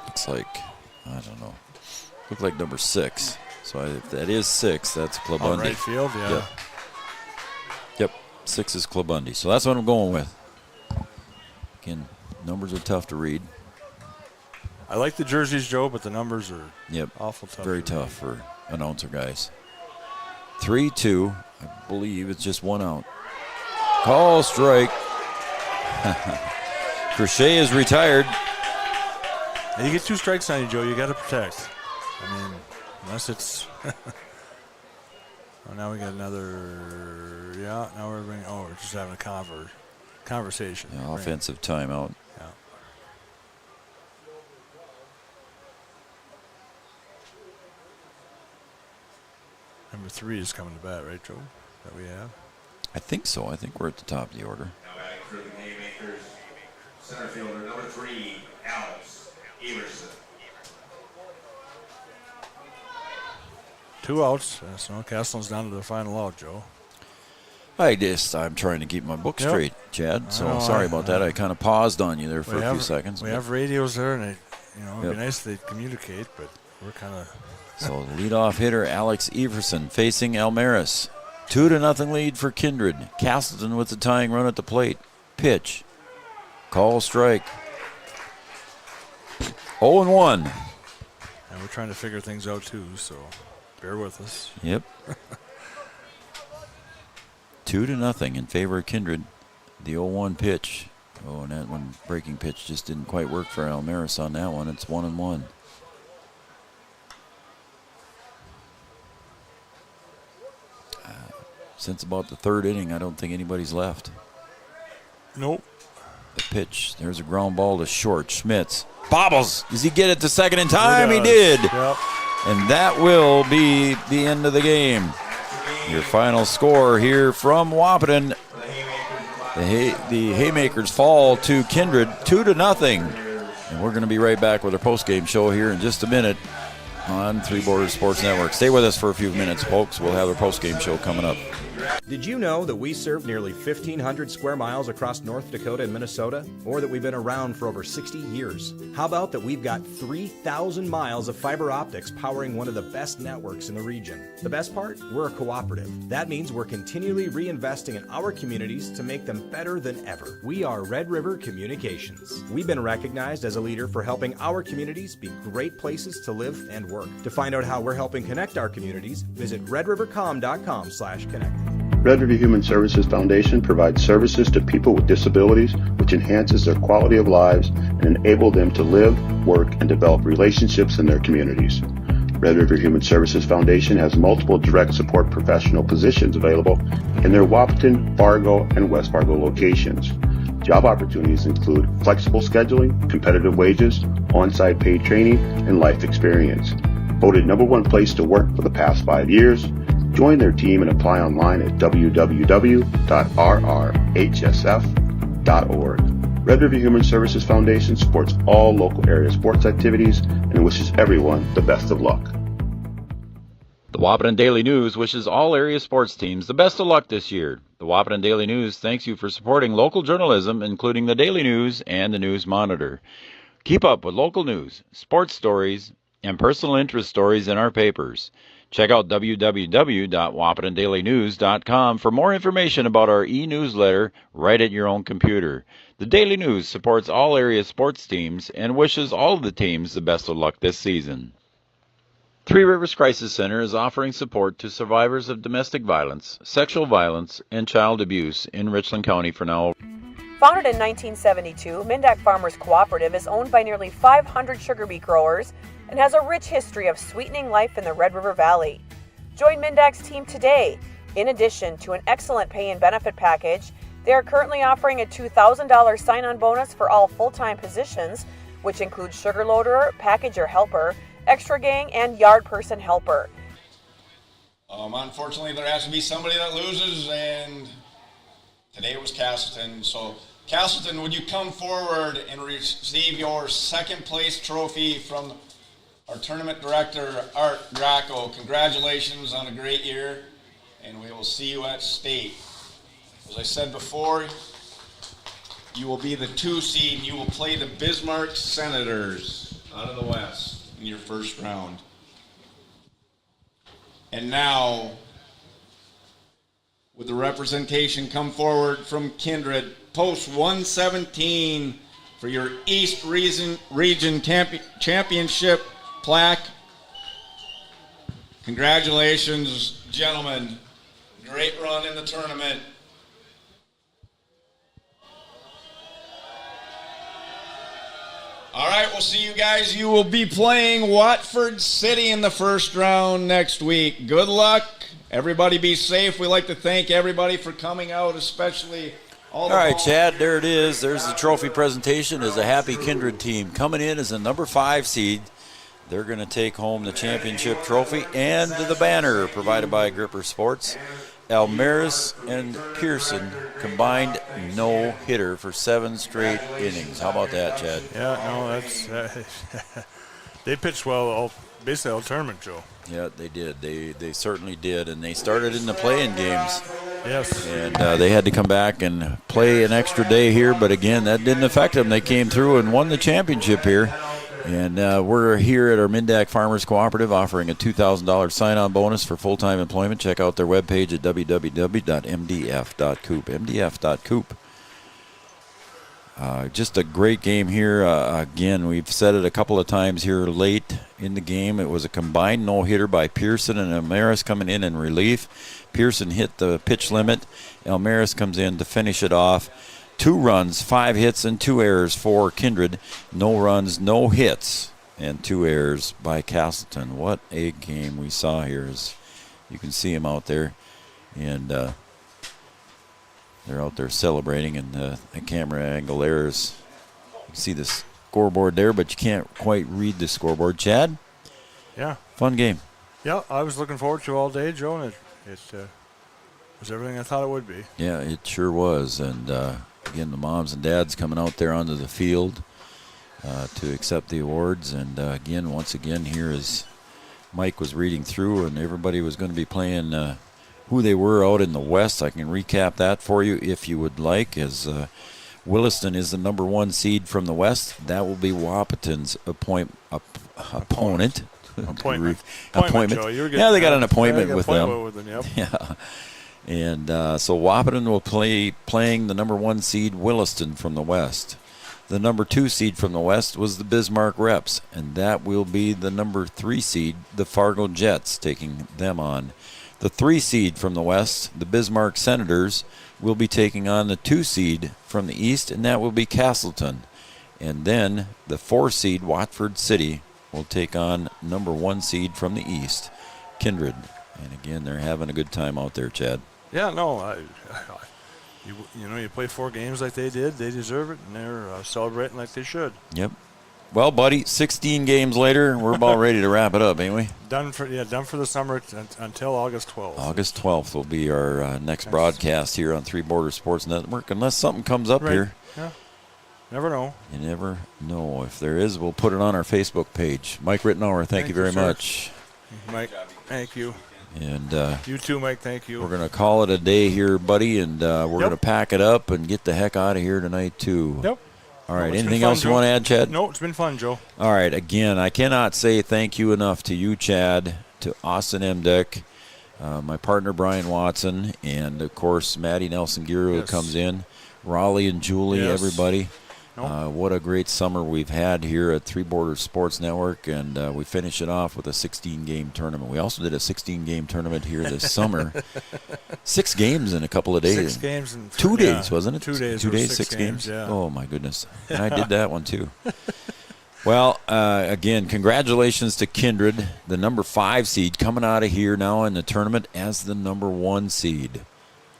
Looks like, I don't know. Look like number 6. So if that is 6, that's Klabundi. On right field, yeah. Yep. 6 is Klabundi. So that's what I'm going with. Again, numbers are tough to read. I like the jerseys, Joe, but the numbers are awful tough. Very tough for announcer guys. 3-2. I believe it's just 1 out. Call strike. Crochet is retired. And you get 2 strikes on you, Joe. You got to protect. I mean, unless it's. Oh, now we got another. Yeah, now we're bringing. Oh, we're just having a conversation. Yeah, offensive timeout. Yeah. Number 3 is coming to bat, right, Joe? That we have? I think so. I think we're at the top of the order. Now batting for the Haymakers, center fielder number 3, Alex Everson. 2 outs. So Casselton's down to the final out, Joe. I'm trying to keep my book straight, Chad. So sorry about that. I kind of paused on you there for a few seconds. We have radios there, and it'd be nice if they'd communicate, but we're kind of. So the leadoff hitter, Alex Everson, facing Elmaris. 2-0 lead for Kindred. Casselton with the tying run at the plate. Pitch. Call strike. 0-1. And we're trying to figure things out, too, so bear with us. Yep. 2-0 in favor of Kindred. The 0-1 pitch. Oh, and that one breaking pitch just didn't quite work for Elmaris on that one. It's 1-1. Since about the 3rd inning, I don't think anybody's left. Nope. pitch. There's a ground ball to short. Schmitz bobbles. Does he get it to second in time? He did. Yep. And that will be the end of the game. Your final score here from Wahpeton. The Haymakers fall to Kindred 2-0. And we're going to be right back with our postgame show here in just a minute on Three Borders Sports Network. Stay with us for a few minutes, folks. We'll have our postgame show coming up. Did you know that we serve nearly 1,500 square miles across North Dakota and Minnesota? Or that we've been around for over 60 years? How about that we've got 3,000 miles of fiber optics powering one of the best networks in the region? The best part? We're a cooperative. That means we're continually reinvesting in our communities to make them better than ever. We are Red River Communications. We've been recognized as a leader for helping our communities be great places to live and work. To find out how we're helping connect our communities, visit redrivercom.com/connect. Red River Human Services Foundation provides services to people with disabilities, which enhances their quality of lives and enable them to live, work, and develop relationships in their communities. Red River Human Services Foundation has multiple direct support professional positions available in their Wahpeton, Fargo, and West Fargo locations. Job opportunities include flexible scheduling, competitive wages, on-site paid training, and life experience. Voted #1 place to work for the past 5 years. Join their team and apply online at www.rrhsf.org. Red River Human Services Foundation supports all local area sports activities and wishes everyone the best of luck. The Wahpeton Daily News wishes all area sports teams the best of luck this year. The Wahpeton Daily News thanks you for supporting local journalism, including the Daily News and the News Monitor. Keep up with local news, sports stories, and personal interest stories in our papers. Check out www.wahpetondailynews.com for more information about our e-newsletter right at your own computer. The Daily News supports all area sports teams and wishes all of the teams the best of luck this season. Three Rivers Crisis Center is offering support to survivors of domestic violence, sexual violence, and child abuse in Richland County for now. Founded in 1972, Mindak Farmers Cooperative is owned by nearly 500 sugar beet growers and has a rich history of sweetening life in the Red River Valley. Join Mindak's team today. In addition to an excellent pay and benefit package, they are currently offering a $2,000 sign-on bonus for all full-time positions, which includes sugar loader, packager helper, extra gang, and yard person helper. Unfortunately, there has to be somebody that loses, and today it was Casselton. So, Casselton, would you come forward and receive your second place trophy from our tournament director, Art Groco? Congratulations on a great year, and we will see you at state. As I said before, you will be the 2 seed, and you will play the Bismarck Senators out of the West in your first round. And now, with the representation come forward from Kindred, post 117 for your East Region Championship plaque. Congratulations, gentlemen. Great run in the tournament. All right, we'll see you guys. You will be playing Watford City in the first round next week. Good luck. Everybody be safe. We'd like to thank everybody for coming out, especially all right, Chad, there it is. There's the trophy presentation. As a happy Kindred team coming in as a number 5 seed. They're going to take home the championship trophy and the banner provided by Gripper Sports. Almaris and Pearson combined no-hitter for 7 straight innings. How about that, Chad? Yeah, no, that's they pitched well basically all tournament, Joe. Yeah, they did. They certainly did, and they started in the play-in games. Yes. And they had to come back and play an extra day here, but again, that didn't affect them. They came through and won the championship here. And we're here at our Mindak Farmers Cooperative offering a $2,000 sign-on bonus for full-time employment. Check out their webpage at www.mdf.coop. mdf.coop. Just a great game here. Again, we've said it a couple of times here late in the game. It was a combined no-hitter by Pearson and Almaris coming in relief. Pearson hit the pitch limit. Almaris comes in to finish it off. 2 runs, 5 hits, and 2 errors for Kindred. No runs, no hits, and 2 errors by Casselton. What a game we saw here. As you can see him out there. And They're out there celebrating, and the camera angle there is, you can see the scoreboard there, but you can't quite read the scoreboard. Chad? Yeah. Fun game. Yeah, I was looking forward to it all day, Joe, and it was everything I thought it would be. Yeah, it sure was. And, again, the moms and dads coming out there onto the field to accept the awards. And, once again, here as Mike was reading through and everybody was going to be playing who they were out in the West. I can recap that for you if you would like, as Williston is the number 1 seed from the West. That will be Wapaton's opponent. Appointment. Joe, you were getting, yeah, they got an appointment with them. Yep. Yeah. And so Wapaton will playing the number 1 seed Williston from the West. The number 2 seed from the West was the Bismarck Reps, and that will be the number 3 seed, the Fargo Jets, taking them on. The 3 seed from the West, the Bismarck Senators, will be taking on the 2 seed from the East, and that will be Casselton. And then the 4 seed, Watford City, will take on number 1 seed from the East, Kindred. And again, they're having a good time out there, Chad. Yeah, no, you play 4 games like they did, they deserve it, and they're celebrating like they should. Yep. Well, buddy, 16 games later, we're about ready to wrap it up, ain't we? Done for the summer until August 12th. August 12th will be our next broadcast here on Three Border Sports Network, unless something comes up here. Yeah. Never know. You never know. If there is, we'll put it on our Facebook page. Mike Rittenauer, thank you very much. Mike, thank you. And you too, Mike, thank you. We're going to call it a day here, buddy, and we're going to pack it up and get the heck out of here tonight, too. Yep. All right, anything else you want to add, Chad? No, it's been fun, Joe. All right, again, I cannot say thank you enough to you, Chad, to Austin Emdeck, my partner Brian Watson, and, of course, Maddie Nelson-Giroux who comes in, Raleigh and Julie, everybody. What a great summer we've had here at Three Border Sports Network, and we finish it off with a 16-game tournament. We also did a 16-game tournament here this summer. 6 games in a couple of days. 6 games in 2 days, wasn't it? 2 days. 2 days, 6 games. Yeah. Oh my goodness! And I did that one too. Well, again, congratulations to Kindred, the number 5 seed, coming out of here now in the tournament as the number 1 seed.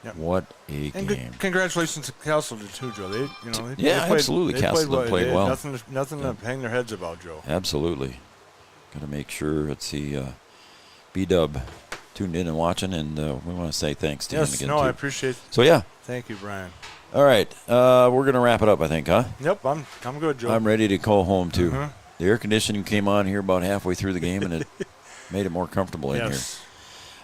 Yep. What a game! Congratulations to Casselton too, Joe. They played, absolutely. Casselton played well. Nothing to hang their heads about, Joe. Absolutely. Got to make sure. Let's see. B-Dub tuned in and watching, and we want to say thanks to him again. I appreciate. So yeah. Thank you, Brian. All right, we're gonna wrap it up, I think, huh? Yep, I'm good, Joe. I'm ready to go home too. The air conditioning came on here about halfway through the game, and it made it more comfortable in here.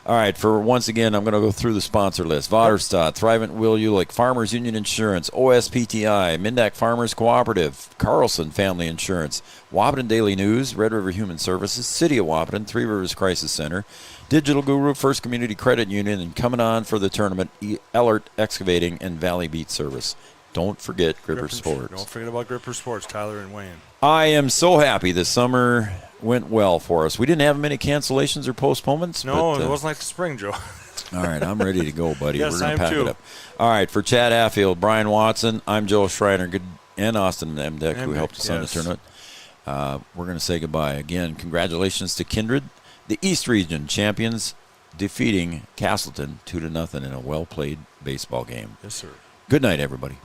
All right, for once again, I'm going to go through the sponsor list. Vaterstad, Thrivent Will Ulick, Farmers Union Insurance, OSPTI, Mindak Farmers Cooperative, Carlson Family Insurance, Wapaton Daily News, Red River Human Services, City of Wapaton, Three Rivers Crisis Center, Digital Guru, First Community Credit Union, and coming on for the tournament, Ellert Excavating and Valley Beat Service. Don't forget Gripper Sports. Don't forget about Gripper Sports, Tyler and Wayne. I am so happy this summer went well for us. We didn't have many cancellations or postponements. No, but, it wasn't like the spring, Joe. All right, I'm ready to go, buddy. Yes, we're going I to am pack too. it up. All right, for Chad Affield, Brian Watson, I'm Joe Schreiner, and Austin Emdeck, who helped us on the tournament. We're going to say goodbye. Again, congratulations to Kindred, the East Region champions, defeating Casselton 2-0 in a well-played baseball game. Yes, sir. Good night, everybody.